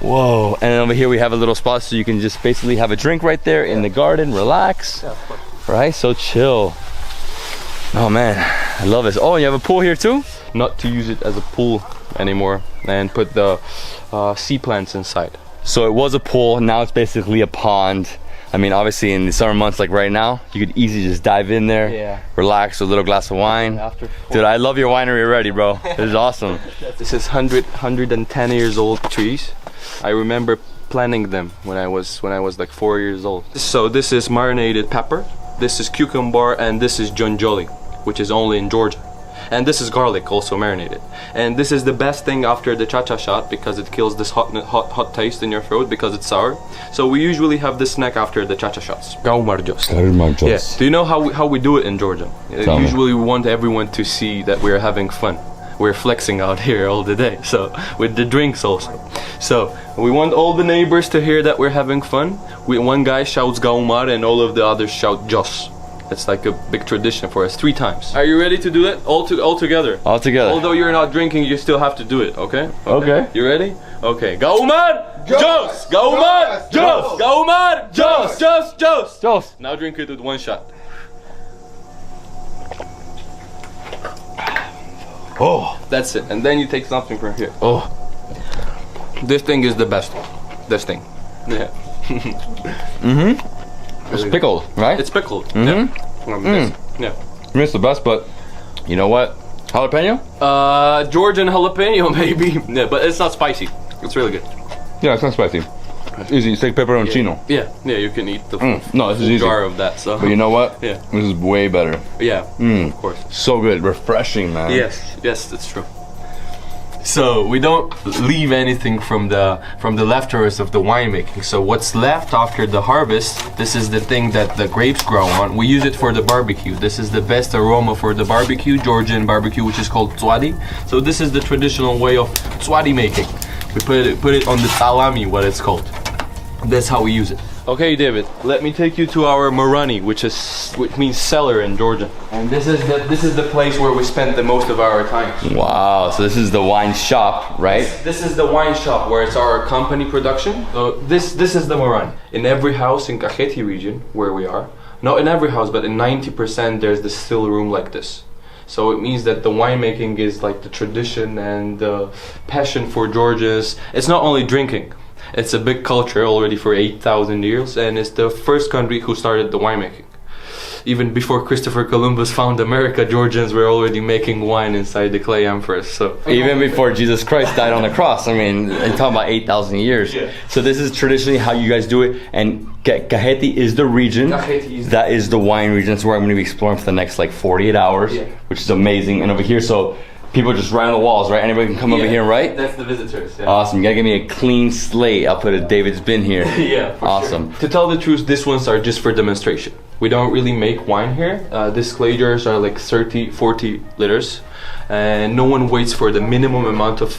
Whoa, and over here we have a little spot so you can just basically have a drink right there in the garden, relax. Yeah, of course. Right, so chill. Oh man, I love this. Oh, you have a pool here too? Not to use it as a pool anymore, and put the sea plants inside. So it was a pool, now it's basically a pond. I mean, obviously in the summer months like right now, you could easily just dive in there, relax with a little glass of wine. Dude, I love your winery already, bro. This is awesome. This is 110 years old trees. I remember planting them when I was like 4 years old. So this is marinated pepper, this is cucumber, and this is jonjoli, which is only in Georgia. And this is garlic, also marinated. And this is the best thing after the cha-cha shot because it kills this hot taste in your throat because it's sour. So we usually have this snack after the cha-cha shots. Gaumarjos. Yeah. Do you know how we do it in Georgia? Usually we want everyone to see that we're having fun. We're flexing out here all the day, so with the drinks also. So we want all the neighbors to hear that we're having fun. One guy shouts Gaumar and all of the others shout Jos. It's like a big tradition for us 3 times. Are you ready to do that? All together? All together. Although you're not drinking, you still have to do it, okay? Okay. You ready? Okay. Gaumar! Jos! Gaumar! Jos! Gaumar! Jos! Jos! Jos! Jos! Now drink it with 1 shot. Oh! That's it. And then you take something from here. Oh! This thing is the best. This thing. Yeah. It's pickled, right? It's pickled. Mm-hmm. Yeah. I mean, it's the best, but you know what? Jalapeno? Georgian jalapeno maybe. Yeah, but it's not spicy. It's really good. Yeah, it's not spicy. It's easy. It's like pepperoncino. Yeah, you can eat the no, this is easy. jar of that. So. But you know what? Yeah. This is way better. Yeah, of course. So good, refreshing, man. Yes, that's true. So we don't leave anything from the leftovers of the winemaking. So what's left after the harvest, this is the thing that the grapes grow on. We use it for the barbecue. This is the best aroma for the barbecue, Georgian barbecue, which is called tzwadi. So this is the traditional way of tzwadi making. We put it on the salami, what it's called. That's how we use it. Okay, David, let me take you to our Morani, which means cellar in Georgian. And this is the place where we spend the most of our time. Wow, so this is the wine shop, right? This is the wine shop where it's our company production. So this is the Morani. In every house in Gergeti region, where we are, not in every house, but in 90% there's the still room like this. So it means that the winemaking is like the tradition and the passion for Georgians. It's not only drinking. It's a big culture already for 8,000 years, and it's the first country who started the winemaking. Even before Christopher Columbus found America, Georgians were already making wine inside the clay amphoras. So even before Jesus Christ died on the cross, I mean, you're talking about 8,000 years. Yeah. So this is traditionally how you guys do it, and Gergeti is the region. That is the wine region. That's where I'm going to be exploring for the next like 48 hours, which is amazing. And over here, so people just write on the walls, right? Anybody can come over here and write? That's the visitors. Yeah. Awesome. You gotta give me a clean slate. I'll put a David's bin here. Yeah, for awesome. Sure. To tell the truth, these ones are just for demonstration. We don't really make wine here. These clay jars are like 30, 40 liters. And no one waits for the minimum amount of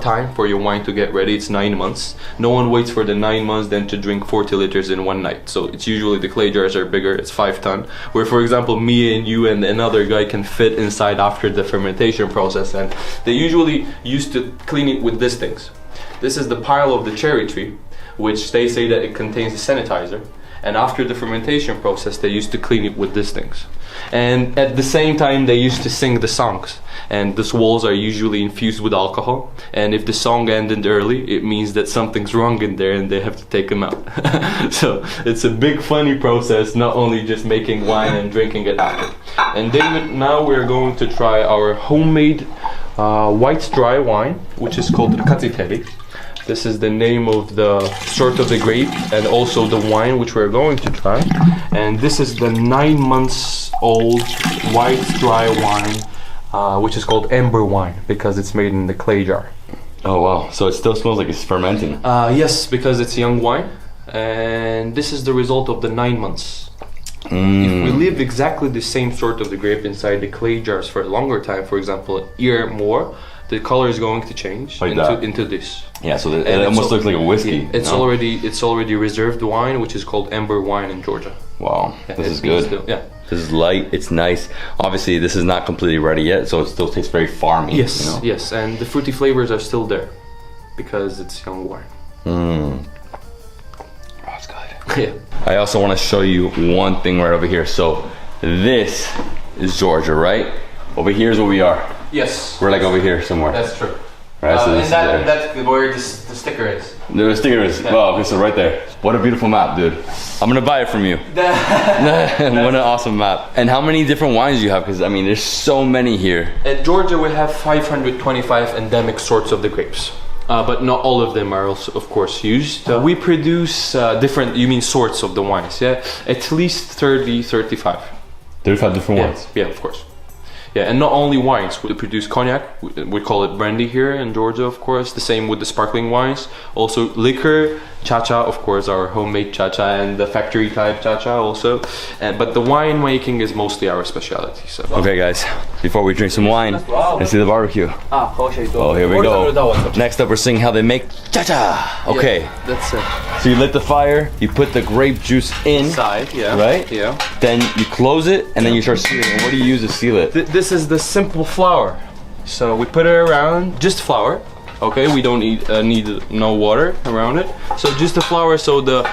time for your wine to get ready. It's 9 months. No one waits for the 9 months then to drink 40 liters in one night. So it's usually the clay jars are bigger. It's 5 ton. Where, for example, me and you and another guy can fit inside after the fermentation process. And they usually used to clean it with these things. This is the pile of the cherry tree, which they say that it contains a sanitizer. And after the fermentation process, they used to clean it with these things. And at the same time, they used to sing the songs. And these walls are usually infused with alcohol. And if the song ended early, it means that something's wrong in there and they have to take them out. So it's a big funny process, not only just making wine and drinking it after. And David, now we're going to try our homemade white dry wine, which is called Khachapuri. This is the name of the sort of the grape and also the wine which we're going to try. And this is the 9 months old white dry wine, which is called amber wine because it's made in the clay jar. Oh wow, so it still smells like it's fermenting. Yes, because it's young wine. And this is the result of the 9 months. If we leave exactly the same sort of the grape inside the clay jars for a longer time, for example, a year more, the color is going to change like into this. Yeah, so it almost looks like a whiskey. It's already reserved wine, which is called amber wine in Georgia. Wow, this is good. This is light. It's nice. Obviously, this is not completely ready yet, so it still tastes very farmy. Yes, you know? yes, and the fruity flavors are still there because it's young wine. Oh, it's good. Yeah. I also want to show you one thing right over here. So this is Georgia, right? Over here is where we are. Yes. We're like over here somewhere. That's true. Right, so and that's where the sticker is. The sticker is, yeah. Well, okay, so right there. What a beautiful map, dude. I'm gonna buy it from you. What an awesome map. And how many different wines do you have? Because I mean, there's so many here. At Georgia, we have 525 endemic sorts of the grapes. But not all of them are also, of course, used. We produce different, you mean sorts of the wines, yeah? At least 30, 35. 35 different wines? Yeah, of course. Yeah, and not only wines, we produce cognac, we call it brandy here in Georgia, of course. The same with the sparkling wines. Also liquor, cha-cha, of course, our homemade cha-cha, and the factory type cha-cha also. But the wine making is mostly our specialty. So. Okay guys, before we drink some wine, let's see the barbecue. Oh, here we go. Next up, we're seeing how they make cha-cha. Okay. Yeah, that's it. So you lit the fire, you put the grape juice inside, right? Yeah. Then you close it, and then you start sealing it. And what do you use to seal it? This is the simple flour. So we put it around, just flour. Okay, we don't need no water around it. So just the flour, so the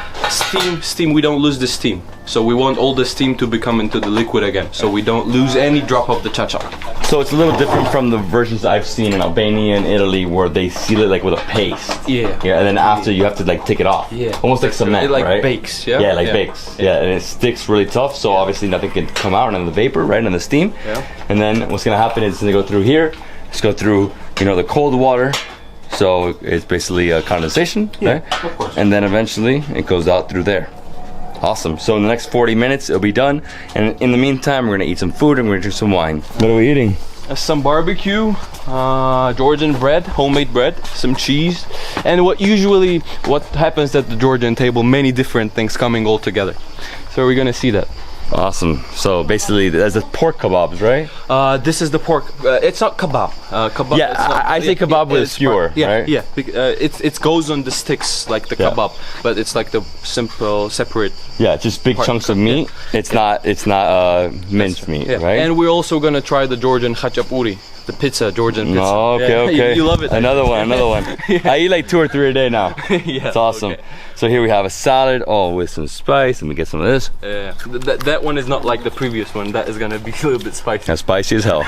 steam, we don't lose the steam. So we want all the steam to become into the liquid again. So we don't lose any drop of the cha-cha. So it's a little different from the versions I've seen in Albania and Italy where they seal it like with a paste. Yeah. Yeah, and then after you have to like take it off. Yeah. Almost like cement, it like right? bakes, yeah? Yeah, like bakes. Yeah, and it sticks really tough, so obviously nothing can come out and the vapor, right, and the steam. Yeah. And then what's gonna happen is it's gonna go through here, it's go through, you know, the cold water. So it's basically a condensation, yeah, right? Of course. And then eventually it goes out through there. Awesome. So in the next 40 minutes it'll be done. And in the meantime, we're gonna eat some food and we're gonna drink some wine. What are we eating? Some barbecue, Georgian bread, homemade bread, some cheese, and what happens at the Georgian table, many different things coming all together. So we're gonna see that. Awesome. So basically, there's the pork kebabs, right? This is the pork. It's not kebab. Kebab. Yeah, I say kebab with a skewer, yeah, right? Yeah, it goes on the sticks like the kebab, but it's like the simple separate. Yeah, just big chunks of meat. Yeah. It's not minced meat, right? And we're also gonna try the Georgian Khachapuri, The pizza, Georgian pizza. Oh, okay. You love it. Another one. I eat like 2 or 3 a day now. Yeah, it's awesome. Okay. So here we have a salad, with some spice. Let me get some of this. Yeah, that one is not like the previous one. That is gonna be a little bit spicy. That's spicy as hell.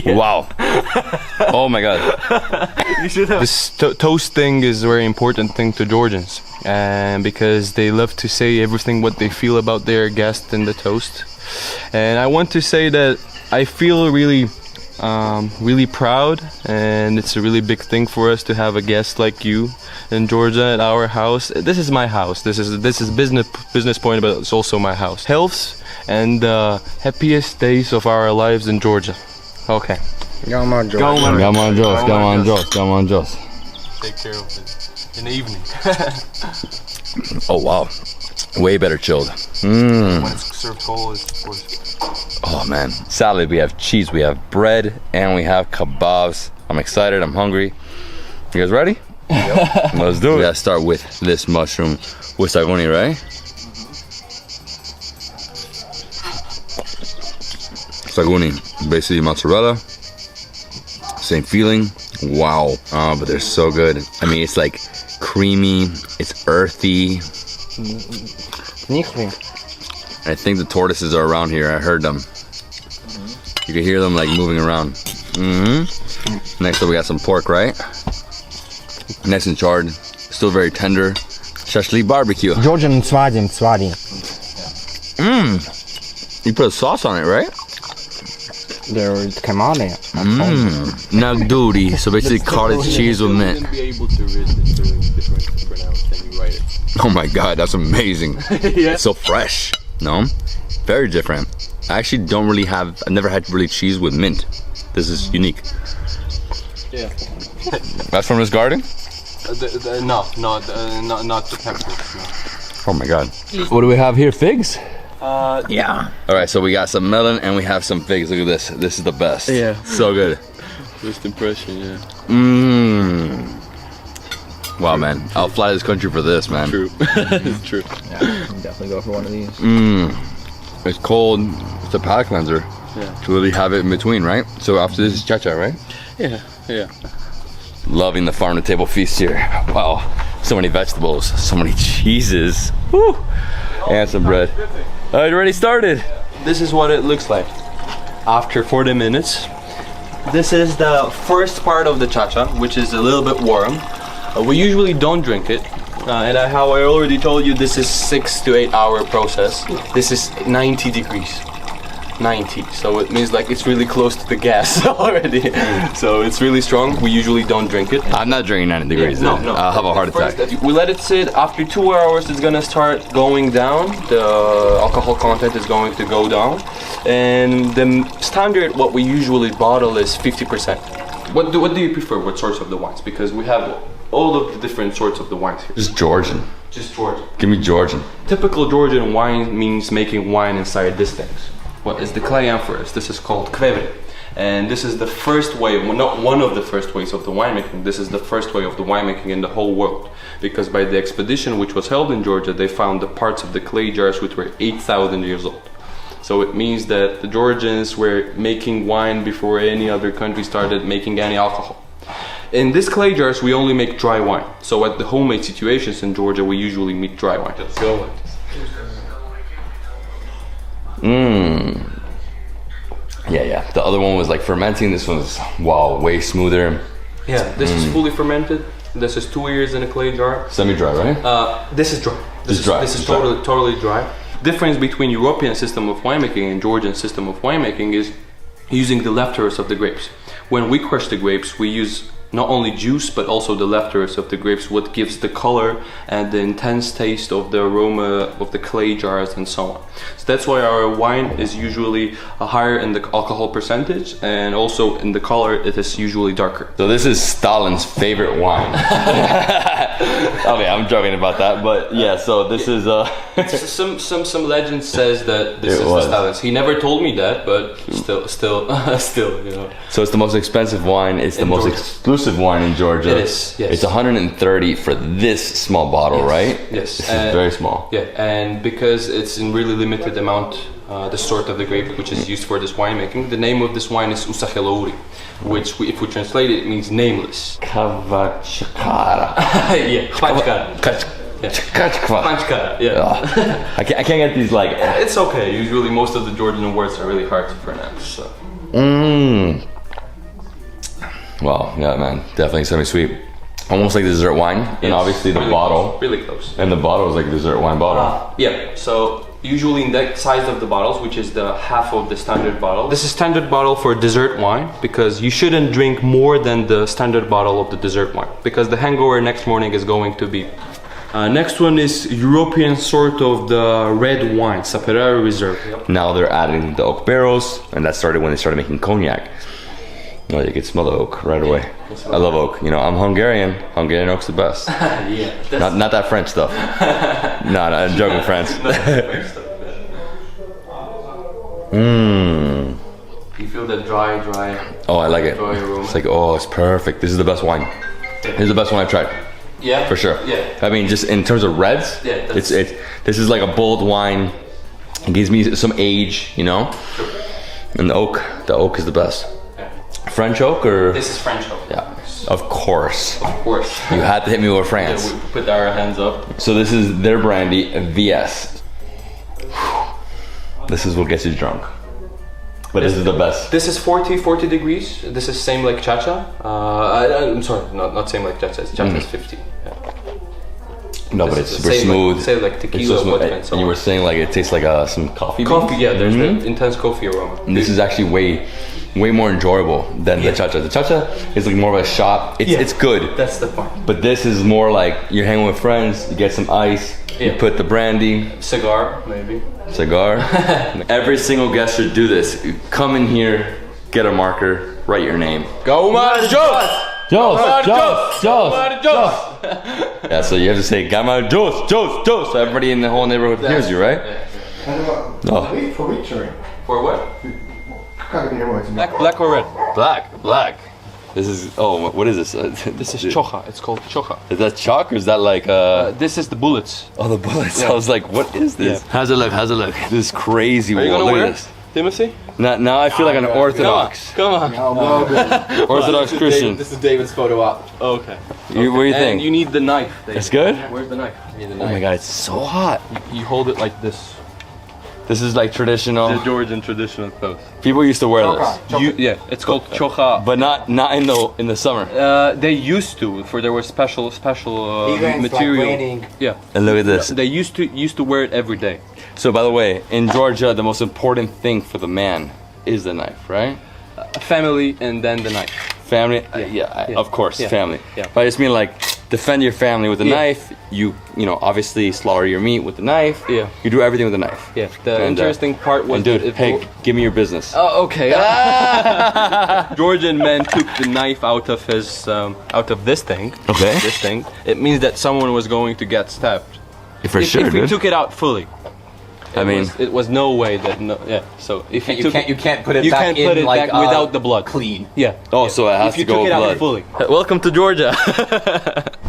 Wow. Oh my god. You should have. This toast thing is a very important thing to Georgians, and because they love to say everything what they feel about their guest in the toast. And I want to say that I feel really proud, and it's a really big thing for us to have a guest like you in Georgia at our house. This is my house. This is business point, but it's also my house. Health and the happiest days of our lives in Georgia. Okay. Come on, Jos. Take care of it in the evening. Oh wow, way better chilled. When it's served cold, it's of course. Oh man, salad, we have cheese, we have bread, and we have kebabs. I'm excited, I'm hungry. You guys ready? Yep. Let's do it. We gotta start with this mushroom with sagoni, right? Sagoni, basically mozzarella. Same feeling. Wow. But they're so good. I mean, it's like creamy, it's earthy. I think the tortoises are around here. I heard them. You can hear them like moving around. Next up we got some pork, right? Nice and charred, still very tender. Shashlik barbecue. Georgian swadi. You put a sauce on it, right? There's kamale. Nagduri, so basically cottage cheese with mint. Be able to read it different pronounce than you write it. Oh my god, that's amazing. Yeah. It's so fresh. No? Very different. I actually I've never had really cheese with mint. This is unique. Yeah. That's from this garden? Not the peppers. No. Oh my god. What do we have here? Figs? Yeah. Alright, so we got some melon and we have some figs. Look at this. This is the best. Yeah. So good. First impression, yeah. Wow, man. I'll fly this country for this, man. True. It's true. Yeah, you can definitely go for one of these. It's cold. It's a palate cleanser. Yeah. To really have it in between, right? So after this is cha-cha, right? Yeah. Loving the farm to table feast here. Wow. So many vegetables, so many cheeses. Woo! And some bread. Alright, already started. This is what it looks like after 40 minutes. This is the first part of the cha-cha, which is a little bit warm. We usually don't drink it. And how I already told you, this is 6 to 8 hour process. This is 90 degrees. 90, so it means like it's really close to the gas already. So it's really strong. We usually don't drink it. I'm not drinking 90 degrees. No. I'll have a heart attack. We let it sit. After 2 hours, it's gonna start going down. The alcohol content is going to go down, and the standard what we usually bottle is 50%. What do you prefer? What sorts of the wines? Because we have all of the different sorts of the wines here. Just Georgian. Just Georgian. Give me Georgian. Typical Georgian wine means making wine inside these things. What is the clay amphorus? This is called kvevri. And this is the first way, not one of the first ways of the winemaking, this is the first way of the winemaking in the whole world. Because by the expedition which was held in Georgia, they found the parts of the clay jars which were 8,000 years old. So it means that the Georgians were making wine before any other country started making any alcohol. In these clay jars, we only make dry wine. So at the homemade situations in Georgia, we usually make dry wine. Let's go like this. Yeah. The other one was like fermenting. This one's, wow, way smoother. Yeah, this is fully fermented. This is 2 years in a clay jar. Semi-dry, right? This is dry. This is dry. totally dry. Difference between European system of winemaking and Georgian system of winemaking is using the leftovers of the grapes. When we crush the grapes, we use not only juice but also the leftovers of the grapes, what gives the color and the intense taste of the aroma of the clay jars and so on. So that's why our wine is usually higher in the alcohol percentage, and also in the color it is usually darker. So this is Stalin's favorite wine. Okay, I'm joking about that, but yeah, so this is some legend says that this is the Stalin's. He never told me that, but still, you know. So it's the most expensive wine, it's the most exclusive wine in Georgia. It is, yes. It's 130 for this small bottle, right? Yes. This is very small. Yeah, and because it's in really limited amount the sort of the grape which is used for this winemaking. The name of this wine is Usakhelouri, which, if we translate it, means nameless. Khachapuri. Yeah, Khachapuri. Yeah. I can't get these like. It's okay. Usually, most of the Georgian words are really hard to pronounce. So. Well, yeah, man, definitely semi-sweet. Almost like dessert wine, and Yes, obviously the really bottle. Close, really close. And the bottle is like a dessert wine bottle. Yeah. So usually in the size of the bottles, which is the half of the standard bottle. This is standard bottle for dessert wine because you shouldn't drink more than the standard bottle of the dessert wine because the hangover next morning is going to be. Next one is European sort of the red wine, Sapere Reserve. Now they're adding the oak barrels, and that started when they started making cognac. Oh, you can smell the oak right away. I love oak. You know, I'm Hungarian. Hungarian oak's the best. Yeah. Not that French stuff. No, I'm joking, friends. You feel the dry. Oh, I like it. Dry aroma. It's like, oh, it's perfect. This is the best wine. This is the best one I've tried. Yeah. For sure. Yeah. I mean, just in terms of reds, Yeah, this is like a bold wine. It gives me some age, you know? Sure. And the oak is the best. French oak or? This is French oak. Yeah, of course. Of course. You had to hit me with France. Yeah, we put our hands up. So this is their brandy, VS. This is what gets you drunk. But this is the best. This is 40 degrees. This is same like Chacha. I'm sorry, not same like Chacha. Chacha is 50. Yeah. No, but it's super smooth. Say like tequila, so smooth. vodka, and so and you on. were saying like it tastes like some coffee beans? Coffee, yeah. There's that intense coffee aroma. And this is actually way more enjoyable than the Chacha. The Chacha is like more of a shot. It's good. That's the point. But this is more like you're hanging with friends, you get some ice, you put the brandy. Cigar, maybe. Cigar. Every single guest should do this. Come in here, get a marker, write your name. Go Joss! Joss! Yeah, so you have to say Gama Joss. So everybody in the whole neighborhood hears you, right? For victory. For what? Как переводится? Black or red? Black. This is, what is this? This is chocha. It's called chocha. Is that chalk or is that like this is the bullets. Oh, the bullets. Yeah. I was like, what is this? Yeah. How's it look? This is crazy. Are you gonna Look wear at it, this. Timothy? Now I feel like an Orthodox. Come on. Orthodox Christian. This is David's photo op. Okay. What do you think? And you need the knife. David. It's good? Where's the knife? You need the Oh knife. my god, it's so hot. You hold it like this. This is like traditional. The Georgian traditional clothes. People used to wear this. Yeah, it's called chocha. But not in the summer. They used to, for there was special Even material. like raining. Yeah. And look at this. They used to wear it every day. So by the way, in Georgia, the most important thing for the man is the knife, right? Family and then the knife. Family, of course, family. Yeah. But I just mean like defend your family with a knife. You know, obviously slaughter your meat with the knife. Yeah. You do everything with a knife. Yeah. The interesting part was dude, hey, give me your business. Oh, okay. Georgian man took the knife out of his out of this thing. Okay. This thing. It means that someone was going to get stabbed. If we took it out fully. It was no way that So if you can't put it back in like without the blood. Clean. Yeah. Oh, so it has to go with blood. Fully. Welcome to Georgia.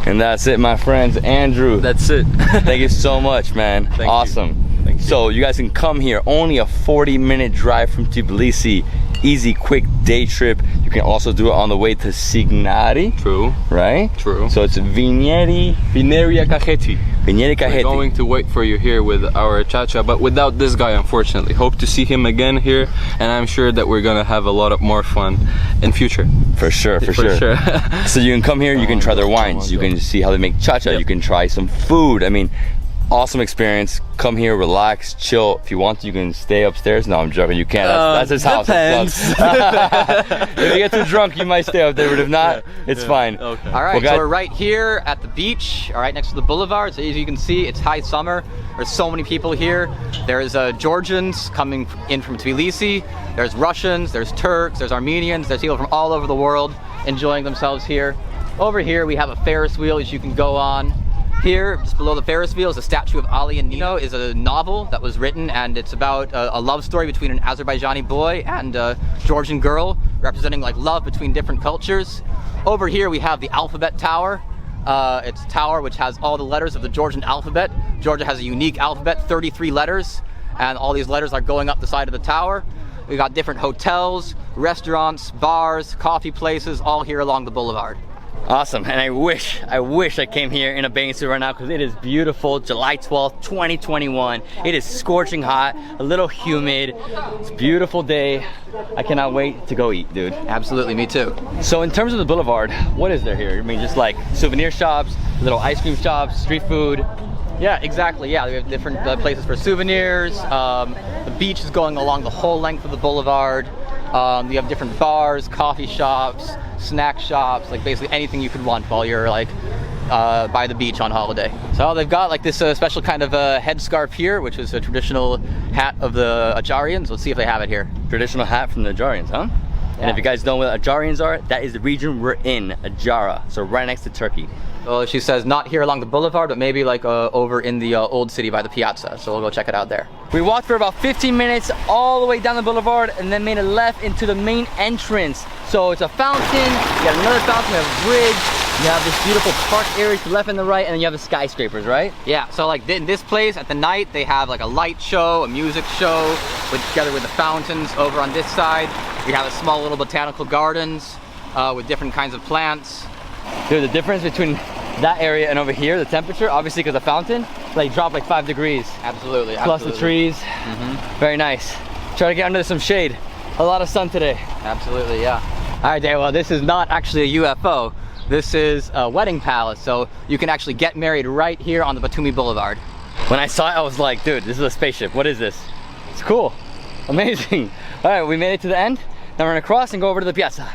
And that's it, my friends. Andrew. That's it. Thank you so much, man. Awesome. Thank you. So you guys can come here. Only a 40-minute drive from Tbilisi. Easy, quick day trip. You can also do it on the way to Khinkali. True. Right? True. So it's Winery. Khachapuri. We're We're going to wait for you here with our chacha, but without this guy, unfortunately. Hope to see him again here, and I'm sure that we're gonna have a lot of more fun in future. For sure. So you can come here, you can try their wines, you can see how they make chacha, you can try some food. I mean, awesome experience. Come here, relax, chill. If you want to, you can stay upstairs. No, I'm joking, you can't. That's his house. Depends. If you get too drunk, you might stay up there, but if not, it's fine. Okay. All right, Well, so we're right here at the beach, all right, next to the boulevard. So as you can see, it's high summer. There's so many people here. There's Georgians coming in from Tbilisi. There's Russians, there's Turks, there's Armenians. There's people from all over the world enjoying themselves here. Over here, we have a Ferris wheel that you can go on. Here, just below the Ferris wheel, is a statue of Ali and Nino. Is a novel that was written, and it's about a love story between an Azerbaijani boy and a Georgian girl, representing like love between different cultures. Over here, we have the Alphabet Tower. It's a tower which has all the letters of the Georgian alphabet. Georgia has a unique alphabet, 33 letters. and all these letters are going up the side of the tower. We got different hotels, restaurants, bars, coffee places, all here along the boulevard. Awesome, and I wish I came here in a bathing suit right now because it is beautiful. July 12th, 2021. It is scorching hot, a little humid. It's a beautiful day. I cannot wait to go eat, dude. Absolutely, me too. So in terms of the boulevard, what is there here? I mean, just like souvenir shops, little ice cream shops, street food. Yeah, exactly. Yeah, we have different places for souvenirs. The beach is going along the whole length of the boulevard. You have different bars, coffee shops, snack shops, like basically anything you could want while you're like by the beach on holiday. So they've got like this special kind of headscarf here, which is a traditional hat of the Adjarians. Let's see if they have it here. Traditional hat from the Adjarians, huh? Yeah. And if you guys know what Adjarians are, that is the region we're in, Adjara, so right next to Turkey. Well, she says not here along the boulevard, but maybe like over in the old city by the piazza. So we'll go check it out there. We walked for about 15 minutes all the way down the boulevard and then made a left into the main entrance. So it's a fountain, you got another fountain, you have a bridge, you have this beautiful park area to the left and the right, and then you have the skyscrapers, right? Yeah, so like in this place at the night, they have like a light show, a music show, together with the fountains. Over on this side, we have a small little botanical gardens with different kinds of plants. Dude, the difference between that area and over here, the temperature, obviously because the fountain, like dropped like 5 degrees. Absolutely, Plus the trees. Very nice. Try to get under some shade. A lot of sun today. Absolutely, yeah. All right, Dave, well, this is not actually a UFO. This is a wedding palace, so you can actually get married right here on the Batumi Boulevard. When I saw it, I was like, dude, this is a spaceship. What is this? It's cool. Amazing. All right, we made it to the end. Now we're gonna cross and go over to the piazza.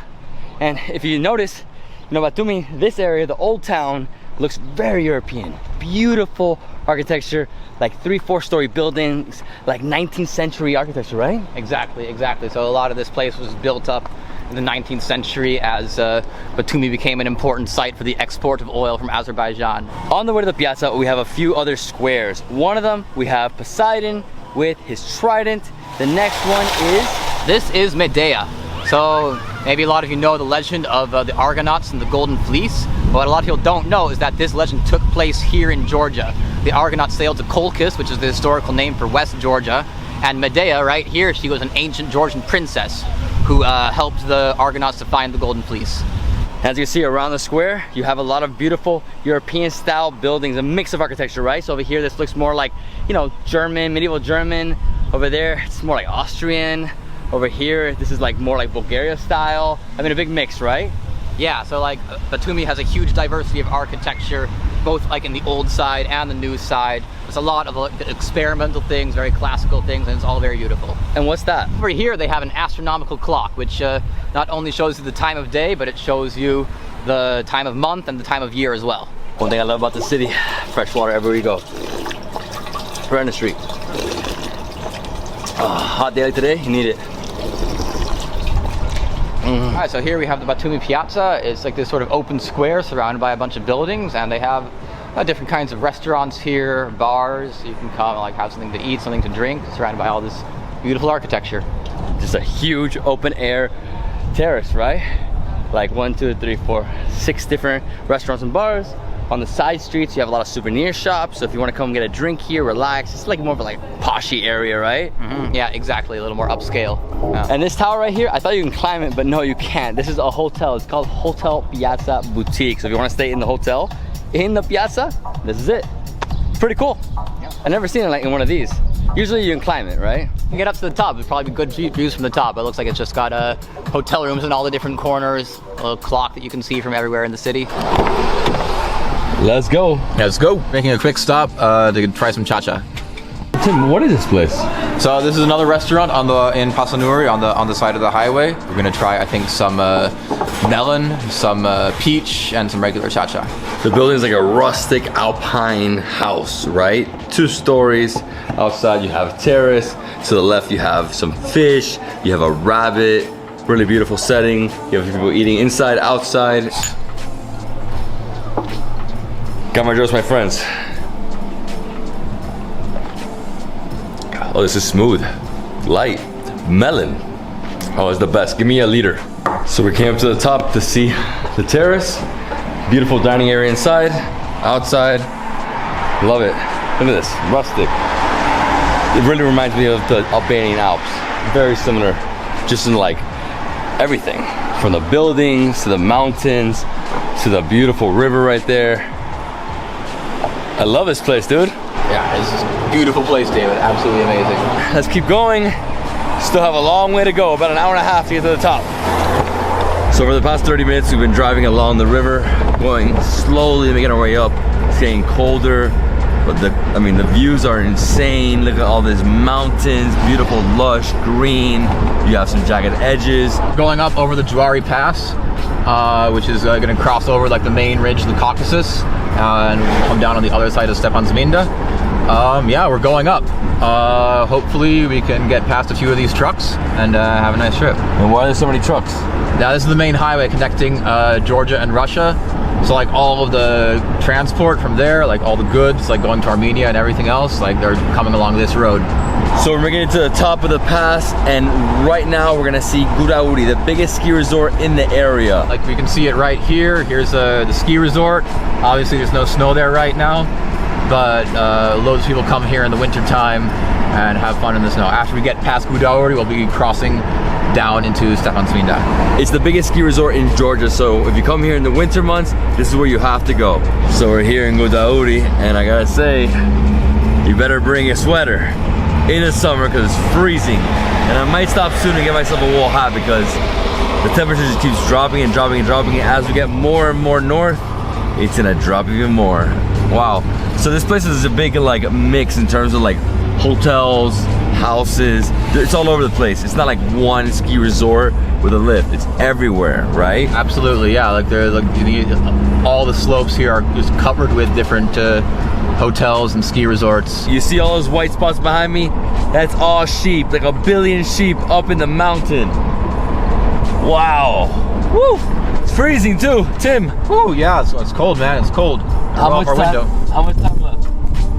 And if you notice, you know, Batumi, this area, the old town, looks very European. Beautiful architecture, like 3-4 story buildings, like 19th century architecture, right? Exactly, exactly. So a lot of this place was built up in the 19th century as Batumi became an important site for the export of oil from Azerbaijan. On the way to the piazza, we have a few other squares. One of them, we have Poseidon with his trident. The next one is... This is Medea. So maybe a lot of you know the legend of the Argonauts and the Golden Fleece. But what a lot of people don't know is that this legend took place here in Georgia. The Argonauts sailed to Colchis, which is the historical name for West Georgia. And Medea, right here, she was an ancient Georgian princess who helped the Argonauts to find the Golden Fleece. As you can see around the square, you have a lot of beautiful European style buildings, a mix of architecture, right? So over here, this looks more like, you know, German, medieval German. Over there, it's more like Austrian. Over here, this is like more like Bulgaria style. I mean, a big mix, right? Yeah, so like Batumi has a huge diversity of architecture, both like in the old side and the new side. There's a lot of experimental things, very classical things, and it's all very beautiful. And what's that? Over here, they have an astronomical clock, which not only shows you the time of day, but it shows you the time of month and the time of year as well. One thing I love about the city, fresh water everywhere you go. Right in the street. Hot day like today, you need it. All right, so here we have the Batumi Piazza. It's like this sort of open square surrounded by a bunch of buildings, and they have different kinds of restaurants here, bars. You can come and like have something to eat, something to drink, surrounded by all this beautiful architecture. Just a huge open air terrace, right? Like 1, 2, 3, 4, 6 different restaurants and bars. On the side streets, you have a lot of souvenir shops. So if you want to come get a drink here, relax, it's like more of a like poshy area, right? Yeah, exactly, a little more upscale. Yeah. And this tower right here, I thought you can climb it, but no, you can't. This is a hotel. It's called Hotel Piazza Boutique. So if you want to stay in the hotel, in the piazza, this is it. Pretty cool. Yeah. I've never seen it like in one of these. Usually you can climb it, right? You get up to the top, it's probably good views from the top. It looks like it's just got hotel rooms in all the different corners, a little clock that you can see from everywhere in the city. Let's go. Let's go. Making a quick stop to try some cha-cha. Tim, what is this place? So this is another restaurant in Pasanauri on the side of the highway. We're gonna try, I think, some melon, some peach, and some regular cha-cha. The building is like a rustic Alpine house, right? 2 stories. Outside you have a terrace. To the left you have some fish. You have a rabbit. Really beautiful setting. You have people eating inside, outside. Got my drinks, my friends. Oh, this is smooth, light, melon. Oh, it's the best. Give me a liter. So we came up to the top to see the terrace. Beautiful dining area inside, outside. Love it. Look at this, rustic. It really reminds me of the Albanian Alps. Very similar, just in like everything. From the buildings, to the mountains, to the beautiful river right there. I love this place, dude. Yeah, this is a beautiful place, David. Absolutely amazing. Let's keep going. Still have a long way to go, about an hour and a half to get to the top. So for the past 30 minutes, we've been driving along the river, going slowly, making our way up. It's getting colder, but the views are insane. Look at all these mountains, beautiful, lush, green. You have some jagged edges. Going up over the Jvari Pass, which is going to cross over like the main ridge of the Caucasus, and we'll come down on the other side of Stepantsminda. Yeah, we're going up. Hopefully we can get past a few of these trucks and have a nice trip. And why are there so many trucks? Now this is the main highway connecting Georgia and Russia. So like all of the transport from there, like all the goods, like going to Armenia and everything else, like they're coming along this road. So we're making it to the top of the pass, and right now we're gonna see Gurauri, the biggest ski resort in the area. Like we can see it right here. Here's the ski resort. Obviously there's no snow there right now, but loads of people come here in the winter time and have fun in the snow. After we get past Gurauri, we'll be crossing down into Stepantsminda. It's the biggest ski resort in Georgia, so if you come here in the winter months, this is where you have to go. So we're here in Gurauri, and I gotta say, you better bring a sweater in the summer because it's freezing. And I might stop soon and get myself a wool hat because the temperature just keeps dropping and dropping and dropping. And as we get more and more north, it's gonna drop even more. Wow. So this place is a big like mix in terms of like hotels, houses. It's all over the place. It's not like one ski resort with a lift. It's everywhere, right? Absolutely, yeah. Like there's like all the slopes here are just covered with different hotels and ski resorts. You see all those white spots behind me? That's all sheep, like 1 billion sheep up in the mountain. Wow. Woo! It's freezing too, Tim. Oh yeah, it's cold, man. It's cold. How much time left?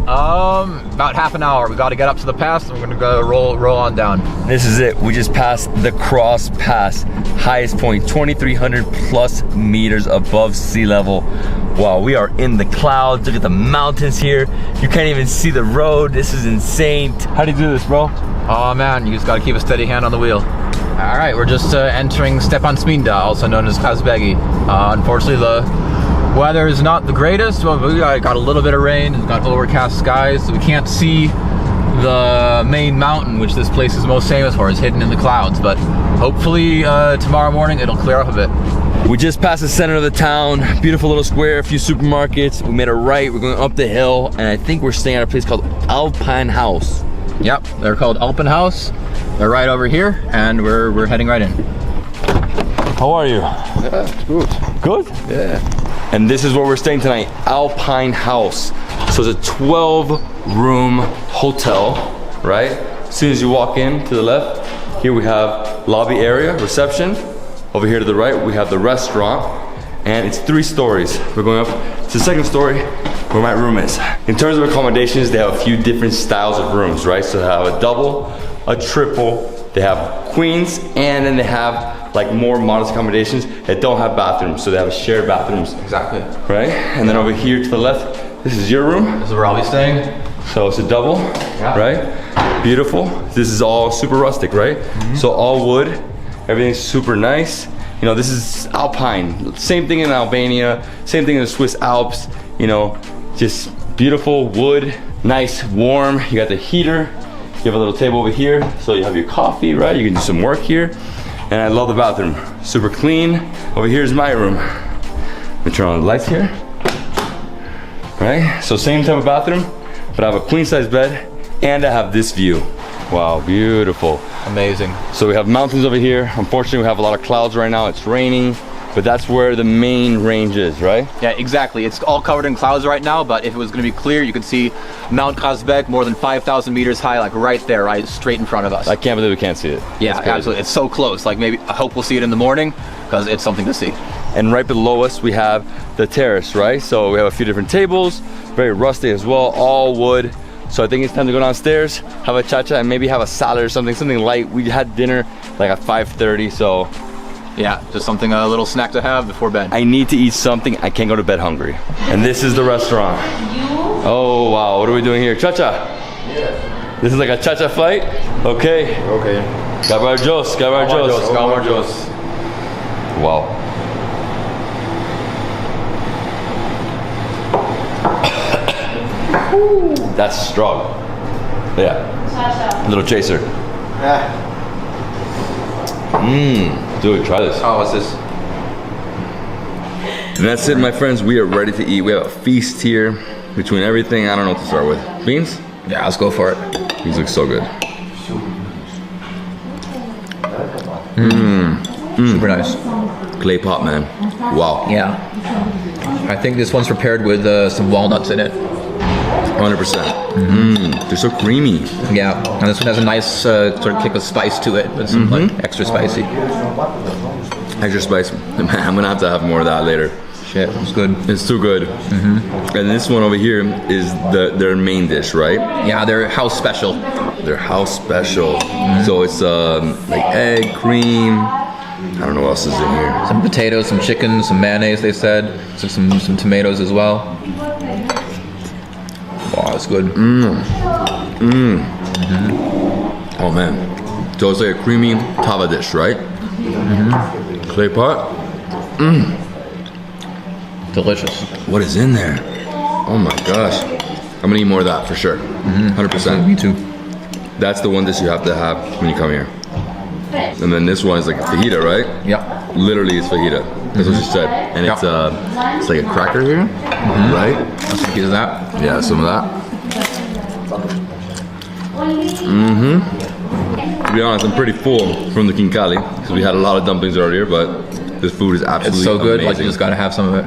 About half an hour. We got to get up to the pass, and we're gonna go roll on down. This is it. We just passed the Cross Pass, highest point, 2,300 plus meters above sea level. Wow, we are in the clouds. Look at the mountains here. You can't even see the road. This is insane. How do you do this, bro? Oh man, you just got to keep a steady hand on the wheel. All right, we're just entering Stepantsminda, also known as Kazbegi. Unfortunately, the weather is not the greatest. Well, we got a little bit of rain. It's got overcast skies, so we can't see the main mountain, which this place is most famous for. It's hidden in the clouds, but hopefully tomorrow morning it'll clear up a bit. We just passed the center of the town. Beautiful little square, a few supermarkets. We made a right. We're going up the hill, and I think we're staying at a place called Alpine House. Yep, they're called Alpine House. They're right over here, and we're heading right in. How are you? Yeah, good. Good? Yeah. And this is where we're staying tonight, Alpine House. So it's a 12-room hotel, right? As soon as you walk in to the left, here we have lobby area, reception. Over here to the right, we have the restaurant, and it's 3 stories. We're going up to the second story where my room is. In terms of accommodations, they have a few different styles of rooms, right? So they have a double, a triple, they have queens, and then they have like more modest accommodations that don't have bathrooms. So they have shared bathrooms. Exactly. Right? And then over here to the left, this is your room. This is where I'll be staying. So it's a double, right? Beautiful. This is all super rustic, right? So all wood, everything's super nice. You know, this is Alpine. Same thing in Albania, same thing in the Swiss Alps, you know, just beautiful wood, nice, warm. You got the heater. You have a little table over here, so you have your coffee, right? You can do some work here. And I love the bathroom, super clean. Over here is my room. Let me turn on the lights here. Right, so same type of bathroom, but I have a queen size bed and I have this view. Wow, beautiful. Amazing. So we have mountains over here. Unfortunately, we have a lot of clouds right now. It's raining, but that's where the main range is, right? Yeah, exactly. It's all covered in clouds right now, but if it was going to be clear, you could see Mount Kazbek more than 5,000 meters high, like right there, right straight in front of us. I can't believe we can't see it. Yeah, absolutely. It's so close. Like maybe, I hope we'll see it in the morning because it's something to see. And right below us, we have the terrace, right? So we have a few different tables, very rustic as well, all wood. So I think it's time to go downstairs, have a cha-cha, and maybe have a salad or something light. We had dinner like at 5:30, so. Yeah, just something, a little snack to have before bed. I need to eat something. I can't go to bed hungry. And this is the restaurant. Oh, wow, what are we doing here? Cha-cha. Yeah. This is like a cha-cha fight? Okay. Okay. Caballos. Wow. That's strong. Yeah. Little chaser. Dude, try this. Oh, what's this? And that's it, my friends. We are ready to eat. We have a feast here between everything. I don't know what to start with. Beans? Yeah, let's go for it. These look so good. Super nice. Clay pot, man. Wow. Yeah. I think this one's prepared with some walnuts in it. 100%. They're so creamy. Yeah, and this one has a nice sort of kick of spice to it, but some like extra spicy. Extra spice. Man, I'm gonna have to have more of that later. Shit, it's good. It's too good. And this one over here is their main dish, right? Yeah, their house special. Their house special. So it's like egg, cream. I don't know what else is in here. Some potatoes, some chicken, some mayonnaise. They said some tomatoes as well. Wow, that's good. Oh man. So it's like a creamy tava dish, right? Clay pot. Delicious. What is in there? Oh my gosh. I'm gonna eat more of that for sure. 100%. Me too. That's the one dish you have to have when you come here. And then this one is like a fajita, right? Yeah. Literally, it's fajita. That's what she said. And it's like a cracker here, right? Let's get that. Yeah, some of that. To be honest, I'm pretty full from the Khinkali because we had a lot of dumplings earlier, but this food is absolutely It's so good, amazing. like you just gotta have some of it.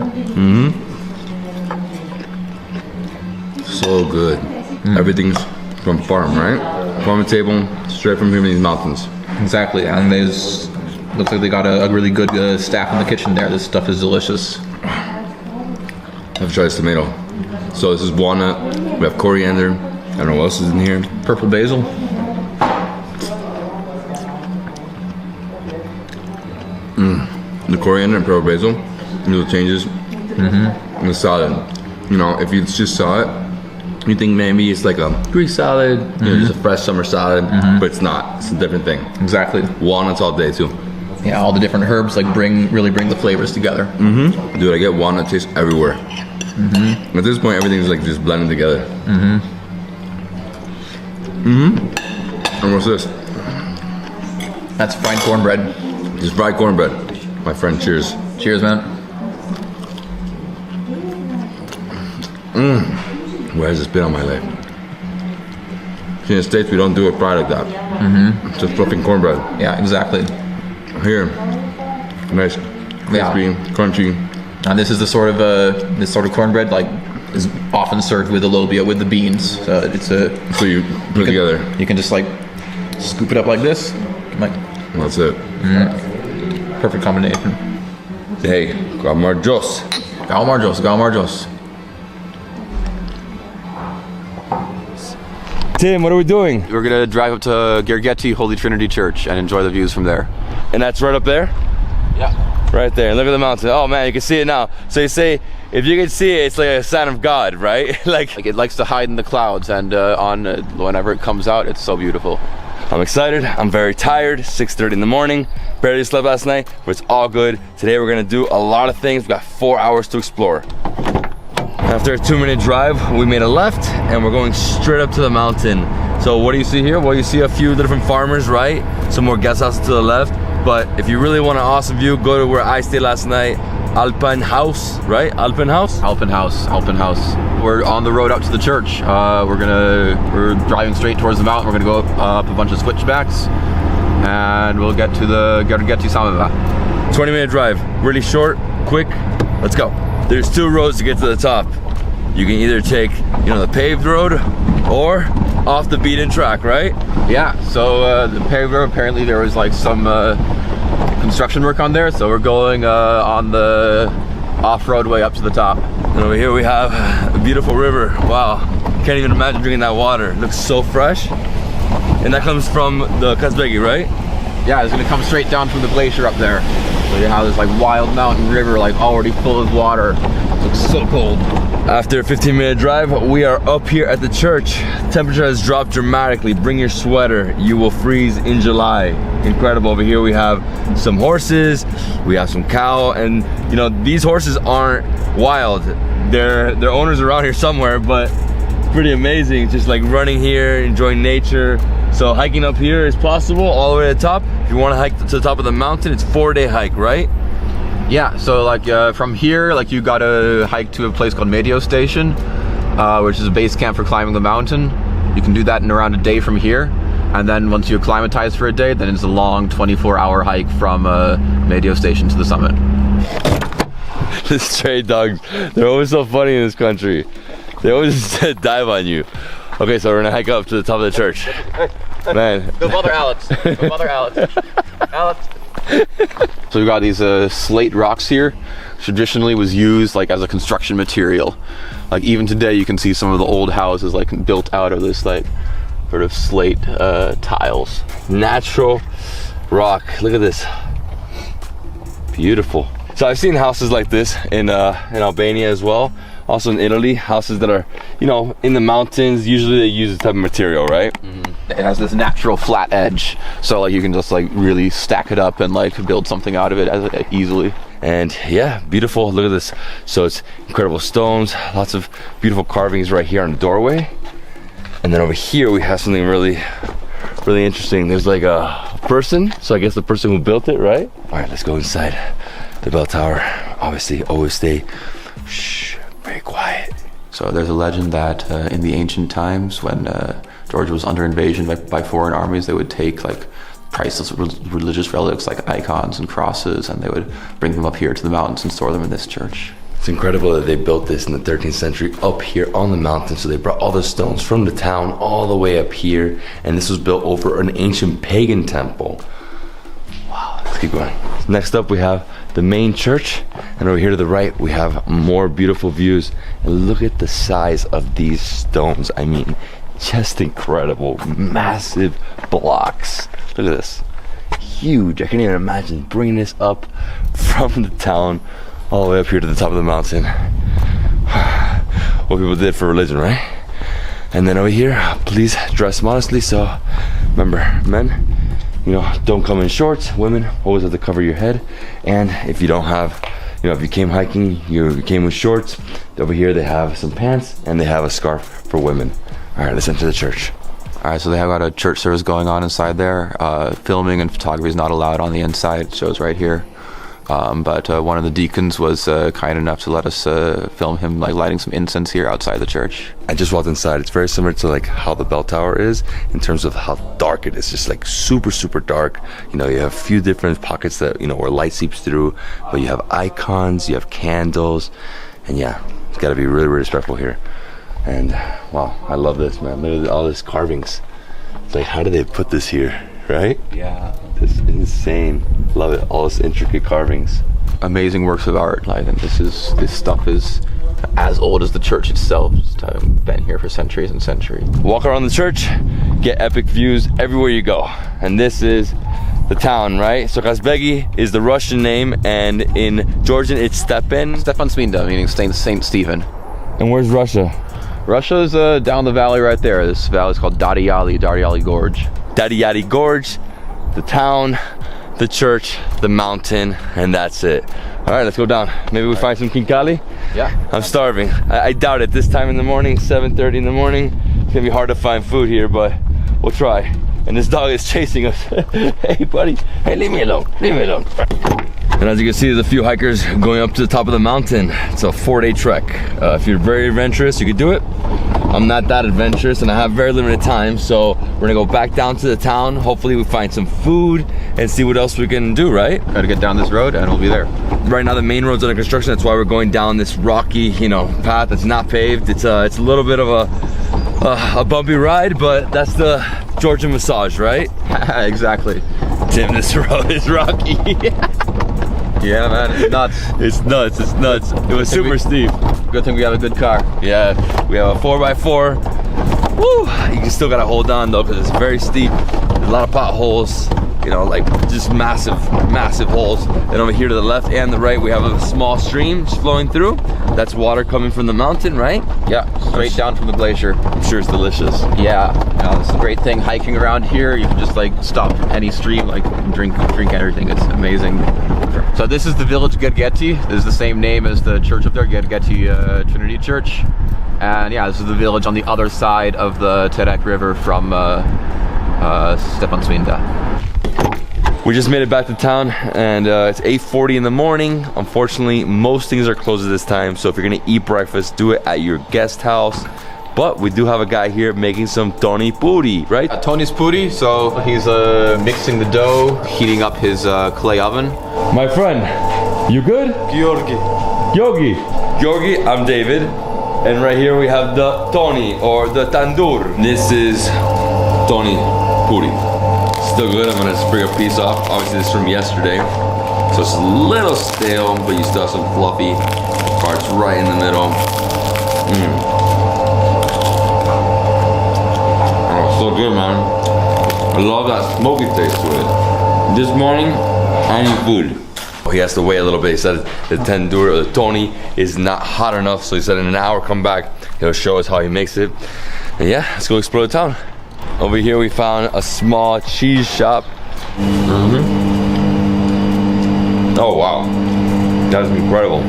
So good. Everything's from farm, right? Farm to table, straight from here in these mountains. Exactly, and there's looks like they got a really good staff in the kitchen there. This stuff is delicious. I have to try this tomato. So this is walnut. We have coriander. I don't know what else is in here. Purple basil. The coriander and purple basil. Little changes. And the salad. You know, if you just saw it, you think maybe it's like a Greek salad, you know, just a fresh summer salad, but it's not. It's a different thing. Exactly. Walnuts all day too. Yeah, all the different herbs like really bring the flavors together. Dude, I get walnut taste everywhere. At this point, everything's like just blending together. And what's this? That's fried cornbread. Just fried cornbread. My friend, cheers. Cheers, man. Where has this been all my life? See, in the States, we don't do it fried like that. Just fluffing cornbread. Yeah, exactly. Here, nice, crispy, crunchy. And this is the sort of cornbread like is often served with the lobia with the beans. So it's a So you put it together. You can just like scoop it up like this. Like That's it. perfect combination. Hey, Gamarjos. Galmarjos. Tim, what are we doing? We're gonna drive up to Gergeti Holy Trinity Church and enjoy the views from there. And that's right up there? Yeah. Right there. Look at the mountain. Oh man, you can see it now. So you say, if you can see it, it's like a sign of God, right? like it likes to hide in the clouds, and whenever it comes out, it's so beautiful. I'm excited. I'm very tired. 6:30 in the morning. Barely slept last night, but it's all good. Today we're gonna do a lot of things. We've got 4 hours to explore. After a 2-minute drive, we made a left and we're going straight up to the mountain. So what do you see here? Well, you see a few different farmers, right? Some more guest houses to the left. But if you really want an awesome view, go to where I stayed last night. Alpine House, right? Alpine House? Alpine House. We're on the road up to the church. We're driving straight towards the mountain. We're gonna go up a bunch of switchbacks, and we'll get to the Gergeti Sameva. 20-minute drive, really short, quick. Let's go. There's 2 roads to get to the top. You can either take, the paved road or off the beaten track, right? Yeah, so the paved road, apparently there was like some construction work on there, so we're going on the off-road way up to the top. And over here we have a beautiful river. Wow, can't even imagine drinking that water. It looks so fresh. And that comes from the Kazbegi, right? Yeah, it's gonna come straight down from the glacier up there. So you have this like wild mountain river like already full of water. It looks so cold. After a 15-minute drive, we are up here at the church. Temperature has dropped dramatically. Bring your sweater, you will freeze in July. Incredible. Over here we have some horses, we have some cow, and you know, these horses aren't wild. Their owners are around here somewhere, but pretty amazing. Just like running here, enjoying nature. So hiking up here is possible all the way to the top. If you want to hike to the top of the mountain, it's a 4-day hike, right? Yeah, so like from here, like you gotta hike to a place called Medio Station, which is a base camp for climbing the mountain. You can do that in around a day from here, and then once you acclimatize for a day, then it's a long 24-hour hike from Medio Station to the summit. The stray dogs, they're always so funny in this country. They always dive on you. Okay, so we're gonna hike up to the top of the church. Man. Go bother Alex. Go bother Alex. Alex. So we got these slate rocks here. Traditionally was used like as a construction material. Like even today you can see some of the old houses like built out of this like sort of slate tiles. Natural rock. Look at this. Beautiful. So I've seen houses like this in Albania as well. Also in Italy, houses that are, you know, in the mountains. Usually they use this type of material, right? Mm-hmm. It has this natural flat edge, so like you can just like really stack it up and like build something out of it as easily. And yeah, beautiful. Look at this. So it's incredible stones, lots of beautiful carvings right here on the doorway. And then over here we have something really interesting. There's like a person, so I guess the person who built it, right? All right, let's go inside the bell tower. Obviously, always stay very quiet. So there's a legend that in the ancient times when Georgia was under invasion by foreign armies, they would take like priceless religious relics like icons and crosses, and they would bring them up here to the mountains and store them in this church. It's incredible that they built this in the 13th century up here on the mountain. So they brought all the stones from the town all the way up here, and this was built over an ancient pagan temple. Wow, let's keep going. Next up we have the main church, and over here to the right we have more beautiful views. And look at the size of these stones. I mean, just incredible. Massive blocks. Look at this. Huge. I can't even imagine bringing this up from the town all the way up here to the top of the mountain. What people did for religion, right? And then over here, please dress modestly. So remember, men, you know, don't come in shorts. Women always have to cover your head. And if you don't have, you know, if you came hiking, you came with shorts, over here they have some pants and they have a scarf for women. All right, let's enter the church. All right, so they have got a church service going on inside there. Filming and photography is not allowed on the inside. It shows right here. But one of the deacons was kind enough to let us film him like lighting some incense here outside the church. I just walked inside. It's very similar to like how the bell tower is in terms of how dark it is. Just like super dark. You know, you have a few different pockets that, you know, where light seeps through, but you have icons, you have candles, and yeah, it's got to be really respectful here. And wow, I love this, man. Look at all these carvings. It's like, how did they put this here, right? Yeah. This is insane. Love it. All this intricate carvings. Amazing works of art. Like, and this stuff is as old as the church itself. It's been here for centuries and centuries. Walk around the church, get epic views everywhere you go. And this is the town, right? So Kazbegi is the Russian name, and in Georgian it's Stepantsminda, meaning Saint Stephen. And where's Russia? Russia's down the valley right there. This valley is called Daryali Gorge. Daryali Gorge, the town, the church, the mountain, and that's it. All right, let's go down. Maybe we find some Khinkali? Yeah. I'm starving. I doubt it. This time in the morning, 7:30 in the morning, it's gonna be hard to find food here, but we'll try. And this dog is chasing us. Hey, buddy. Hey, leave me alone. Leave me alone. And as you can see, there's a few hikers going up to the top of the mountain. It's a 4-day trek. If you're very adventurous, you could do it. I'm not that adventurous and I have very limited time, so we're gonna go back down to the town. Hopefully we find some food and see what else we can do, right? Gotta get down this road and we'll be there. Right now the main road's under construction. That's why we're going down this rocky, you know, path that's not paved. It's a little bit of a bumpy ride, but that's the Georgian massage, right? Exactly. Tim, this road is rocky. Yeah, man, it's nuts. It's nuts, it's nuts. It was super steep. Good thing we have a good car. Yeah, we have a 4x4. Woo! You still gotta hold on though, because it's very steep. There's a lot of potholes. you know, like just massive holes. And over here to the left and the right, we have a small stream just flowing through. That's water coming from the mountain, right? Yeah, straight down from the glacier. I'm sure it's delicious. Yeah, it's a great thing hiking around here. You can just like stop any stream, like drink everything. It's amazing. So this is the village Gergeti. This is the same name as the church up there, Gergeti Trinity Church. And yeah, this is the village on the other side of the Terek River from Stepantsminda. We just made it back to town, and it's 8:40 in the morning. Unfortunately, most things are closed at this time, so if you're gonna eat breakfast, do it at your guest house. But we do have a guy here making some Tony Puri, right? Tony's Puri, so he's mixing the dough, heating up his clay oven. My friend, you good? Georgi. Georgi, I'm David. And right here we have the Tony, or the tandoor. This is Tony Puri. Still good. I'm gonna just bring a piece off. Obviously this is from yesterday, so it's a little stale, but you still have some fluffy parts right in the middle. Oh, so good, man. I love that smoky taste to it. This morning, I need food. He has to wait a little bit. He said the tandoor, or the Tony, is not hot enough, so he said in an hour come back, he'll show us how he makes it. And yeah, let's go explore the town. Over here we found a small cheese shop. Oh wow, that is incredible.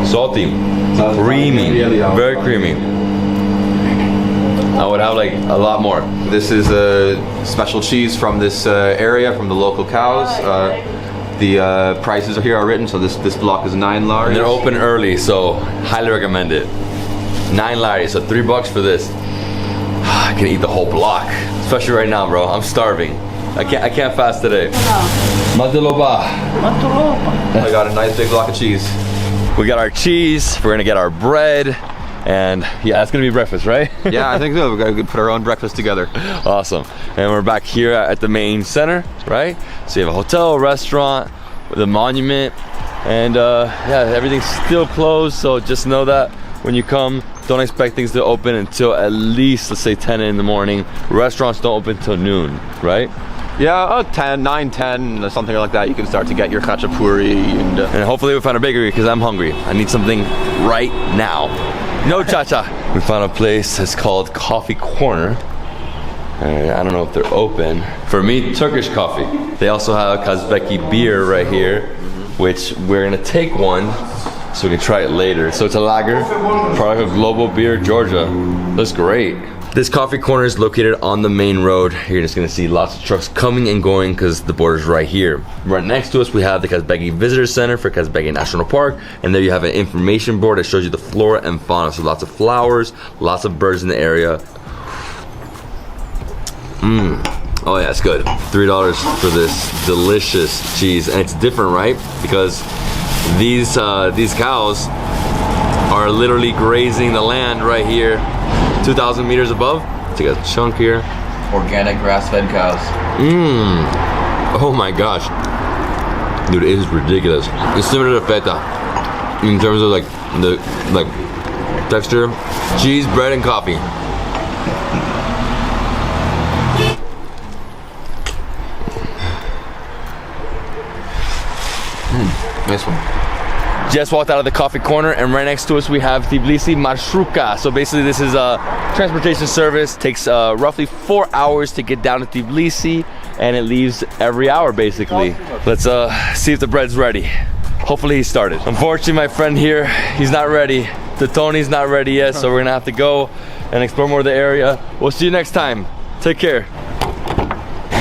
Salty, creamy, very creamy. I would have like a lot more. This is a special cheese from this area, from the local cows. The prices are here are written, so this block is 9 lari. And they're open early, so highly recommend it. 9 lari, so $3 for this. I can eat the whole block, especially right now, bro. I'm starving. I can't fast today. Matuloba. I got a nice big block of cheese. We got our cheese. We're gonna get our bread, and yeah, that's gonna be breakfast, right? Yeah, I think so. We gotta put our own breakfast together. Awesome. And we're back here at the main center, right? So you have a hotel, restaurant, the monument, and yeah, everything's still closed. So just know that when you come, don't expect things to open until at least, let's say 10 in the morning. Restaurants don't open till noon, right? Yeah, 9, 10, something like that. You can start to get your Khachapuri. And hopefully we find a bakery, because I'm hungry. I need something right now. No cha-cha. We found a place that's called Coffee Corner. I don't know if they're open. For me, Turkish coffee. They also have Kazbeki beer right here, which we're gonna take one so we can try it later. So it's a lager, product of Global Beer Georgia. Looks great. This coffee corner is located on the main road. You're just gonna see lots of trucks coming and going because the border's right here. Right next to us, we have the Kazbeki Visitor Center for Kazbeki National Park. And there you have an information board that shows you the flora and fauna. So lots of flowers, lots of birds in the area. Oh yeah, it's good. $3 for this delicious cheese. And it's different, right? Because these cows are literally grazing the land right here, 2,000 meters above. Take a chunk here. Organic grass-fed cows. Oh my gosh. Dude, it is ridiculous. It's similar to feta in terms of like the texture. Cheese, bread, and coffee. Nice one. Just walked out of the coffee corner, and right next to us we have Tbilisi Marshrutka. So basically this is a transportation service. Takes roughly 4 hours to get down to Tbilisi, and it leaves every hour basically. Let's see if the bread's ready. Hopefully he started. Unfortunately, my friend here, he's not ready. The Tony's not ready yet, so we're gonna have to go and explore more of the area. We'll see you next time. Take care.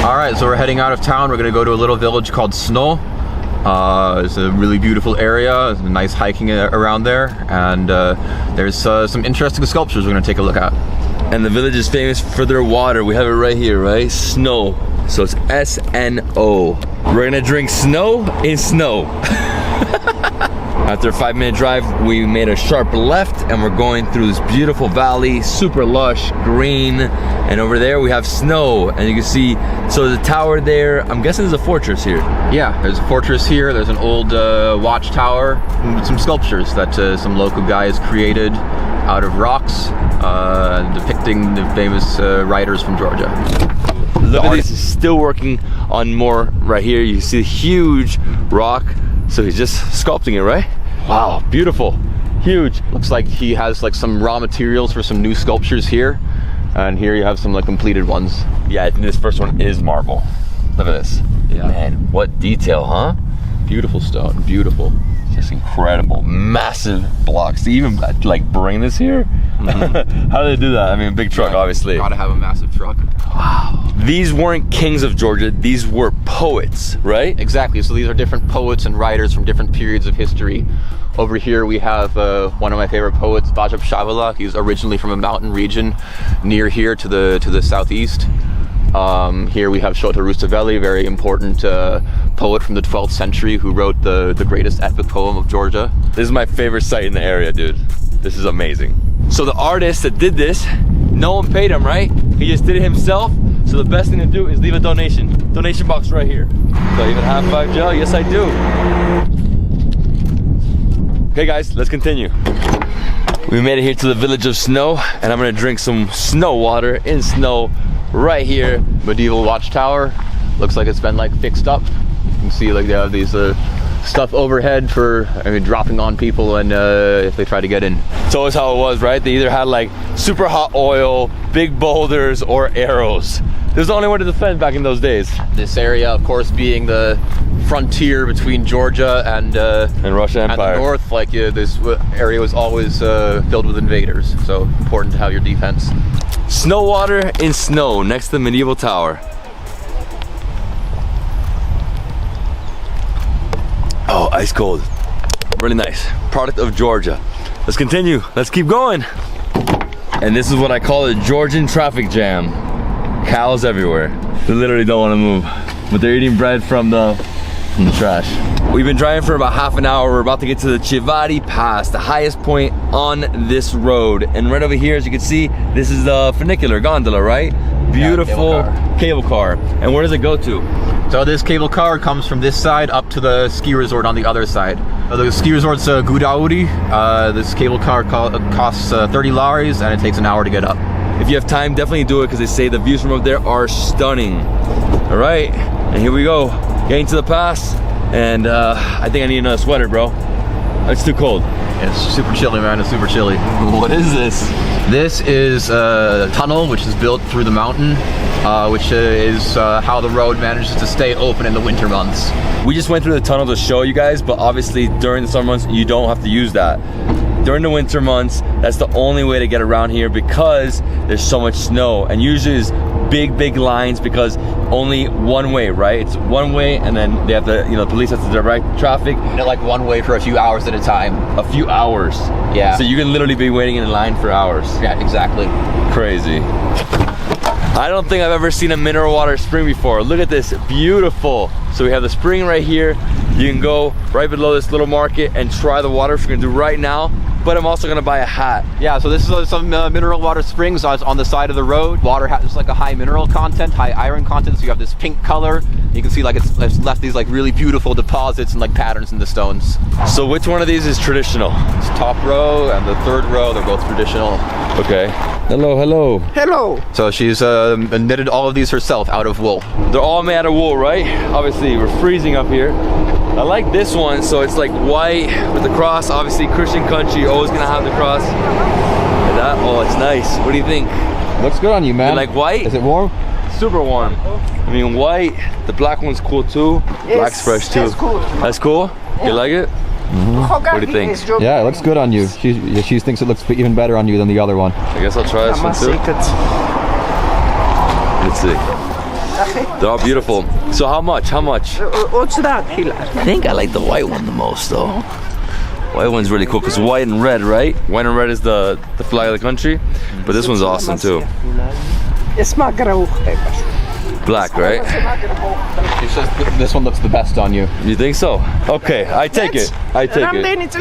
All right, so we're heading out of town. We're gonna go to a little village called Snow. It's a really beautiful area. It's nice hiking around there, and there's some interesting sculptures we're gonna take a look at. And the village is famous for their water. We have it right here, right? Snow. So it's S-N-O. We're gonna drink snow in snow. After a 5-minute drive, we made a sharp left, and we're going through this beautiful valley, super lush, green, and over there we have snow, and you can see, so the tower there, I'm guessing there's a fortress here. Yeah, there's a fortress here, there's an old watchtower, and some sculptures that some local guys created out of rocks, depicting the famous writers from Georgia. Look at this, he's still working on more right here. You see a huge rock. So he's just sculpting it, right? Wow, beautiful, huge. Looks like he has like some raw materials for some new sculptures here. And here you have some like completed ones. Yeah, I think this first one is marble. Look at this. Yeah. Man, what detail, huh? Beautiful stone, beautiful. Just incredible, massive blocks. To even like bring this here? Mm-hmm. How do they do that? I mean, big truck, obviously. Gotta have a massive truck. Wow. These weren't kings of Georgia, these were poets, right? Exactly, so these are different poets and writers from different periods of history. Over here we have one of my favorite poets, Vajab Shavala. He's originally from a mountain region near here to the southeast. Here we have Shota Rustaveli, very important poet from the 12th century who wrote the greatest epic poem of Georgia. This is my favorite site in the area, dude. This is amazing. So the artist that did this, no one paid him, right? He just did it himself. So the best thing to do is leave a donation. Donation box right here. Do I even have 5 gel? Yes, I do. Okay guys, let's continue. We made it here to the village of snow, and I'm gonna drink some snow water in snow right here. Medieval watchtower. Looks like it's been like fixed up. You can see like they have these stuff overhead for dropping on people and if they try to get in. It's always how it was, right? They either had like super hot oil, big boulders, or arrows. There's the only way to defend back in those days. This area, of course, being the frontier between Georgia and Russian Empire. And the north, like this area was always filled with invaders. So important to have your defense. Snow water in snow next to the medieval tower. Oh, ice cold. Really nice. Product of Georgia. Let's continue. Let's keep going. And this is what I call a Georgian traffic jam. Cows everywhere. They literally don't want to move, but they're eating bread from the trash. We've been driving for about half an hour. We're about to get to the Jvari Pass, the highest point on this road. And right over here, as you can see, this is the funicular gondola, right? Beautiful cable car. And where does it go to? So this cable car comes from this side up to the ski resort on the other side. The ski resort's Gudauri. This cable car costs 30 laris and it takes an hour to get up. If you have time, definitely do it because they say the views from up there are stunning. All right, and here we go. Getting to the pass, and I think I need another sweater, bro. It's too cold. It's super chilly, man. It's super chilly. What is this? This is a tunnel which is built through the mountain, which is how the road manages to stay open in the winter months. We just went through the tunnel to show you guys, but obviously during the summer months, you don't have to use that. During the winter months, that's the only way to get around here because there's so much snow, and usually there's big lines because only one way, right? It's one way, and then they have to, police has to direct traffic. Like one way for a few hours at a time. A few hours. Yeah. So you can literally be waiting in line for hours. Yeah, exactly. Crazy. I don't think I've ever seen a mineral water spring before. Look at this, beautiful. So we have the spring right here. You can go right below this little market and try the water, which we're gonna do right now. But I'm also gonna buy a hat. Yeah, so this is some mineral water springs on the side of the road. Water has like a high mineral content, high iron content, so you have this pink color. You can see like it's left these like really beautiful deposits and like patterns in the stones. So which one of these is traditional? It's top row and the third row, they're both traditional. Okay. Hello, hello. Hello. So she's knitted all of these herself out of wool. They're all made out of wool, right? Obviously, we're freezing up here. I like this one, so it's like white with the cross. Obviously, Christian country, always gonna have the cross. Like that. Oh, it's nice. What do you think? Looks good on you, man. You like white? Is it warm? Super warm. I mean, white. The black one's cool too. Black's fresh too. That's cool. That's cool? Yeah. You like it? Mm-hmm. What do you think? Yeah, it looks good on you. She thinks it looks even better on you than the other one. I guess I'll try this one too. Let's see. They're all beautiful. So how much? How much? What's that? I think I like the white one the most though. White one's really cool because white and red, right? White and red is the flag of the country. But this one's awesome too. Black, right? She says this one looks the best on you. You think so? Okay, I take it. I take it.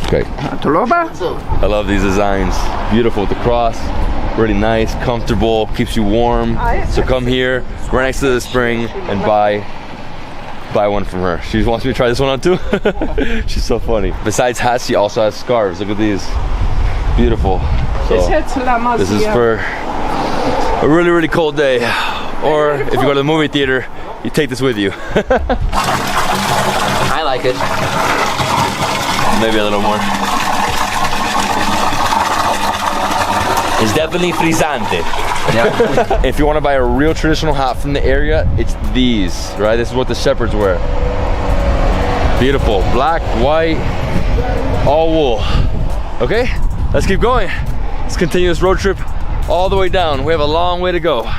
Okay. I love these designs. Beautiful with the cross. Really nice, comfortable, keeps you warm. So come here, right next to the spring, and buy one from her. She wants me to try this one on too. She's so funny. Besides hats, she also has scarves. Look at these. Beautiful. So, this is for a really cold day. or if you go to the movie theater, you take this with you. I like it. Maybe a little more. It's definitely frizzante. Yeah. If you want to buy a real traditional hat from the area, it's these, right? This is what the shepherds wear. Beautiful, black, white, all wool. Okay, let's keep going. Let's continue this road trip all the way down. We have a long way to go.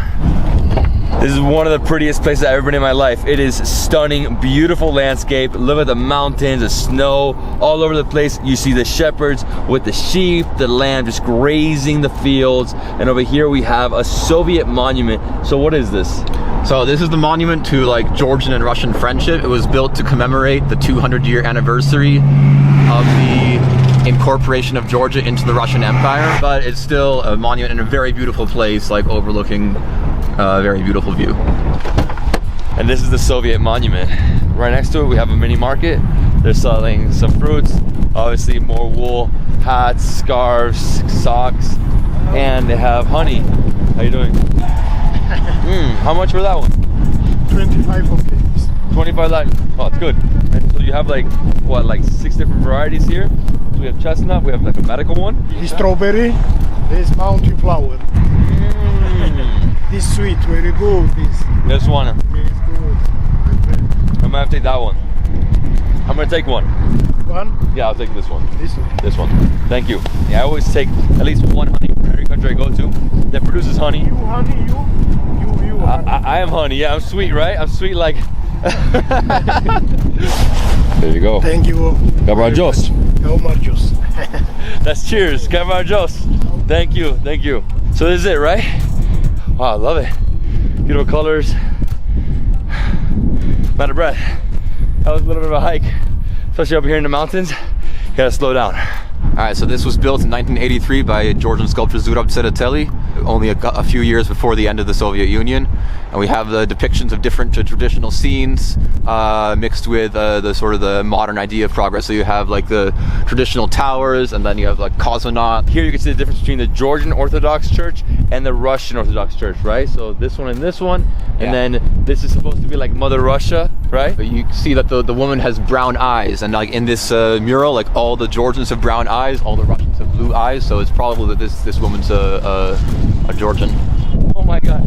This is one of the prettiest places I've ever been in my life. It is stunning, beautiful landscape. Look at the mountains, the snow, all over the place. You see the shepherds with the sheep, the lamb just grazing the fields. And over here we have a Soviet monument. So what is this? So this is the monument to like Georgian and Russian friendship. It was built to commemorate the 200-year anniversary of the incorporation of Georgia into the Russian Empire. But it's still a monument in a very beautiful place, like overlooking a very beautiful view. And this is the Soviet monument. Right next to it, we have a mini market. They're selling some fruits, obviously more wool, hats, scarves, socks, and they have honey. How you doing? How much for that one? 25 of these. 25 like, oh, it's good. And so you have like, what, like 6 different varieties here? So we have chestnut, we have like a medical one. This strawberry, this mountain flower. This sweet, very good. This one. Very good. I'm gonna have to take that one. I'm gonna take one. One? Yeah, I'll take this one. This one. This one. Thank you. Yeah, I always take at least one honey from every country I go to that produces honey. You honey, you honey. I am honey. Yeah, I'm sweet, right? I'm sweet like. There you go. Thank you. Gabarjos. Gabarjos. That's cheers. Gabarjos. Thank you. Thank you. So this is it, right? Wow, I love it. Beautiful colors. I'm out of breath. That was a little bit of a hike, especially up here in the mountains. You gotta slow down. All right, so this was built in 1983 by Georgian sculptor Zurab, only a few years before the end of the Soviet Union. And we have the depictions of different traditional scenes mixed with the sort of the modern idea of progress. So you have like the traditional towers, and then you have like cosmonaut. Here you can see the difference between the Georgian Orthodox Church and the Russian Orthodox Church, right? So this one and this one, and then this is supposed to be like Mother Russia, right? But you see that the woman has brown eyes, and like in this mural, like all the Georgians have brown eyes, all the Russians have blue eyes. So it's probably that this woman's a Georgian. Oh my gosh.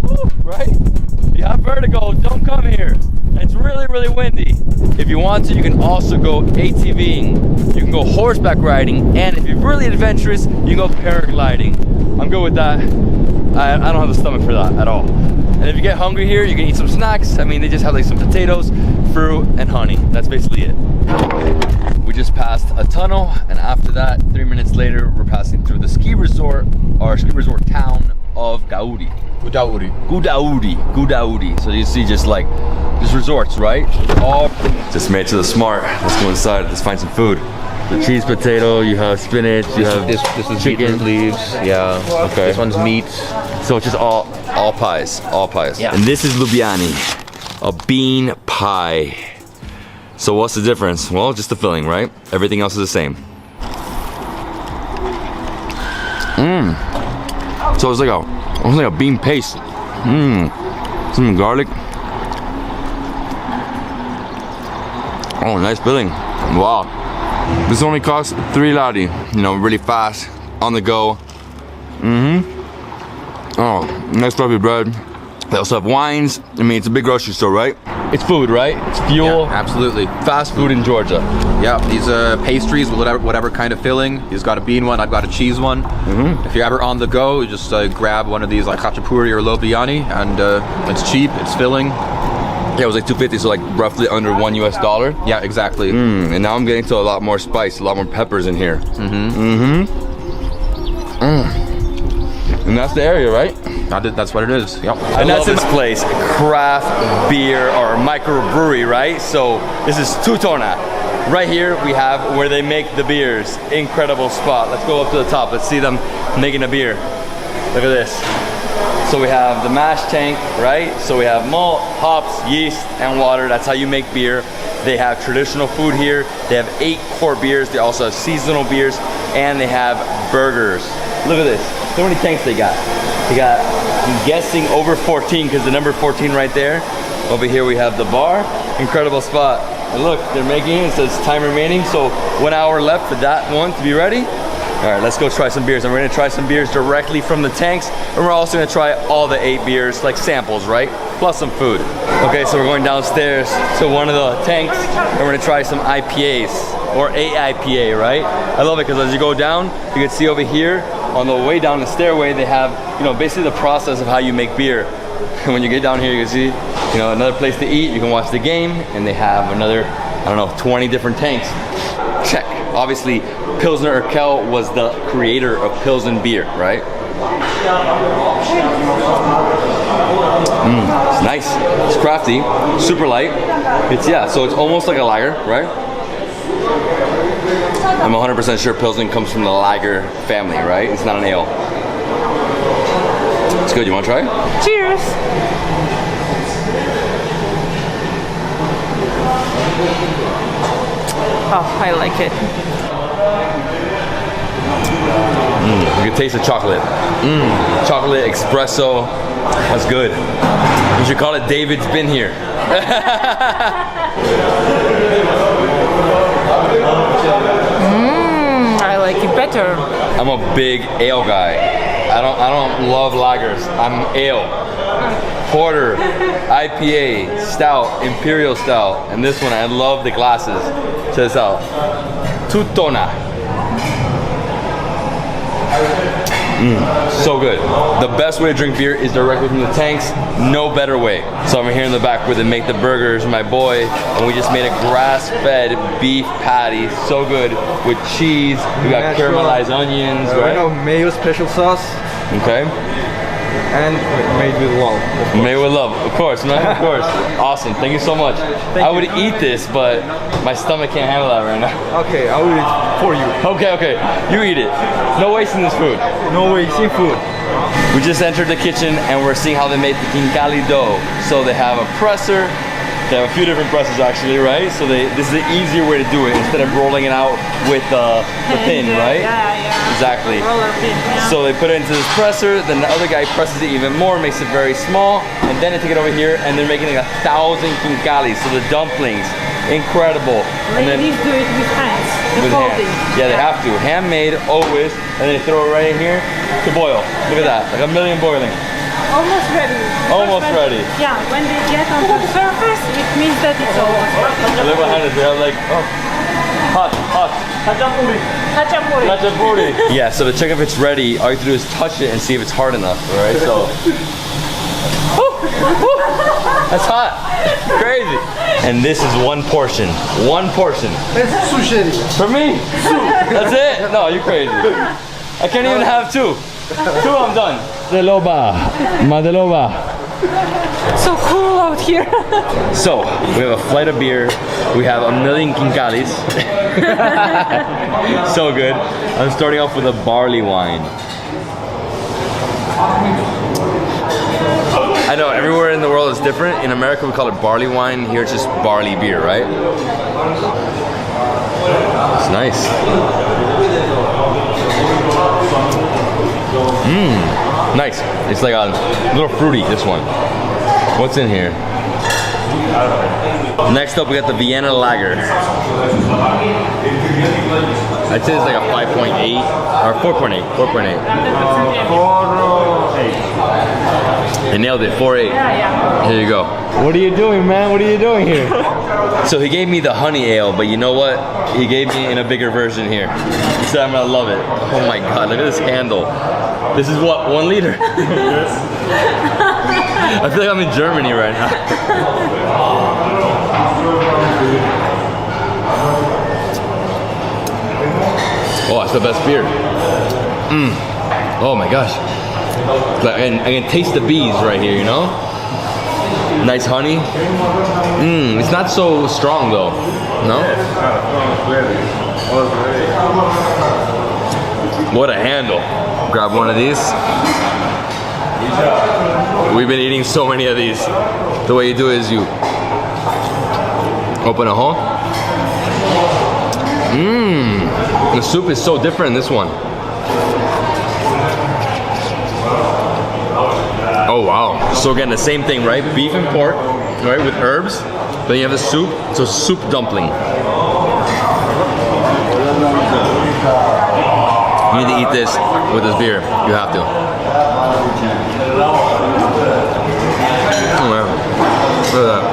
Woo, right? You have vertigo, don't come here. It's really, really windy. If you want to, you can also go ATVing, you can go horseback riding, and if you're really adventurous, you can go paragliding. I'm good with that. I don't have the stomach for that at all. And if you get hungry here, you can eat some snacks. I mean, they just have like some potatoes, fruit, and honey. That's basically it. We just passed a tunnel, and after that, 3 minutes later, we're passing through the ski resort, or ski resort town of Gaudi. Gudaudi. So you see just resorts, right? All just made to the smart. Let's go inside. Let's find some food. The cheese potato, you have spinach, you have this is chicken leaves. Yeah. Okay. This one's meat. So it's just all pies. Yeah. And this is lubiani, a bean pie. So what's the difference? Well, just the filling, right? Everything else is the same. So it's like a bean paste. Some garlic. Oh, nice filling. Wow. This only costs 3 lari. You know, really fast, on the go. Oh, nice fluffy bread. They also have wines. I mean, it's a big grocery store, right? It's food, right? It's fuel. Yeah, absolutely. Fast food in Georgia. Yeah, these pastries with whatever kind of filling. He's got a bean one, I've got a cheese one. If you're ever on the go, you just grab one of these like Khachapuri or lobiani, and it's cheap, it's filling. Yeah, it was like $2.50, so like roughly under $1 US. Yeah, exactly. And now I'm getting to a lot more spice, a lot more peppers in here. And that's the area, right? That's what it is. Yep. And that's this place, craft beer or microbrewery, right? So this is Tutona. Right here we have where they make the beers. Incredible spot. Let's go up to the top. Let's see them making a beer. Look at this. So we have the mash tank, right? So we have malt, hops, yeast, and water. That's how you make beer. They have traditional food here. They have 8 core beers. They also have seasonal beers, and they have burgers. Look at this. Look how many tanks they got. They got I'm guessing over 14 because the number 14 right there. Over here we have the bar. Incredible spot. And look, they're making it. It says time remaining. So 1 hour left for that one to be ready. All right, let's go try some beers. And we're gonna try some beers directly from the tanks. And we're also gonna try all the 8 beers, like samples, right? Plus some food. Okay, so we're going downstairs to one of the tanks and we're gonna try some IPAs or AIPA, right? I love it because as you go down, you can see over here on the way down the stairway, they have, you know, basically the process of how you make beer. And when you get down here, you can see, you know, another place to eat. You can watch the game and they have another, I don't know, 20 different tanks. Check. Obviously, Pilsner Urquell was the creator of Pilsen beer, right? It's nice. It's crafty, super light. It's, yeah, so it's almost like a lager, right? I'm 100% sure Pilsen comes from the lager family, right? It's not an ale. It's good. You want to try it? Cheers! Oh, I like it. You can taste the chocolate. Chocolate espresso. That's good. You should call it David's Been Here. I like it better. I'm a big ale guy. I don't love lagers. I'm ale. Porter, IPA, stout, imperial stout, and this one I love the glasses. Check this out. Tutona. So good. The best way to drink beer is directly from the tanks. No better way. So I'm here in the back where they make the burgers, my boy, and we just made a grass-fed beef patty. So good with cheese. We got caramelized onions, right? Mayo special sauce. Okay. And made with love. Made with love, of course, man, of course. Awesome, thank you so much. I would eat this, but my stomach can't handle that right now. Okay, I will eat for you. Okay, you eat it. No wasting this food. No wasting food. We just entered the kitchen and we're seeing how they make the Khinkali dough. So they have a presser. They have a few different presses actually, right? So this is an easier way to do it instead of rolling it out with the pin, right? Yeah. Exactly. Roller pin, yeah. So they put it into this presser, then the other guy presses it even more, makes it very small, and then they take it over here and they're making like 1,000 Khinkalis. So the dumplings, incredible. And then Ladies do it with hands. with folding. hands. Yeah, they have to. Handmade, always, and they throw it right in here to boil. Look at that, like a million boiling. Almost ready. Almost ready. Yeah, when they get on the surface, it means that it's almost ready. Look behind us, they have like, hot. Khachapuri. Yeah, so to check if it's ready, all you have to do is touch it and see if it's hard enough, alright? So, that's hot. Crazy. And this is one portion. One portion. It's sushi. For me? That's it? No, you're crazy. I can't even have 2. 2, I'm done. Madeloba. So cool out here. So, we have a flight of beer. We have a million Khinkalis. So good. I'm starting off with a barley wine. I know everywhere in the world is different. In America we call it barley wine. Here it's just barley beer, right? It's nice. Nice. It's like a little fruity, this one. What's in here? Next up we got the Vienna Lager. I'd say it's like a 5.8 or 4.8. 4.8. I nailed it, 4.8. Yeah. Here you go. What are you doing, man? What are you doing here? So he gave me the honey ale, but you know what? He gave me in a bigger version here. He said I'm gonna love it. Oh my God, look at this handle. This is what, 1 liter? I feel like I'm in Germany right now. Oh, it's the best beer. Oh my gosh. Like, I can taste the bees right here, you know? Nice honey. It's not so strong though. No? What a handle. Grab one of these. We've been eating so many of these. The way you do it is you open a hole. The soup is so different in this one. So again, the same thing, right? Beef and pork, right, with herbs. Then you have the soup, so soup dumpling. You need to eat this with this beer. You have to. Oh man, look at that.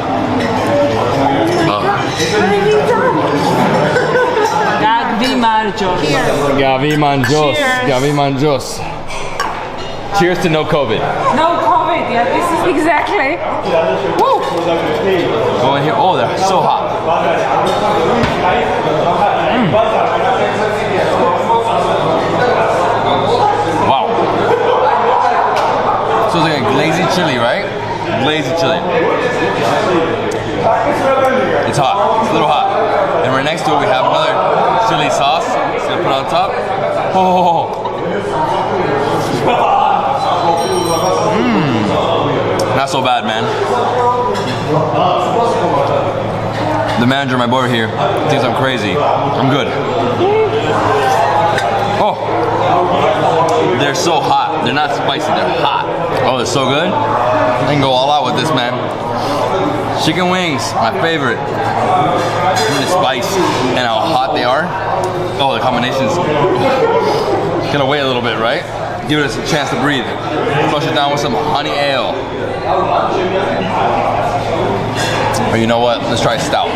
Gavi manjos. Gavi manjos. Cheers to no COVID. No COVID, yeah, this is exactly. Woo! Go in here. Oh, they're so hot. Wow. So it's like a glazy chili, right? Glazy chili. It's hot. It's a little hot. And right next to it we have another chili sauce. It's gonna put on top. Oh. Not so bad, man. The manager, my boy here, thinks I'm crazy. I'm good. Oh. They're so hot. They're not spicy, they're hot. Oh, they're so good. I can go all out with this, man. Chicken wings, my favorite. The spice and how hot they are. Oh, the combinations. Gotta wait a little bit, right? Give it a chance to breathe. Flush it down with some honey ale. Or you know what? Let's try a stout.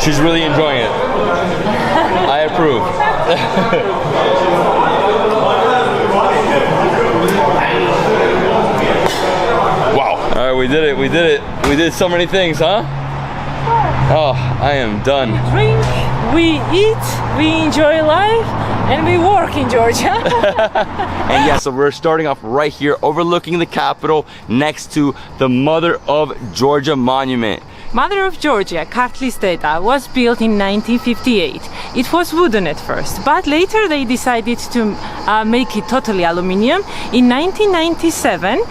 She's really enjoying it. I approve. Wow. All right, we did it. We did it. We did so many things, huh? Oh, I am done. Drink, we eat, we enjoy life, and we work in Georgia. And yeah, so we're starting off right here, overlooking the capital, next to the Mother of Georgia Monument. Mother of Georgia, Khinkali Stela, was built in 1958. It was wooden at first, but later they decided to make it totally aluminium. In 1997,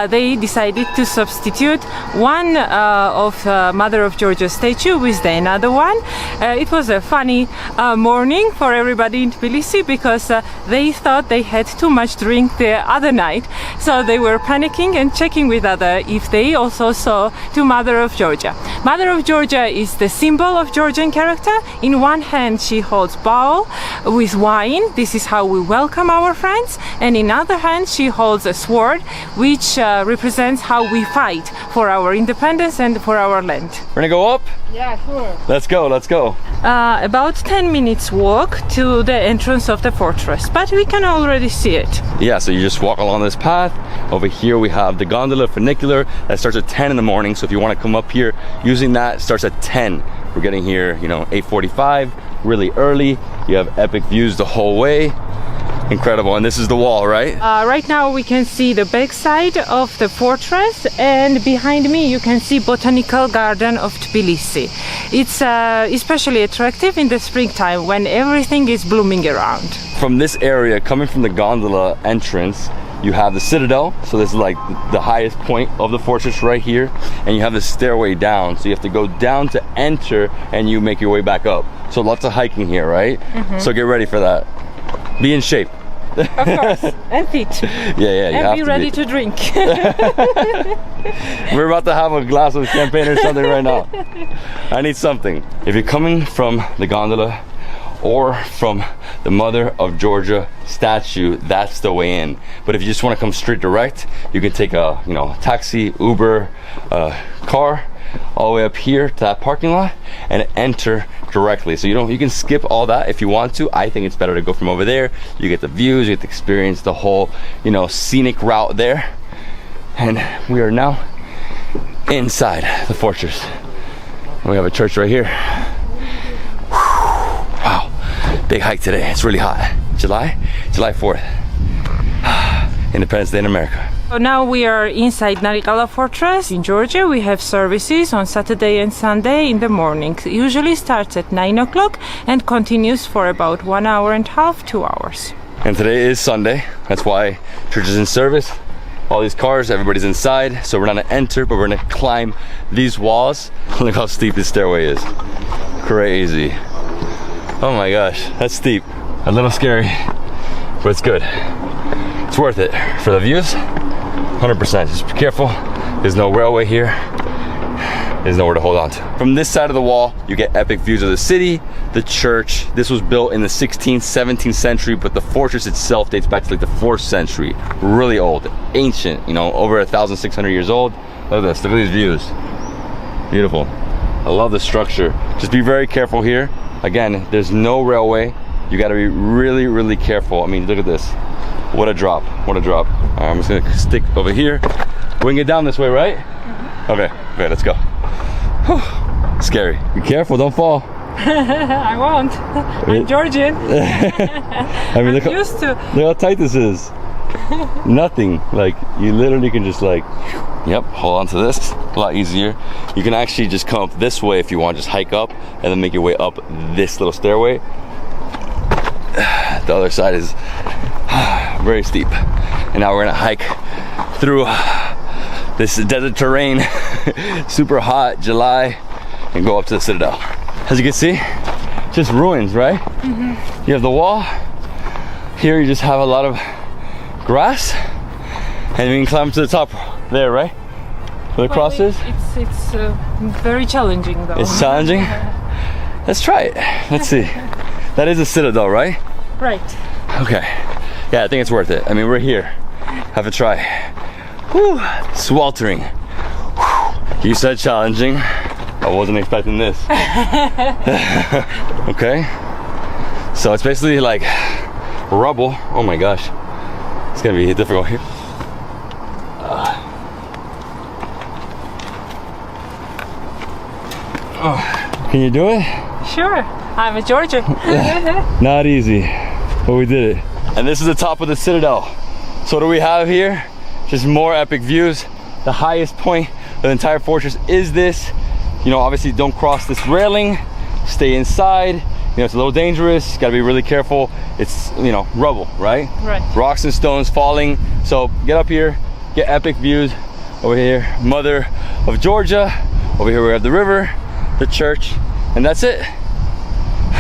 they decided to substitute one of Mother of Georgia statue with the another one. It was a funny morning for everybody in Tbilisi because they thought they had too much drink the other night. So they were panicking and checking with other if they also saw two Mother of Georgia. Mother of Georgia is the symbol of Georgian character. In one hand she holds bowl with wine. This is how we welcome our friends. And in other hand she holds a sword, which represents how we fight for our independence and for our land. We're gonna go up? Yeah, sure. Let's go, let's go. About 10 minutes walk to the entrance of the fortress, but we can already see it. Yeah, so you just walk along this path. Over here we have the gondola funicular that starts at 10 in the morning. So if you want to come up here using that, it starts at 10. We're getting here, 8:45, really early. You have epic views the whole way. Incredible. And this is the wall, right? Right now we can see the back side of the fortress, and behind me you can see botanical garden of Tbilisi. It's especially attractive in the springtime when everything is blooming around. From this area, coming from the gondola entrance, you have the citadel. So this is like the highest point of the fortress right here. And you have the stairway down. So you have to go down to enter and you make your way back up. So lots of hiking here, right? Mm-hmm. So get ready for that. Be in shape. Of course, and fit. Yeah, and be ready to drink. We're about to have a glass of champagne or something right now. I need something. If you're coming from the gondola or from the Mother of Georgia statue, that's the way in. But if you just want to come straight direct, you can take a taxi, Uber, car all the way up here to that parking lot and enter directly. So you can skip all that if you want to. I think it's better to go from over there. You get the views, you get to experience the whole scenic route there. And we are now inside the fortress. We have a church right here. Wow, big hike today. It's really hot. July 4th. Independence Day in America. So now we are inside Narikala Fortress in Georgia. We have services on Saturday and Sunday in the morning. It usually starts at 9 o'clock and continues for about 1 hour and a half, 2 hours. And today is Sunday. That's why church is in service. All these cars, everybody's inside. So we're not gonna enter, but we're gonna climb these walls. Look how steep this stairway is. Crazy. Oh my gosh, that's steep. A little scary. but it's good. It's worth it for the views. 100%. Just be careful. There's no railway here. There's nowhere to hold on to. From this side of the wall, you get epic views of the city, the church. This was built in the 16th, 17th century, but the fortress itself dates back to like the 4th century. Really old, ancient, you know, over 1,600 years old. Look at this, look at these views. Beautiful. I love the structure. Just be very careful here. Again, there's no railway. You gotta be really, really careful. I mean, look at this. What a drop, what a drop. All right, I'm just gonna stick over here. We can get down this way, right? Okay, let's go. Whew. Scary. Be careful, don't fall. I won't. I'm Georgian. I mean, look how tight this is. Nothing. Like, you literally can just like, yep, hold on to this. A lot easier. You can actually just come up this way if you want, just hike up and then make your way up this little stairway. The other side is very steep. And now we're gonna hike through this desert terrain, super hot, July, and go up to the citadel. As you can see, just ruins, right? You have the wall. Here you just have a lot of grass, and you can climb to the top there, right? Where the cross is? It's very challenging though. It's challenging? Let's try it. Let's see. That is a citadel, right? Right. Okay. Yeah, I think it's worth it. I mean, we're here. Have a try. Whew. Sweltering. Whew. You said challenging. I wasn't expecting this. Okay. So it's basically like rubble. Oh my gosh. It's gonna be difficult here. Can you do it? Sure. I'm a Georgian. Not easy, but we did it. And this is the top of the citadel. So what do we have here? Just more epic views. The highest point of the entire fortress is this. You know, obviously don't cross this railing. Stay inside. You know, it's a little dangerous. Gotta be really careful. It's, you know, rubble, right? Right. Rocks and stones falling. So get up here, get epic views. Over here, Mother of Georgia. Over here we have the river, the church, and that's it.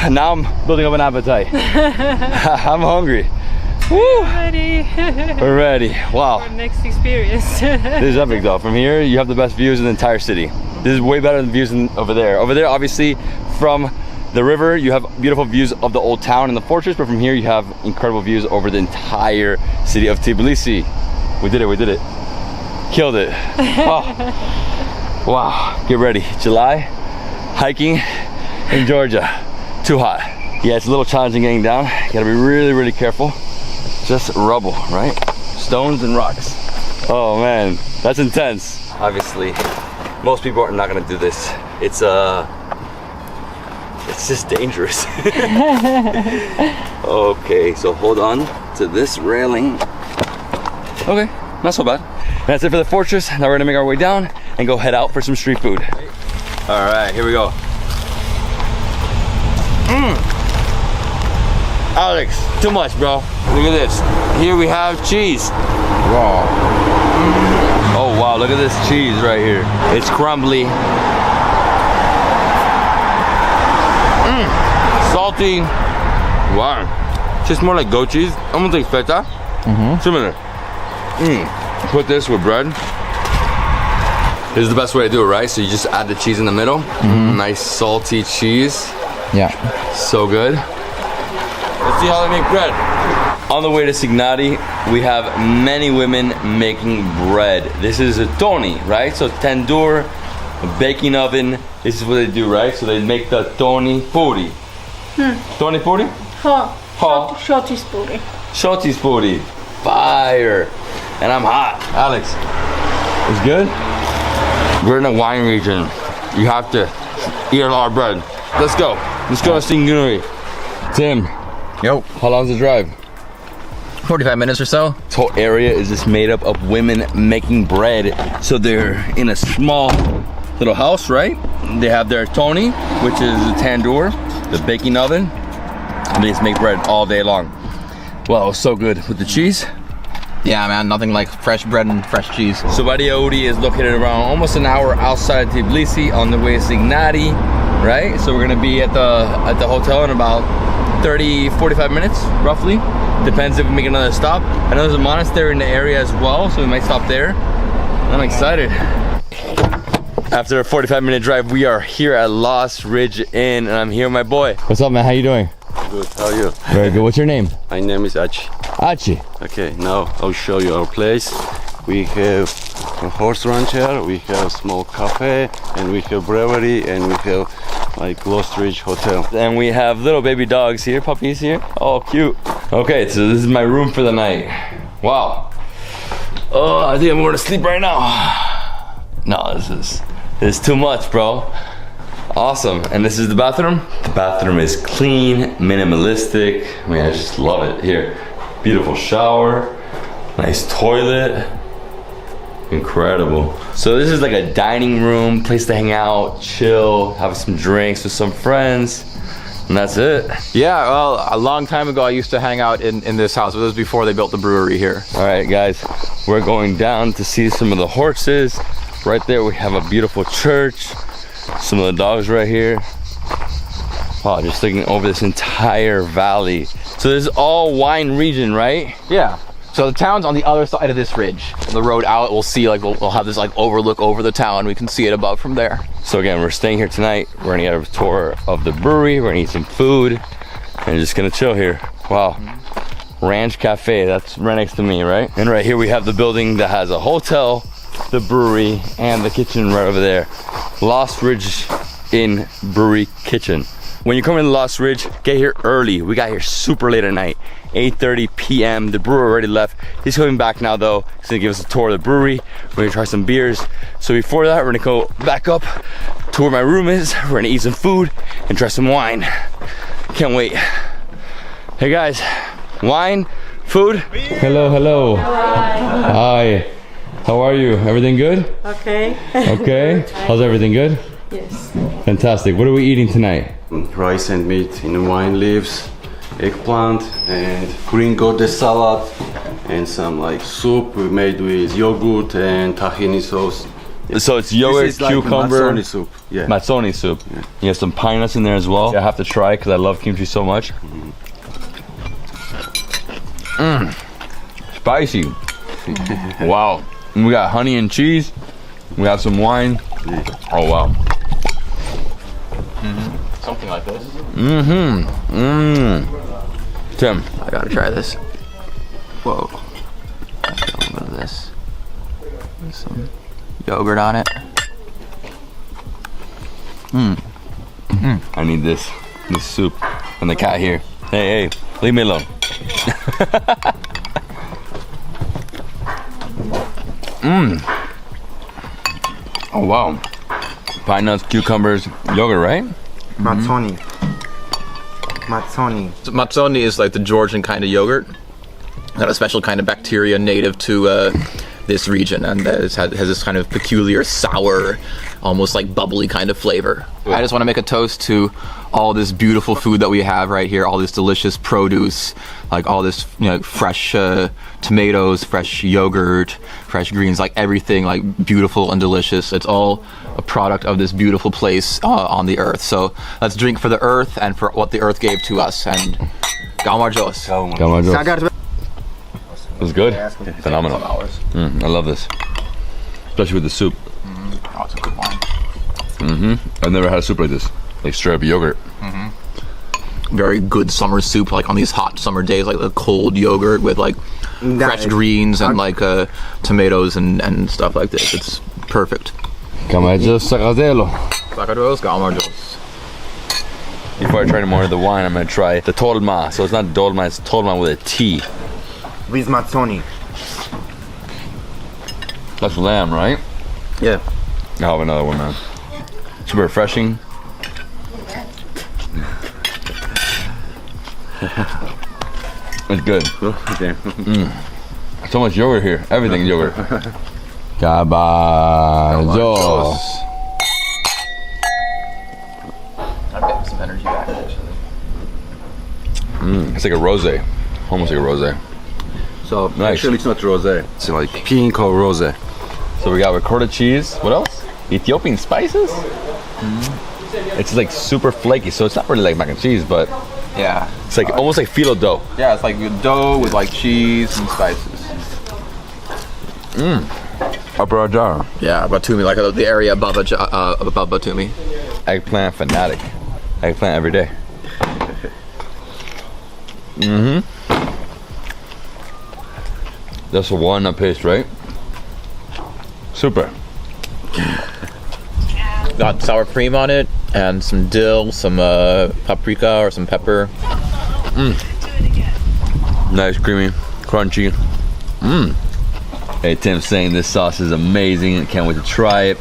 Now I'm building up an appetite. I'm hungry. Woo! Ready. We're ready. Wow. For next experience. This is epic though. From here, you have the best views in the entire city. This is way better than the views over there. Over there, obviously, from the river, you have beautiful views of the old town and the fortress, but from here, you have incredible views over the entire city of Tbilisi. We did it, we did it. Killed it. Oh. Wow, get ready. July, hiking in Georgia. Too hot. Yeah, it's a little challenging getting down. You gotta be really, really careful. Just rubble, right? Stones and rocks. Oh man, that's intense. Obviously, most people are not gonna do this. It's just dangerous. Okay, so hold on to this railing. Okay, not so bad. That's it for the fortress. Now we're gonna make our way down and go head out for some street food. All right, here we go. Alex, too much, bro. Look at this. Here we have cheese. Wow. Oh wow, look at this cheese right here. It's crumbly. Salty. Wow. Just more like goat cheese. Almost like feta. Similar. Put this with bread. This is the best way to do it, right? So you just add the cheese in the middle. Nice salty cheese. Yeah. So good. Let's see how they make bread. On the way to Signati, we have many women making bread. This is a toni, right? So tandoor, a baking oven. This is what they do, right? So they make the toni puri. Toni puri? Shotis puri. Shotis puri. Fire. And I'm hot. Alex, it's good? We're in the wine region. You have to eat a lot of bread. Let's go. Let's go to Khinkali. Tim. Yo. How long's the drive? 45 minutes or so. This whole area is just made up of women making bread. So they're in a small little house, right? They have their toni, which is the tandoor, the baking oven, and they just make bread all day long. Wow, it was so good with the cheese. Yeah, man, nothing like fresh bread and fresh cheese. So Pasanauri is located around almost an hour outside Tbilisi on the way to Signati. right? So we're gonna be at the hotel in about 30-45 minutes, roughly. Depends if we make another stop. I know there's a monastery in the area as well, so we might stop there. I'm excited. After a 45-minute drive, we are here at Lost Ridge Inn, and I'm here with my boy. What's up, man? How you doing? Good, how are you? Very good. What's your name? My name is Achi. Achi. Okay, now I'll show you our place. We have a horse ranch here, we have small cafe, and we have brewery, and we have like Lost Ridge Hotel. And we have little baby dogs here, puppies here. Oh, cute. Okay, so this is my room for the night. Wow. Oh, I think I'm going to sleep right now. No, this is too much, bro. Awesome. And this is the bathroom. The bathroom is clean, minimalistic. I mean, I just love it here. Beautiful shower, nice toilet. Incredible. So this is like a dining room, place to hang out, chill, have some drinks with some friends, and that's it. Yeah, well, a long time ago I used to hang out in this house, but it was before they built the brewery here. All right, guys, we're going down to see some of the horses. Right there we have a beautiful church, some of the dogs right here. Wow, just looking over this entire valley. So this is all wine region, right? Yeah. So the town's on the other side of this ridge. The road out, we'll see, like, we'll have this like overlook over the town. We can see it above from there. So again, we're staying here tonight. We're gonna get a tour of the brewery. We're gonna eat some food and just gonna chill here. Wow. Ranch Cafe, that's right next to me, right? And right here we have the building that has a hotel, the brewery, and the kitchen right over there. Lost Ridge Inn Brewery Kitchen. When you're coming to Lost Ridge, get here early. We got here super late at night, 8:30 p.m. The brewer already left. He's coming back now though. He's gonna give us a tour of the brewery. We're gonna try some beers. So before that, we're gonna go back up to where my room is. We're gonna eat some food and try some wine. Can't wait. Hey guys, wine, food. Hello, hello. Hi. How are you? Everything good? Okay. Okay. How's everything good? Yes. Fantastic. What are we eating tonight? Rice and meat in wine leaves, eggplant, and green goddess salad, and some like soup we made with yogurt and tahini sauce. So it's yogurt, this is like cucumber, mazzoni soup. Yeah. Mazzoni soup. Yeah. You have some pine nuts in there as well. I have to try because I love kimchi so much. Spicy. Wow. And we got honey and cheese. We have some wine. Oh wow. Something like this. Tim, I gotta try this. Whoa. A little bit of this. There's some yogurt on it. I need this soup. And the cat here. Hey, leave me alone. Oh wow. Pine nuts, cucumbers, yogurt, right? Mazzoni. Mazzoni. So mazzoni is like the Georgian kind of yogurt. Got a special kind of bacteria native to this region, and has this kind of peculiar sour, almost like bubbly kind of flavor. I just want to make a toast to all this beautiful food that we have right here, all this delicious produce, like all this, you know, fresh tomatoes, fresh yogurt, fresh greens, like everything, like beautiful and delicious. It's all a product of this beautiful place on the earth. So let's drink for the earth and for what the earth gave to us. And Galmarjos. It was good. Phenomenal. I love this, especially with the soup. Oh, it's a good wine. I've never had a soup like this, like straight up yogurt. Very good summer soup, like on these hot summer days, like the cold yogurt with like fresh greens and like tomatoes and stuff like this. It's perfect. Galmarjos Sacadelo. Sacadros, Galmarjos. Before I try more of the wine, I'm gonna try the tolma. So it's not dolma, it's tolma with a T. With mazzoni. That's lamb, right? Yeah. I'll have another one, man. Super refreshing. It's good. Okay. So much yogurt here. Everything yogurt. Galmarjos. I'm getting some energy back, actually. It's like a rosé. Almost like a rosé. So Nice. actually it's not rosé. It's like pink or rosé. So we got ricotta cheese. What else? Ethiopian spices? It's like super flaky, so it's not really like mac and cheese, but yeah, it's like almost like phyllo dough. Yeah, it's like dough with like cheese and spices. Upper Adjara. Yeah, Batumi, like the area above above Batumi. Eggplant fanatic. Eggplant every day. That's a walnut paste, right? Super. Got sour cream on it and some dill, some paprika or some pepper. Nice, creamy, crunchy. Hey, Tim's saying this sauce is amazing and can't wait to try it.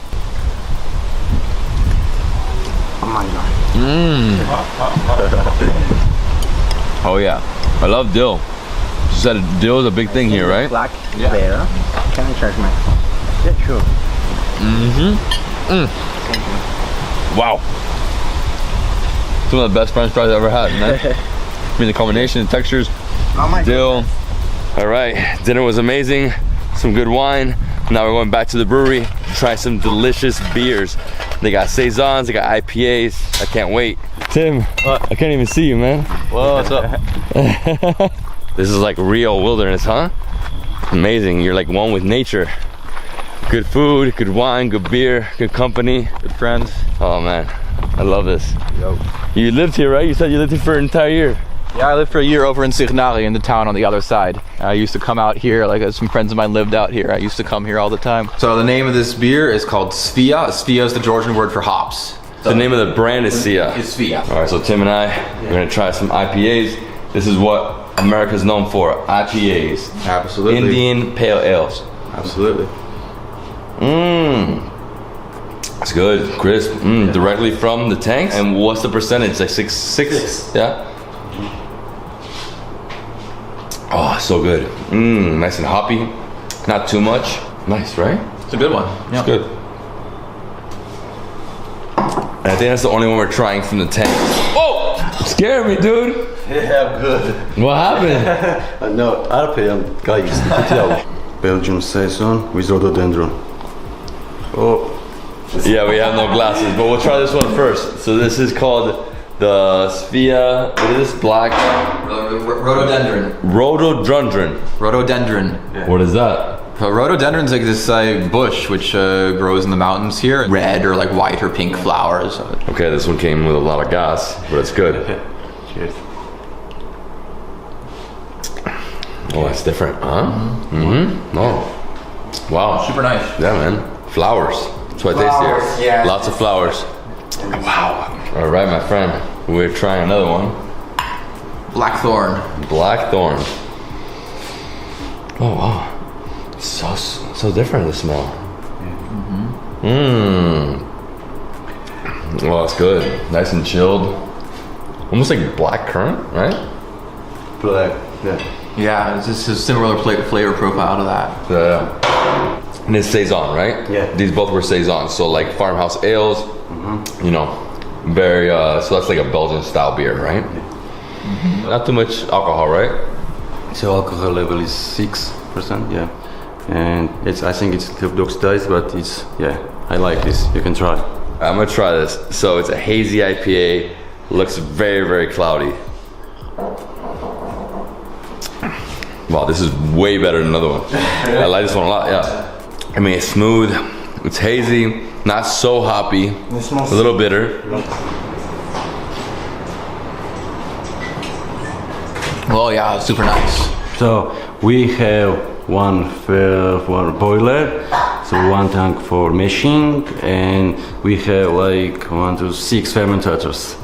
Oh my god. Oh yeah, I love dill. She said dill is a big thing here, right? Black bear. Can I charge my phone? Yeah, sure. Wow. Some of the best French fries I've ever had, man. I mean, the combination of textures, dill. All right, dinner was amazing. Some good wine. Now we're going back to the brewery to try some delicious beers. They got saisons, they got IPAs. I can't wait. Tim, I can't even see you, man. Whoa, what's up? This is like real wilderness, huh? Amazing. You're like one with nature. Good food, good wine, good beer, good company, good friends. Oh man, I love this. Yo. You lived here, right? You said you lived here for an entire year. Yeah, I lived for a year over in Khinkali, in the town on the other side. I used to come out here, like some friends of mine lived out here. I used to come here all the time. So the name of this beer is called Svia. Svia is the Georgian word for hops. The name of the brand is Sia. It's Svia. All right, so Tim and I, we're gonna try some IPAs. This is what America's known for, IPAs. Absolutely. Indian Pale Ales. Absolutely. It's good, crisp, directly from the tanks. And what's the percentage? Like six? Yeah. Oh, so good. Nice and hoppy, not too much. Nice, right? It's a good one. Yeah. It's good. And I think that's the only one we're trying from the tank. Oh! Scared me, dude. Yeah, good. What happened? No, Alpine, guys. Belgian saison with rhododendron. Oh. Yeah, we have no glasses, but we'll try this one first. So this is called the Svia, what is this? Black? Rhododendron. Rhododendron. Rhododendron. Yeah. What is that? Rhododendron's like this bush which grows in the mountains here. Red or like white or pink flowers. Okay, this one came with a lot of gas, but it's good. Cheers. Oh, that's different, huh? Oh. Wow. Super nice. Yeah, man. Flowers. That's what I taste here. Yeah. Lots of flowers. Wow. All right, my friend. We're trying another one. Blackthorn. Blackthorn. Oh, wow. So different, the smell. Oh, it's good. Nice and chilled. Almost like black currant, right? Black, yeah. Yeah, it's just a similar flavor profile to that. Yeah. And it's saison, right? Yeah. These both were saisons, so like farmhouse ales. You know, very. So that's like a Belgian style beer, right? Not too much alcohol, right? So alcohol level is 6%, yeah. And I think it's oxidized, but it's, yeah, I like this. You can try. I'm gonna try this. So it's a hazy IPA. Looks very, very cloudy. Wow, this is way better than another one. I like this one a lot, yeah. I mean, it's smooth, it's hazy, not so hoppy, a little bitter. Well, yeah, super nice. So we have one boiler, so one tank for mashing, and we have like 1 to 6 fermentators.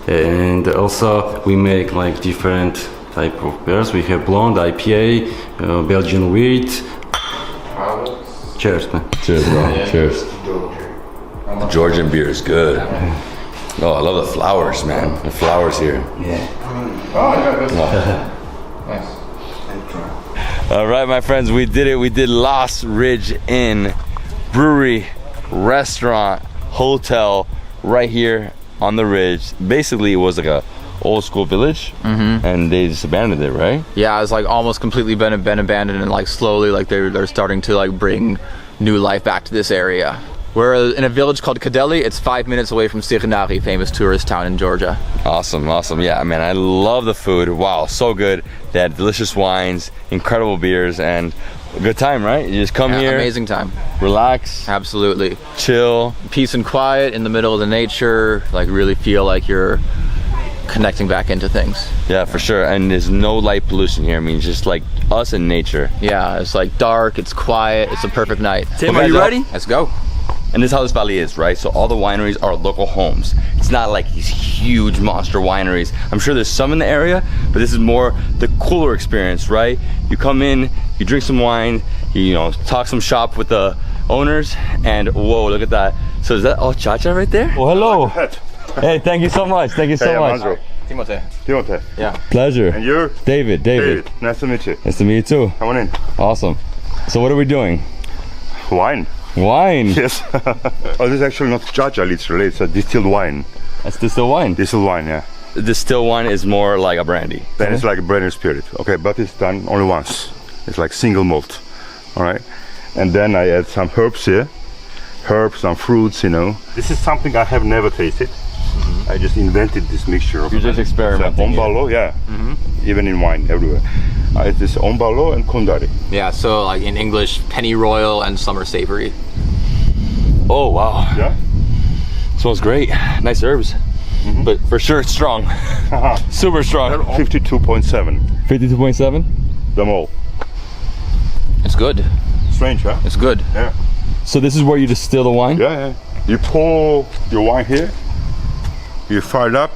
And also we make like different type of beers. We have blonde, IPA, Belgian wheat. Cheers, man. Cheers, bro. Yeah. Cheers. The Georgian beer is good. Oh, I love the flowers, man. The flowers here. Yeah. Oh, yeah, nice. All right, my friends, we did it. We did Lost Ridge Inn, brewery, restaurant, hotel, right here on the ridge. Basically, it was like a old school village, and they just abandoned it, right? Yeah, it's like almost completely been abandoned, and like slowly, like they're starting to like bring new life back to this area. We're in a village called Khinkali. It's 5 minutes away from Khinkali, famous tourist town in Georgia. Awesome, awesome. Yeah, man, I love the food. Wow, so good. They had delicious wines, incredible beers, and a good time, right? You just come here. Amazing time. Relax. Absolutely. Chill. Peace and quiet in the middle of the nature. Like really feel like you're connecting back into things. Yeah, for sure. And there's no light pollution here. I mean, just like us and nature. Yeah, it's like dark, it's quiet, it's a perfect night. Tim, are you ready? Let's go. And this is how this valley is, right? So all the wineries are local homes. It's not like these huge monster wineries. I'm sure there's some in the area, but this is more the cooler experience, right? You come in, you drink some wine, you know, talk some shop with the owners, and whoa, look at that. So is that all Chacha right there? Oh, hello. Hey, thank you so much. Thank you so much. Timote. Timote. Yeah. Pleasure. And you? David. Nice to meet you. Nice to meet you too. Come on in. Awesome. So what are we doing? Wine. Wine? Yes. Oh, this is actually not Chacha, literally. It's a distilled wine. That's distilled wine? Distilled wine, yeah. Distilled wine is more like a brandy. Then it's like a brandy spirit. Okay, but it's done only once. It's like single malt. All right. And then I add some herbs here. Herbs, some fruits, you know. This is something I have never tasted. I just invented this mixture of. You just experimenting. Ombalo, yeah. Even in wine, everywhere. It is ombalo and kundari. Yeah, so like in English, pennyroyal and summer savory. Oh wow. Yeah. Smells great. Nice herbs. But for sure it's strong. Super strong. 52.7. 52.7? The mole. It's good. Strange, huh? It's good. Yeah. So this is where you distill the wine? Yeah. You pour your wine here. You fire it up.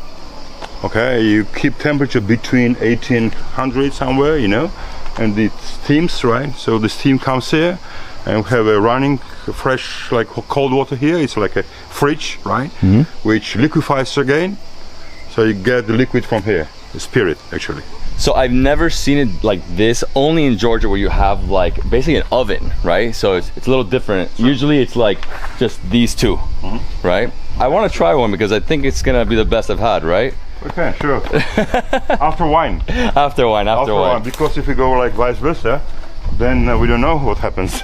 Okay, you keep temperature between 1800 somewhere, you know, and it steams, right? So the steam comes here, and we have a running fresh, like cold water here. It's like a fridge, right? Which liquefies again, so you get the liquid from here, the spirit, actually. So I've never seen it like this, only in Georgia, where you have like basically an oven, right? So it's a little different. Usually it's like just these two, right? I want to try one because I think it's gonna be the best I've had, right? Okay, sure. After wine. After wine. Because if we go like vice versa, then we don't know what happens.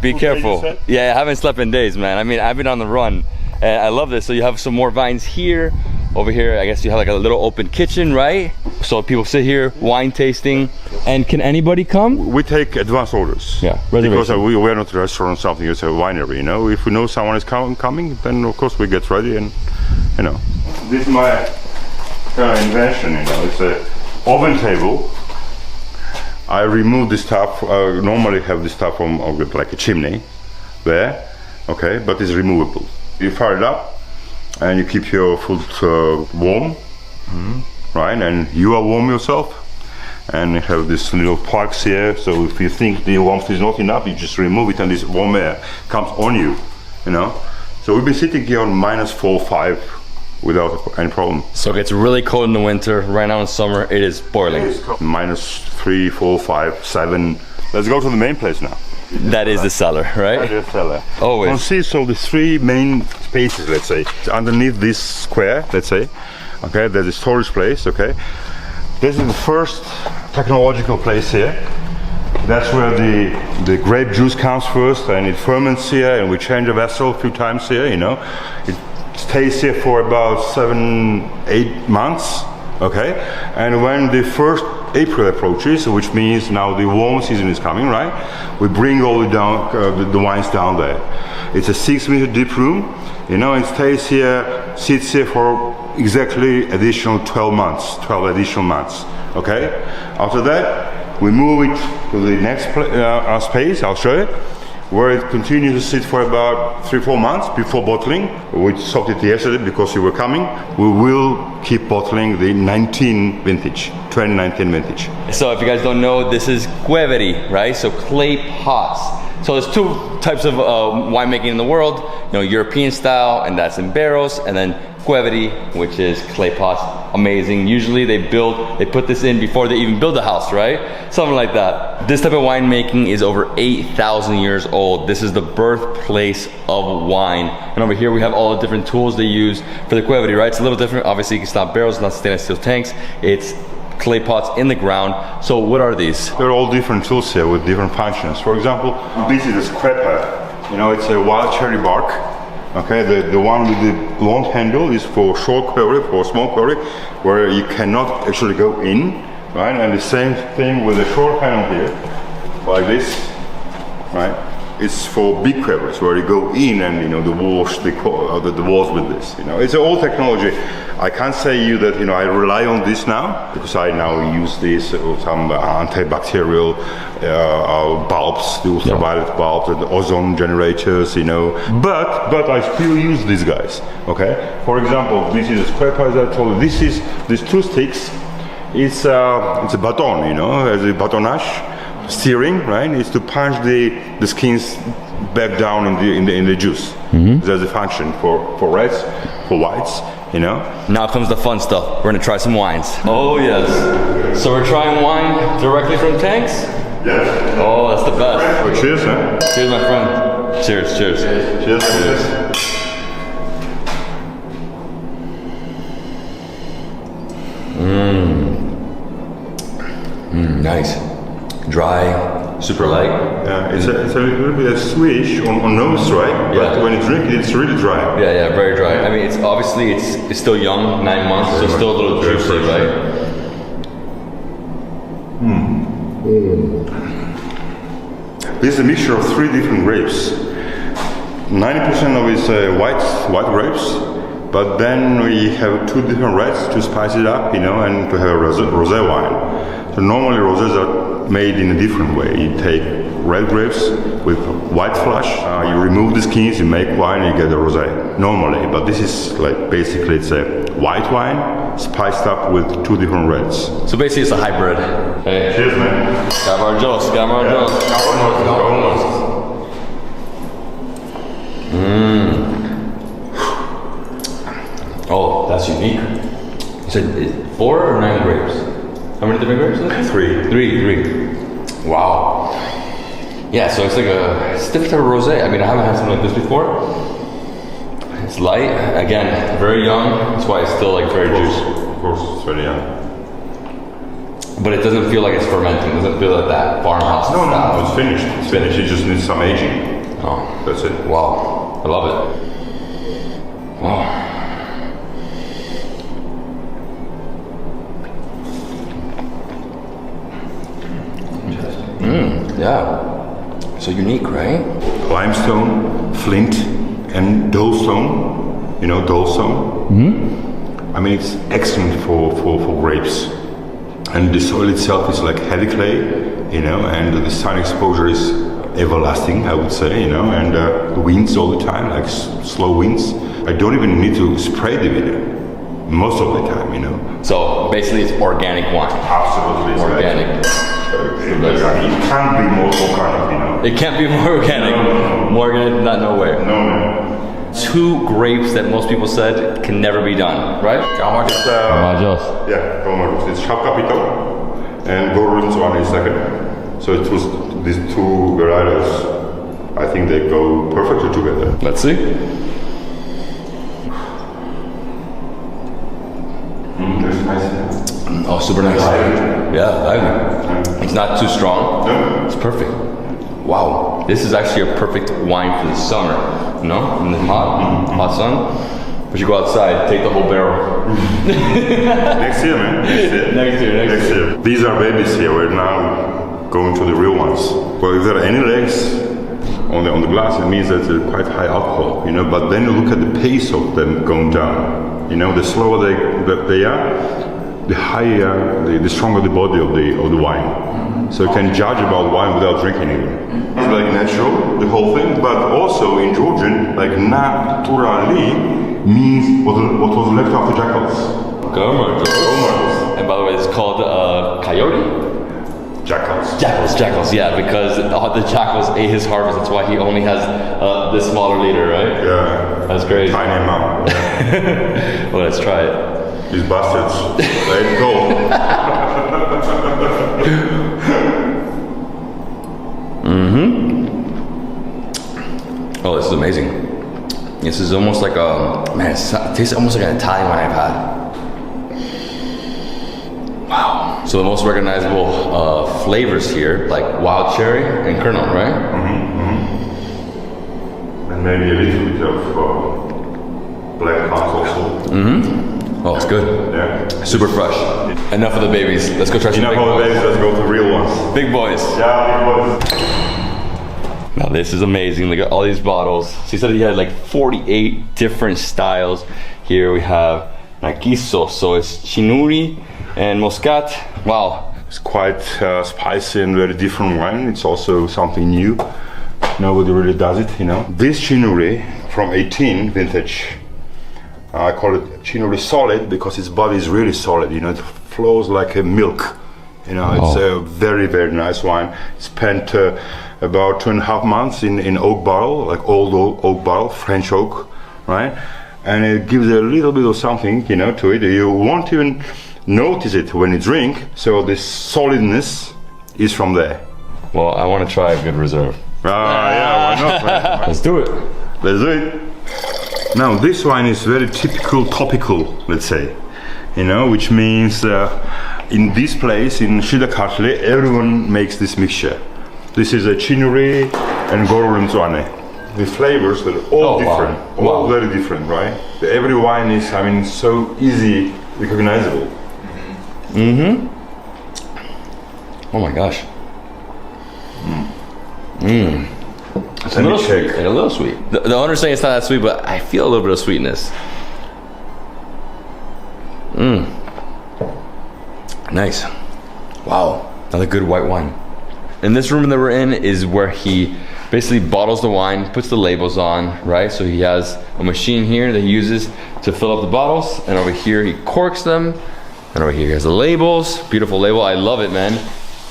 Be careful. Yeah, I haven't slept in days, man. I mean, I've been on the run, and I love this. So you have some more vines here. Over here, I guess you have like a little open kitchen, right? So people sit here, wine tasting. And can anybody come? We take advance orders. Yeah, because we are not a restaurant, something. It's a winery, you know. If we know someone is coming, then of course we get ready, and you know. This is my kind of invention, you know. It's a oven table. I remove this top. I normally have this top from like a chimney there, okay, but it's removable. You fire it up and you keep your food warm, right? And you are warm yourself, and you have these little plugs here. So if you think the warmth is not enough, you just remove it, and this warm air comes on you, you know. So we've been sitting here on -4, 5 without any problem. So it gets really cold in the winter. Right now in summer, it is boiling. -3, 4, 5, 7. Let's go to the main place now. That is the cellar, right? That is the cellar. Always. You see, so the 3 main spaces, let's say, underneath this square, let's say, okay, there's a storage place, okay. This is the first technological place here. That's where the grape juice comes first, and it ferments here, and we change the vessel a few times here, you know. It stays here for about 7, 8 months, okay. And when the first April approaches, which means now the warm season is coming, right? We bring all the wines down there. It's a 6-meter deep room, you know, and stays here, sits here for exactly additional 12 additional months, okay? After that, we move it to the next space, I'll show you, where it continues to sit for about 3-4 months before bottling. We stopped it yesterday because you were coming. We will keep bottling the 2019 vintage. So if you guys don't know, this is Georgian, right? So clay pots. So there's 2 types of winemaking in the world. You know, European style, and that's in barrels, and then Georgian, which is clay pots. Amazing. Usually they put this in before they even build the house, right? Something like that. This type of winemaking is over 8,000 years old. This is the birthplace of wine. And over here we have all the different tools they use for the Georgian, right? It's a little different. Obviously, it's not barrels, not stainless steel tanks. It's clay pots in the ground. So what are these? They're all different tools here with different functions. For example, this is a scraper You know, it's a wild cherry bark. Okay, the one with the long handle is for short quarry, for small quarry, where you cannot actually go in, right? And the same thing with the short handle here, like this, right? It's for big quarries where you go in and you know the walls with this. You know, it's an old technology. I can't say you that you know I rely on this now because I now use this some antibacterial bulbs, the ultraviolet bulbs, the ozone generators. You know, but I still use these guys. Okay, for example, this is a square pipe. I told you these two sticks. It's a baton. You know, as a batonage. Steering, right, is to punch the skins back down in the juice. There's a function for reds, for whites, you know. Now comes the fun stuff. We're gonna try some wines. Oh yes. So we're trying wine directly from tanks? Yes. Oh, that's the best. Well, cheers, man. Cheers, my friend. Cheers, cheers. Cheers. Cheers. Nice. Dry, super light. Yeah, it's a little bit of swish on nose, right? Yeah. But when you drink it, it's really dry. Yeah, very dry. I mean, it's obviously it's still young, 9 months, so still a little juicy, right? This is a mixture of 3 different grapes. 90% of it is white grapes, but then we have 2 different reds to spice it up, you know, and to have a rosé wine. So normally rosés are made in a different way. You take red grapes with white flesh, you remove the skins, you make wine, and you get a rosé normally. But this is like basically it's a white wine spiced up with 2 different reds. So basically it's a hybrid. Hey. Cheers, man. Camargos. Oh, that's unique. You said 4 or 9 grapes? How many different grapes? 3. Wow. Yeah, so it's like a stifter rosé. I mean, I haven't had something like this before. It's light. Again, very young. That's why it's still like very juicy. Of course, it's very young. But it doesn't feel like it's fermenting. It doesn't feel like that farmhouse. No, it's finished. It's finished. It just needs some aging. Oh, that's it. Wow, I love it. Wow. Yeah. So unique, right? Limestone, flint, and dolestone. You know dolestone? I mean, it's excellent for grapes. And the soil itself is like heavy clay, you know, and the sun exposure is everlasting, I would say, you know, and the winds all the time, like slow winds. I don't even need to spray the vineyard most of the time, you know. So basically it's organic wine. Absolutely. Organic. It can't be more organic, you know. It can't be more organic. No. More organic, not nowhere. No. 2 grapes that most people said can never be done, right? Camargos. Yeah, Camargos. It's Chapcapito and Gorun's one is second. So it was these 2 varietals. I think they go perfectly together. Let's see. Oh, super nice. Yeah, it's not too strong. No. It's perfect. Wow, this is actually a perfect wine for the summer. You know, in the hot sun. We should go outside, take the whole barrel. Next year, man. Next year. These are babies here. We're now going to the real ones. Well, if there are any legs on the glass, it means that they're quite high alcohol, you know. But then you look at the pace of them going down. You know, the slower they are, the higher, the stronger the body of the wine. So you can judge about wine without drinking it. It's like natural, the whole thing, but also in Georgian, like naturally means what was left after jackals. Camargos. And by the way, it's called coyote? Jackals, yeah, because the jackals ate his harvest. That's why he only has this smaller liter, right? Yeah. That's crazy. Tiny amount. Yeah. Well, let's try it. These bastards, let's go. Oh, this is amazing. This is almost like it tastes almost like an Italian wine I've had. Wow. So the most recognizable flavors here, like wild cherry and kernel, right? And maybe a little bit of black plants also. Mm-hmm. Oh, it's good. Yeah. Super fresh. Enough of the babies. Let's go try some big boys. Enough of the babies, let's go to real ones. Big boys. Yeah, big boys. Now this is amazing. Look at all these bottles. So he said he had like 48 different styles. Here we have Nakiso, so it's Chinuri and Muscat. Wow. It's quite spicy and very different wine. It's also something new. Nobody really does it, you know. This Chinuri from 18 vintage, I call it Chinuri solid because its body is really solid, you know. It flows like a milk, you know. It's a very, very nice wine. Spent about 2.5 months in oak barrel, like old oak barrel, French oak, right? And it gives a little bit of something, you know, to it. You won't even notice it when you drink. So this solidness is from there. Well, I want to try a good reserve. Yeah, why not, man? Let's do it. Let's do it. Now, this wine is very typical topical, let's say, you know, which means in this place, in Shidakatli, everyone makes this mixture. This is a Chinuri and Gorolenzwane. The flavors, they're all different, all very different, right? Every wine is, I mean, so easy, recognizable. Mm-hmm. Oh my gosh. It's a little sweet. A little sweet. The owner's saying it's not that sweet, but I feel a little bit of sweetness. Nice. Wow. Another good white wine. And this room that we're in is where he basically bottles the wine, puts the labels on, right? So he has a machine here that he uses to fill up the bottles, and over here he corks them, and over here he has the labels. Beautiful label. I love it, man.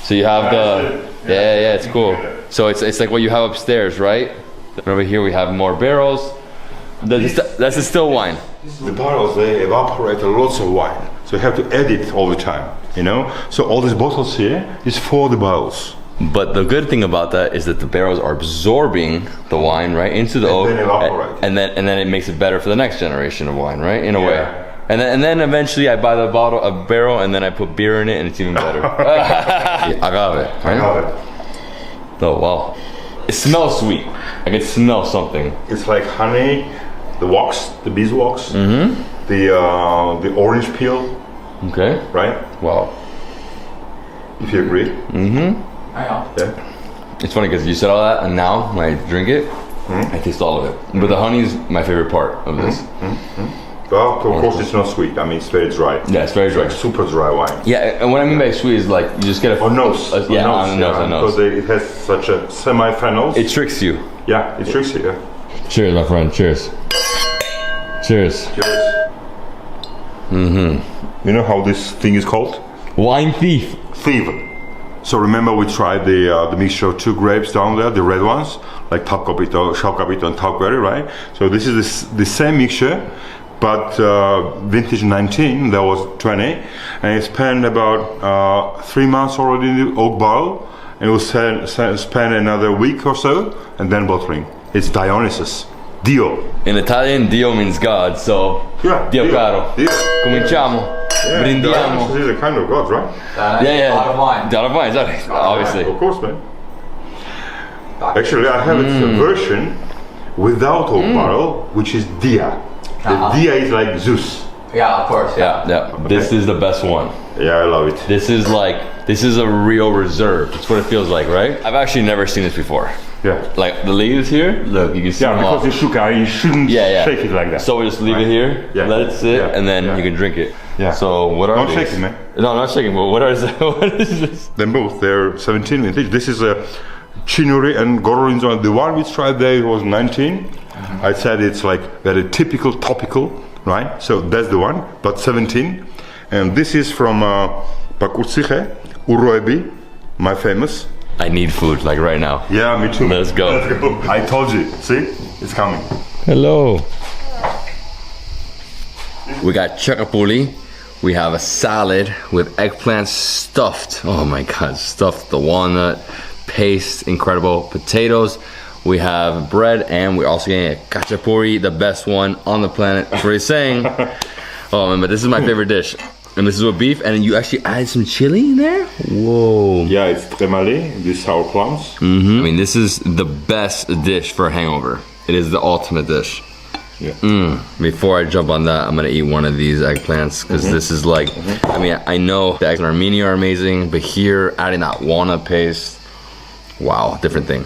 So you have the yeah, it's cool. So it's like what you have upstairs, right? And over here we have more barrels. That's a still wine. The barrels, they evaporate lots of wine, so you have to edit all the time, you know. So all these bottles here is for the barrels. But the good thing about that is that the barrels are absorbing the wine right into the oak, and then it makes it better for the next generation of wine, right? In a way. And then eventually I buy a barrel, and then I put beer in it, and it's even better. Agave, right? Agave. Oh wow! It smells sweet. I can smell something. It's like honey, the wax, the beeswax, the orange peel. Okay. Right? Wow. If you agree. Yeah. It's funny because you said all that, and now when I drink it, I taste all of it. But the honey is my favorite part of this. Well, of course, it's not sweet. I mean, it's very dry. Yeah, it's very dry. Like super dry wine. Yeah, and what I mean by sweet is like you just get a nose. On the nose. Because it has such a semi-phenol. It tricks you. Yeah, it tricks you. Yeah. Cheers, my friend. Cheers. Cheers. Cheers. You know how this thing is called? Wine thief. Thief. So remember we tried the mixture of 2 grapes down there, the red ones, like Tapkapito, Shalkapito and Tapberry, right? So this is the same mixture, but vintage 19, that was 20, and it spent about 3 months already in the oak barrel, and it will spend another week or so, and then bottling. It's Dionysus. Dio. In Italian, Dio means God, so Dio caro. Dio. Cominciamo. Brindiamo. This is a kind of God, right? Yeah. God of wine. God of wine, exactly. Obviously. Of course, man. Actually, I have a version without oak barrel, which is Dia. The Dia is like Zeus. Yeah, of course. Yeah. Okay. This is the best one. Yeah, I love it. This is a real reserve. That's what it feels like, right? I've actually never seen this before. Yeah. Like the leaves here, look, you can see them because you shouldn't shake it like that. So we just leave it here, let it sit, and then you can drink it. Yeah. So what are Not these? shaking, man. No, not shaking, but what is this? They're both. They're 17 vintage. This is a Chinuri and Gorolenzwane. The one we tried there was 19. I said it's like very typical topical, right? So that's the one, but 17. And this is from Pakurtsiche, Uroebi, my famous. I need food, like right now. Yeah, me too. Let's go. Let's go. I told you. See? It's coming. Hello. We got Khachapuri. We have a salad with eggplant stuffed. Oh my God, stuffed the walnut, paste, incredible potatoes. We have bread, and we're also getting a Khachapuri, the best one on the planet. That's what he's saying. Oh man, but this is my favorite dish. And this is with beef, and you actually added some chili in there? Whoa. Yeah, it's tremale, these sour plums. I mean, this is the best dish for a hangover. It is the ultimate dish. Yeah. Before I jump on that, I'm gonna eat one of these eggplants because this is like, I mean, I know the eggs in Armenia are amazing, but here, adding that walnut paste, wow, different thing.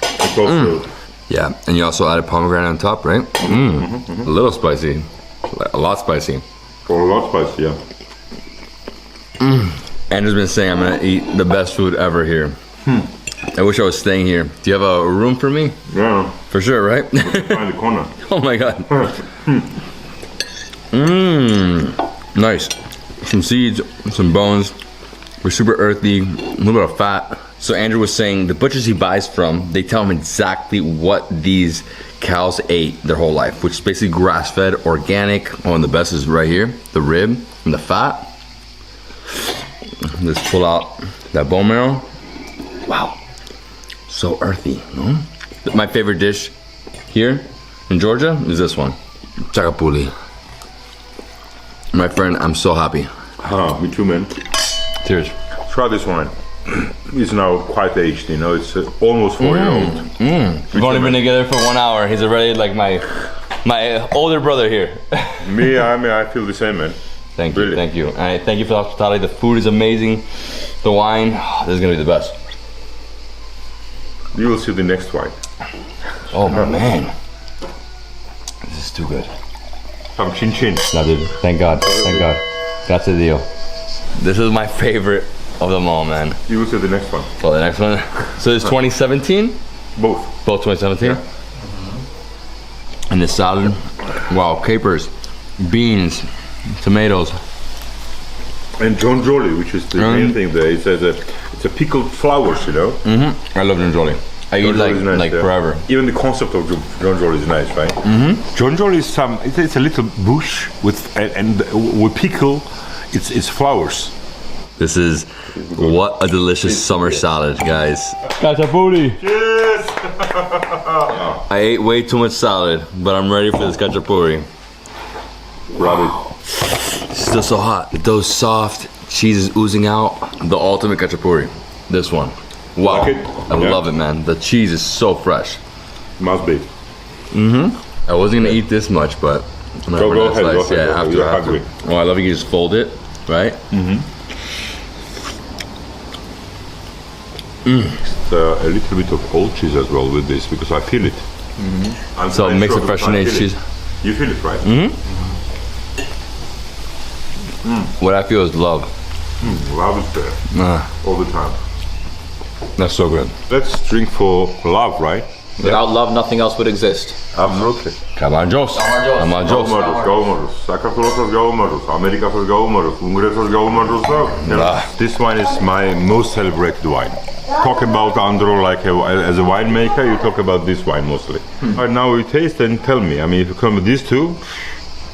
It's also Yeah, and you also added pomegranate on top, right? A little spicy, a lot spicy. a lot spicy, yeah. Andrew's been saying I'm gonna eat the best food ever here. I wish I was staying here. Do you have a room for me? Yeah. For sure, right? Find the corner. Oh my god. Nice. Some seeds, some bones. We're super earthy, a little bit of fat. So Andrew was saying the butchers he buys from, they tell him exactly what these cows ate their whole life, which is basically grass-fed, organic. Oh, and the best is right here, the rib and the fat. Let's pull out that bone marrow. Wow, so earthy, no? My favorite dish here in Georgia is this one, Khachapuri. My friend, I'm so happy. Me too, man. Cheers. Try this wine. It's now quite aged, you know, it's almost 4-year-old. We've only been together for 1 hour. He's already like my older brother here. Me, I feel the same, man. Thank you, thank you. And thank you for the hospitality. The food is amazing. The wine, this is gonna be the best. You will see the next wine. Oh man, this is too good. Some chin chin. No, dude, thank God, thank God. Grazie Dio. This is my favorite of them all, man. You will see the next one. Oh, the next one. So it's 2017? Both 2017? Yeah. And the salad, wow, capers, beans, tomatoes. And jonjoli, which is the main thing there. It's a pickled flowers, you know. I love jonjoli. I eat like forever. Even the concept of jonjoli is nice, right? Jonjoli is it's a little bush with and we pickle. It's flowers. This is what a delicious summer salad, guys. Khachapuri. Cheers! I ate way too much salad, but I'm ready for this khachapuri. Wow. Still so hot. The dough's soft, cheese is oozing out. The ultimate khachapuri. This one. Wow. Like it? I love it, man. The cheese is so fresh. Must be. I wasn't gonna eat this much, but I'm gonna go ahead. Yeah, I have to. Oh, I love it. You just fold it, right? It's a little bit of old cheese as well with this because I feel it. So it makes it fresh and aged cheese. You feel it, right? What I feel is love. Love is there all the time. That's so good. Let's drink for love, right? Without love, nothing else would exist. Absolutely. Kamanjos. Kamanjos. Sakatoros Gaumaros. Americas Gaumaros. Ungresas Gaumaros. This wine is my most celebrated wine. Talk about Andro like as a winemaker, you talk about this wine mostly. Right, now we taste and tell me. I mean, if you come with these two,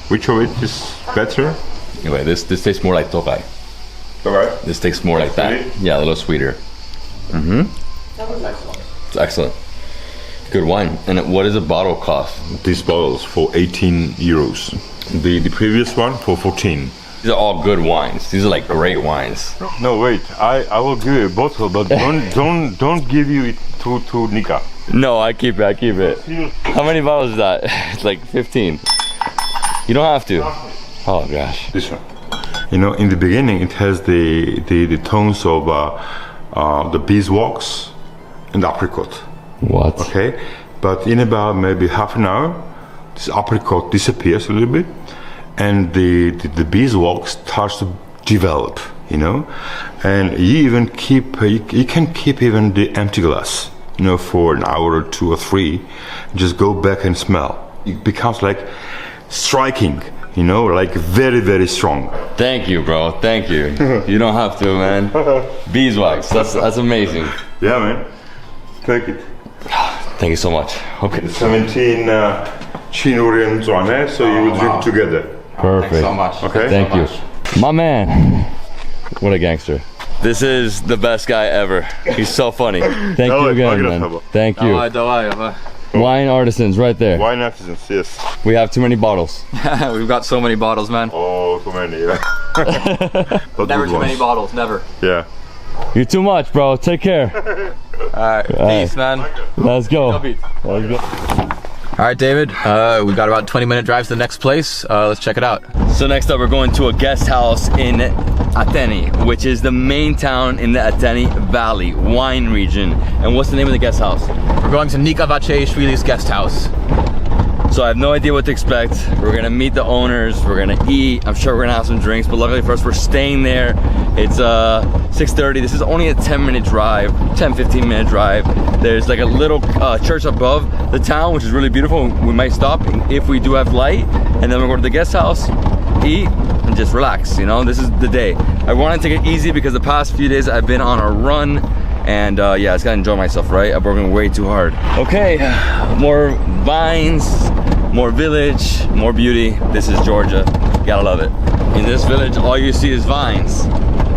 which of it is better? Anyway, this tastes more like Tokay. Okay. This tastes more like that. Yeah, a little sweeter. It's excellent. Good wine. And what does a bottle cost? These bottles for 18 euros. The previous one for 14. These are all good wines. These are like great wines. No, wait. I will give you a bottle, but don't give you it to Nika. No, I keep it. How many bottles is that? It's like 15. You don't have to. Oh gosh. This one. You know, in the beginning, it has the tones of the beeswax and apricot. What? Okay, but in about maybe half an hour, this apricot disappears a little bit, and the beeswax starts to develop. You know, and you can keep even the empty glass. You know, for an hour or 2 or 3, just go back and smell. It becomes like striking. You know, like very, very strong. Thank you, bro. Thank you. You don't have to, man. Beeswax. That's amazing. Yeah, man. Take it. Thank you so much. Okay. 17 Chinurian Zwane, so you will drink together. Perfect. Thanks so much. Okay. Thank you. My man. What a gangster. This is the best guy ever. He's so funny. Thank you again, man. Thank you. Wine artisans right there. Wine artisans, yes. We have too many bottles. We've got so many bottles, man. Oh, too many, yeah. Never too many bottles, never. Yeah. You're too much, bro. Take care. Alright, peace, man. Let's go. Let's go. Alright, David, we got about 20-minute drive to the next place. Let's check it out. So next up, we're going to a guest house in Ateni, which is the main town in the Ateni Valley wine region. And what's the name of the guest house? We're going to Nika Vacheshvili's guest house. So I have no idea what to expect. We're gonna meet the owners, we're gonna eat, I'm sure we're gonna have some drinks, but luckily for us, we're staying there. It's 6:30, this is only a 10-minute drive, 10-15 minute drive. There's like a little church above the town, which is really beautiful. We might stop if we do have light, and then we're going to the guest house, eat, and just relax, you know? This is the day. I wanna take it easy because the past few days I've been on a run, and yeah, I just gotta enjoy myself, right? I'm working way too hard. Okay, more vines, more village, more beauty. This is Georgia, gotta love it. In this village, all you see is vines,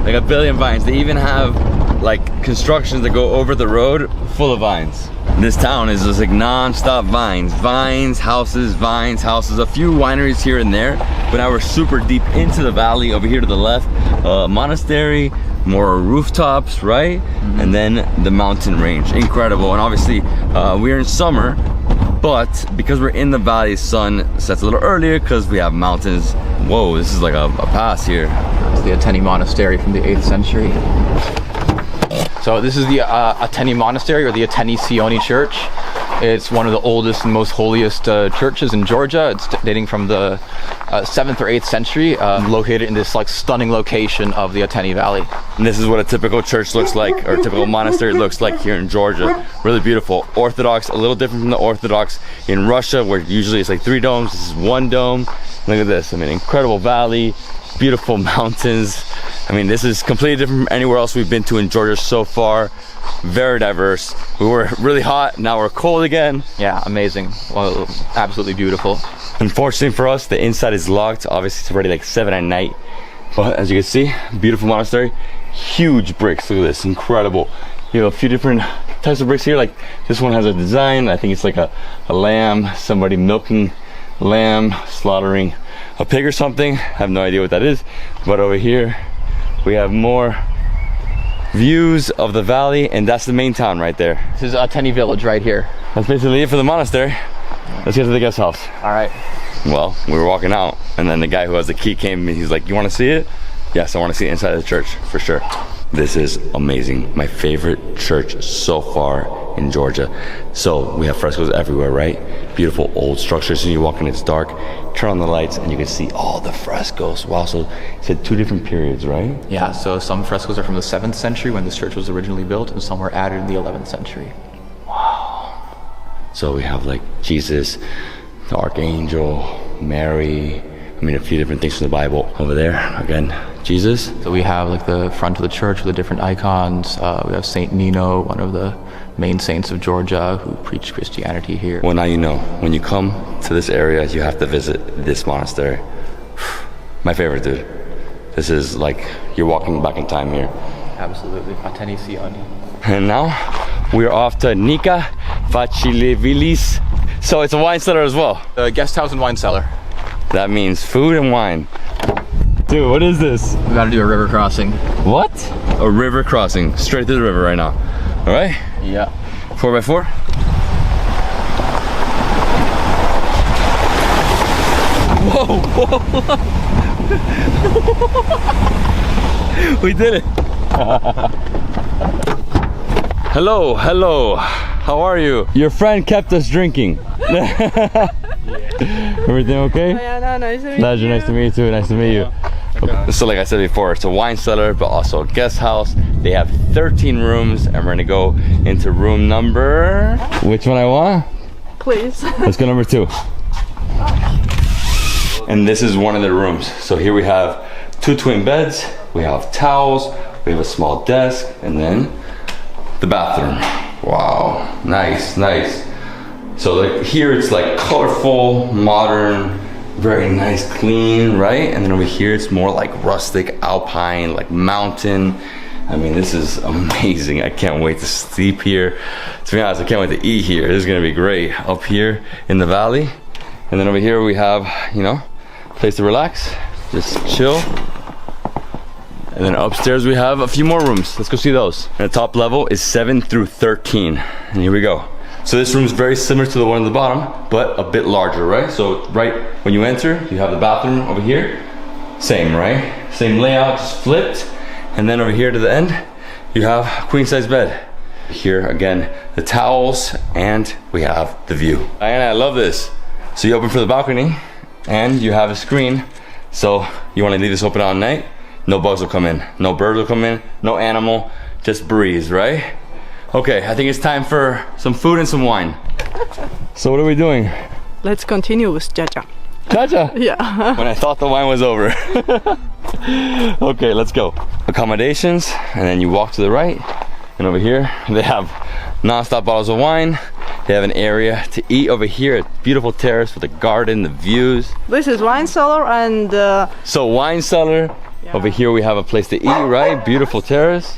like a billion vines. They even have like constructions that go over the road full of vines. This town is just like non-stop vines. Vines, houses, a few wineries here and there, but now we're super deep into the valley. Over here to the left, Monastery, more rooftops, right? And then the mountain range, incredible. And obviously we're in summer, but because we're in the valley, sun sets a little earlier because we have mountains. Whoa, this is like a pass here. It's the Ateni Monastery from the 8th century. So this is the Ateni Monastery, or the Ateni Sioni Church. It's one of the oldest and most holiest churches in Georgia. It's dating from the 7th or 8th century, located in this like stunning location of the Ateni Valley. And this is what a typical church looks like, or a typical monastery looks like here in Georgia. Really beautiful. Orthodox, a little different from the Orthodox in Russia, where usually it's like 3 domes. This is 1 dome. Look at this, I mean, incredible valley, beautiful mountains. I mean, this is completely different from anywhere else we've been to in Georgia so far. Very diverse. We were really hot, now we're cold again. Yeah, amazing. Well, absolutely beautiful. Unfortunately for us, the inside is locked. Obviously, it's already like 7 at night. But as you can see, beautiful monastery. Huge bricks, look at this, incredible. You have a few different types of bricks here. Like this one has a design. I think it's like a lamb, somebody milking lamb, slaughtering a pig or something. I have no idea what that is. But over here, we have more views of the valley, and that's the main town right there. This is Ateni village right here. That's basically it for the monastery. Let's get to the guest house. All right. Well, we were walking out, and then the guy who has the key came and he's like, you want to see it? Yes, I want to see it inside of the church, for sure. This is amazing. My favorite church so far in Georgia. So we have frescoes everywhere, right? Beautiful old structures. And you walk in, it's dark. Turn on the lights, and you can see all the frescoes. Wow, so it's at 2 different periods, right? Yeah, so some frescoes are from the 7th century when this church was originally built, and some were added in the 11th century. Wow. So we have like Jesus, the Archangel, Mary, I mean, a few different things from the Bible over there. Again, Jesus. So we have like the front of the church with the different icons. We have Saint Nino, one of the main saints of Georgia, who preached Christianity here. Well, now you know. When you come to this area, you have to visit this monastery. My favorite, dude. This is like you're walking back in time here. Absolutely. Ateni Sioni. And now we're off to Nika Vacheshvili's. So it's a wine cellar as well. The guest house and wine cellar. That means food and wine. Dude, what is this? We gotta do a river crossing. What? A river crossing. Straight through the river right now. All right? Yeah. 4x4? Whoa, whoa. We did it. Hello, hello. How are you? Your friend kept us drinking. Everything okay? Yeah, no, nice to meet Pleasure, nice to meet you too. Nice to meet you. Okay. So like I said before, it's a wine cellar, but also a guest house. They have 13 rooms, and we're gonna go into room number... Which one I want? Please. Let's go number 2. And this is one of the rooms. So here we have 2 twin beds, we have towels, we have a small desk, and then the bathroom. Wow, nice, nice. So like here it's like colorful, modern, very nice, clean, right? And then over here it's more like rustic, alpine, like mountain. I mean, this is amazing. I can't wait to sleep here. To be honest, I can't wait to eat here. This is gonna be great. Up here in the valley. And then over here we have, you know, place to relax, just chill. And then upstairs we have a few more rooms. Let's go see those. And the top level is 7 through 13. And here we go. So this room is very similar to the one on the bottom, but a bit larger, right? So right when you enter, you have the bathroom over here. Same, right? Same layout, just flipped. And then over here to the end, you have a queen size bed. Here again, the towels, and we have the view. And I love this. So you open for the balcony, and you have a screen. So you want to leave this open all night, no bugs will come in, no birds will come in, no animal, just breeze, right? Okay, I think it's time for some food and some wine. So what are we doing? Let's continue with Jaja. Jaja? Yeah. When I thought the wine was over. Okay, let's go. Accommodations, and then you walk to the right, and over here they have non-stop bottles of wine. They have an area to eat over here, a beautiful terrace with a garden, the views. This is wine cellar and... So wine cellar, yeah. Over here we have a place to eat, right? Beautiful terrace.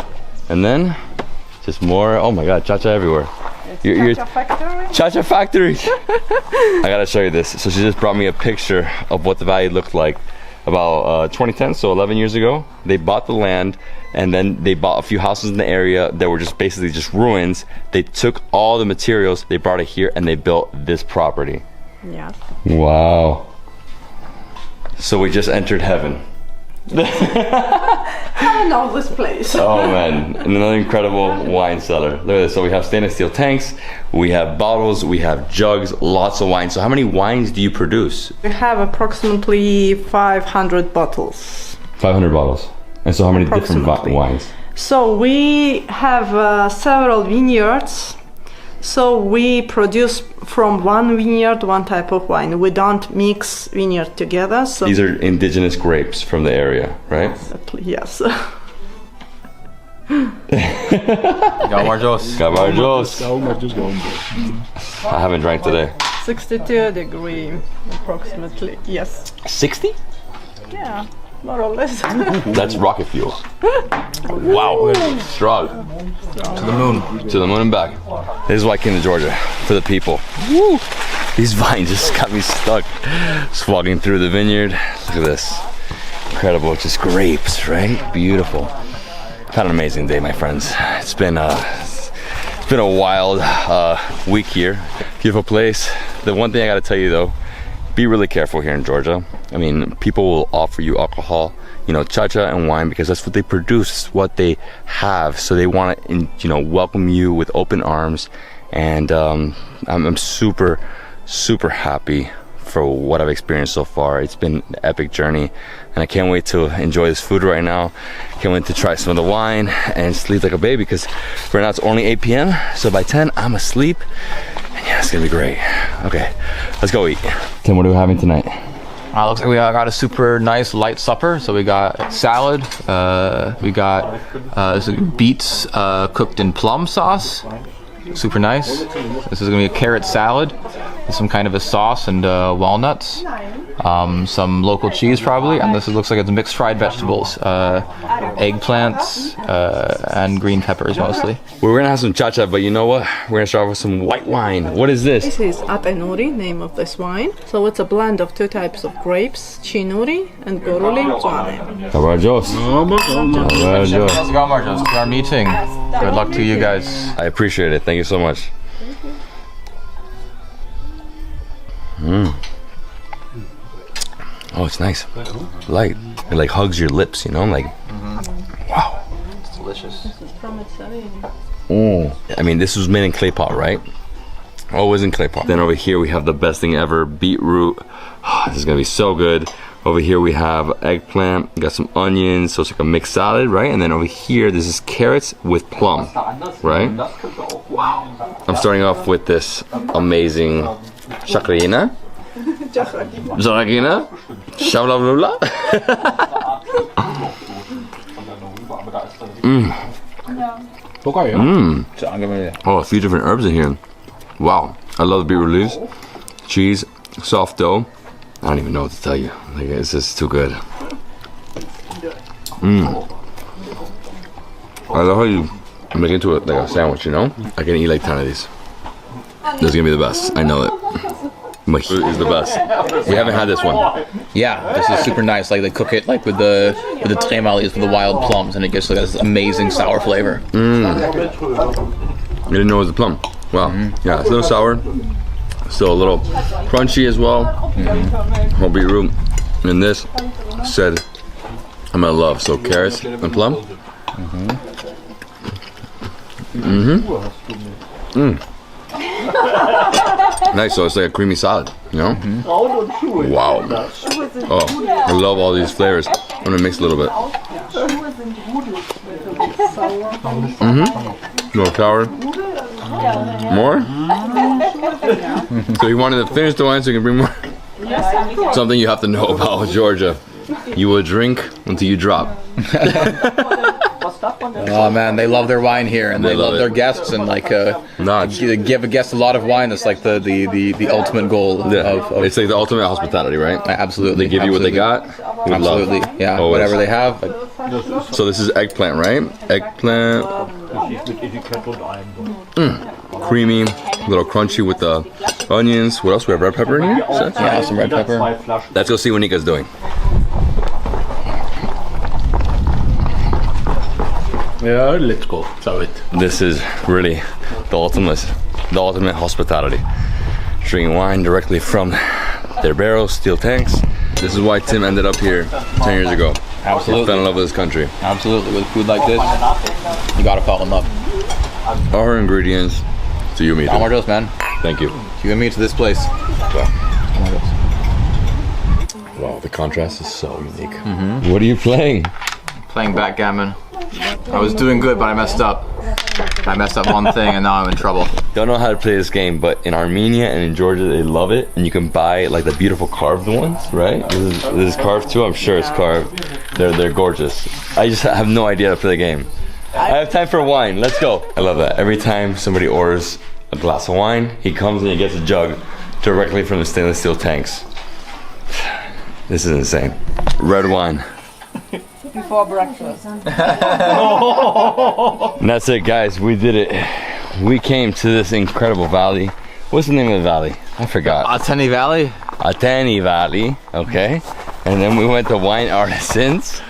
And then, just more, oh my God, Chacha everywhere. Chacha factory? Chacha factory! I gotta show you this. So she just brought me a picture of what the valley looked like about 2010, so 11 years ago. They bought the land, and then they bought a few houses in the area that were just basically just ruins. They took all the materials, they brought it here, and they built this property. Yes. Wow. So we just entered heaven. I know this place. Oh man, and another incredible wine cellar. Look at this. So we have stainless steel tanks, we have bottles, we have jugs, lots of wine. So how many wines do you produce? We have approximately 500 bottles. 500 bottles. And so how many different wines? So we have several vineyards. So we produce from one vineyard one type of wine. We don't mix vineyard together. So these are indigenous grapes from the area, right? Yes. Gamarjos. Gamarjos. I haven't drank today. 62 degree approximately. Yes. 60? Yeah. More or less. That's rocket fuel. Wow, strong. To the moon. To the moon and back. This is why I came to Georgia, for the people. Woo. These vines just got me stuck. Just walking through the vineyard. Look at this. Incredible, just grapes, right? Beautiful. Had an amazing day, my friends. It's been a wild week here. Beautiful place. The one thing I gotta tell you though, be really careful here in Georgia. I mean, people will offer you alcohol, you know, chacha and wine, because that's what they produce, what they have. So they want to, you know, welcome you with open arms. And I'm super, super happy for what I've experienced so far. It's been an epic journey, and I can't wait to enjoy this food right now. Can't wait to try some of the wine and sleep like a baby, because right now it's only 8 p.m. So by 10, I'm asleep. And yeah, it's gonna be great. Okay, let's go eat. Tim, what are we having tonight? Looks like we got a super nice light supper. So we got salad, we got beets cooked in plum sauce. Super nice. This is gonna be a carrot salad with some kind of a sauce and walnuts. Some local cheese probably, and this looks like it's mixed fried vegetables, eggplants, and green peppers mostly. We're gonna have some chacha, but you know what? We're gonna start with some white wine. What is this? This is Pasanauri, name of this wine. So it's a blend of two types of grapes, Chinuri and Goruli. Gamarjos. Gamarjos. Gamarjos to our meeting. Good luck to you guys. I appreciate it. Thank you so much. Oh, it's nice. Light. It like hugs your lips, you know, like. Wow. It's delicious. This is from Italy. I mean, this was made in clay pot, right? Always in clay pot. Then over here we have the best thing ever, beetroot. This is gonna be so good. Over here we have eggplant, got some onions, so it's like a mixed salad, right? And then over here, this is carrots with plum, right? Wow. I'm starting off with this amazing shakrina. Shakrina? Shavlavlula? Oh, a few different herbs in here. Wow. I love the beetroot leaves. Cheese, soft dough. I don't even know what to tell you. Like, it's just too good. I love how you make it into like a sandwich, you know? I can eat like 10 of these. This is gonna be the best. I know it. But is the best. We haven't had this one. Yeah, this is super nice. Like they cook it like with the tremalis, with the wild plums, and it gets like this amazing sour flavor. I didn't know it was a plum. Wow. Yeah, it's a little sour. Still a little crunchy as well. Whole beetroot. And this said I'm gonna love. So carrots and plum. Nice, so it's like a creamy salad, you know? Wow. Oh, I love all these flavors. I'm gonna mix a little bit. More sour. More? So he wanted to finish the wine so he can bring more. Something you have to know about Georgia. You will drink until you drop. Oh man, they love their wine here, and they love their guests, and like give a guest a lot of wine. It's like the ultimate goal. Of it's like the ultimate hospitality, right? Absolutely. They give you what they got. Absolutely, yeah. Always. Whatever they have. So this is eggplant, right? Eggplant. Creamy, a little crunchy with the onions. What else? We have red pepper in here? Yeah, some red pepper. Let's go see what Nika's doing. Yeah, let's go. Try it. This is really the ultimate hospitality. Drinking wine directly from their barrels, steel tanks. This is why Tim ended up here 10 years ago. Absolutely. He fell in love with this country. Absolutely. With food like this, you gotta fall in love. Our ingredients to you, me. Tomatos, man. Thank you. You and me to this place. Wow, the contrast is so unique. What are you playing? Playing backgammon. I was doing good, but I messed up. I messed up one thing, and now I'm in trouble. Don't know how to play this game, but in Armenia and in Georgia, they love it. And you can buy like the beautiful carved ones, right? This is carved too. I'm sure it's carved. They're gorgeous. I just have no idea how to play the game. I have time for wine. Let's go. I love that. Every time somebody orders a glass of wine, he comes and he gets a jug directly from the stainless steel tanks. This is insane. Red wine. Before breakfast. And that's it, guys. We did it. We came to this incredible valley. What's the name of the valley? I forgot. Ateni Valley. Ateni Valley. Okay. And then we went to Wine Artisans.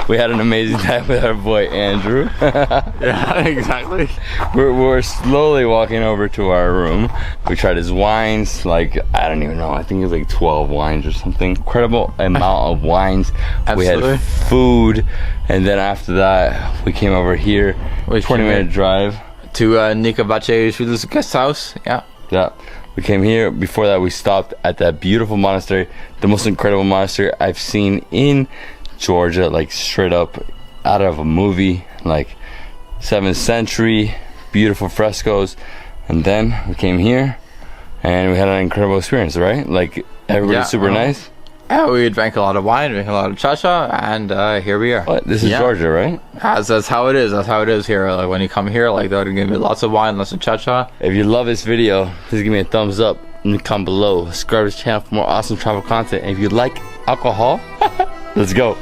We had an amazing time with our boy Andrew. Yeah, exactly. We're slowly walking over to our room. We tried his wines, like, I don't even know, I think it was like 12 wines or something. Incredible amount of wines. Absolutely. We had food, and then after that, we came over here, 20-minute drive. To Nika Bache's guest house, yeah. Yeah. We came here. Before that, we stopped at that beautiful monastery, the most incredible monastery I've seen in Georgia, like straight up out of a movie, like 7th century, beautiful frescoes. And then we came here and we had an incredible experience, right? Like everybody's super nice. Yeah, we drank a lot of wine, drank a lot of cha-cha, and here we are. What? This is Georgia, right? That's how it is. That's how it is here. Like when you come here, like they're gonna give you lots of wine, lots of cha-cha. If you love this video, please give me a thumbs up and comment below. Subscribe to this channel for more awesome travel content. And if you like alcohol, let's go.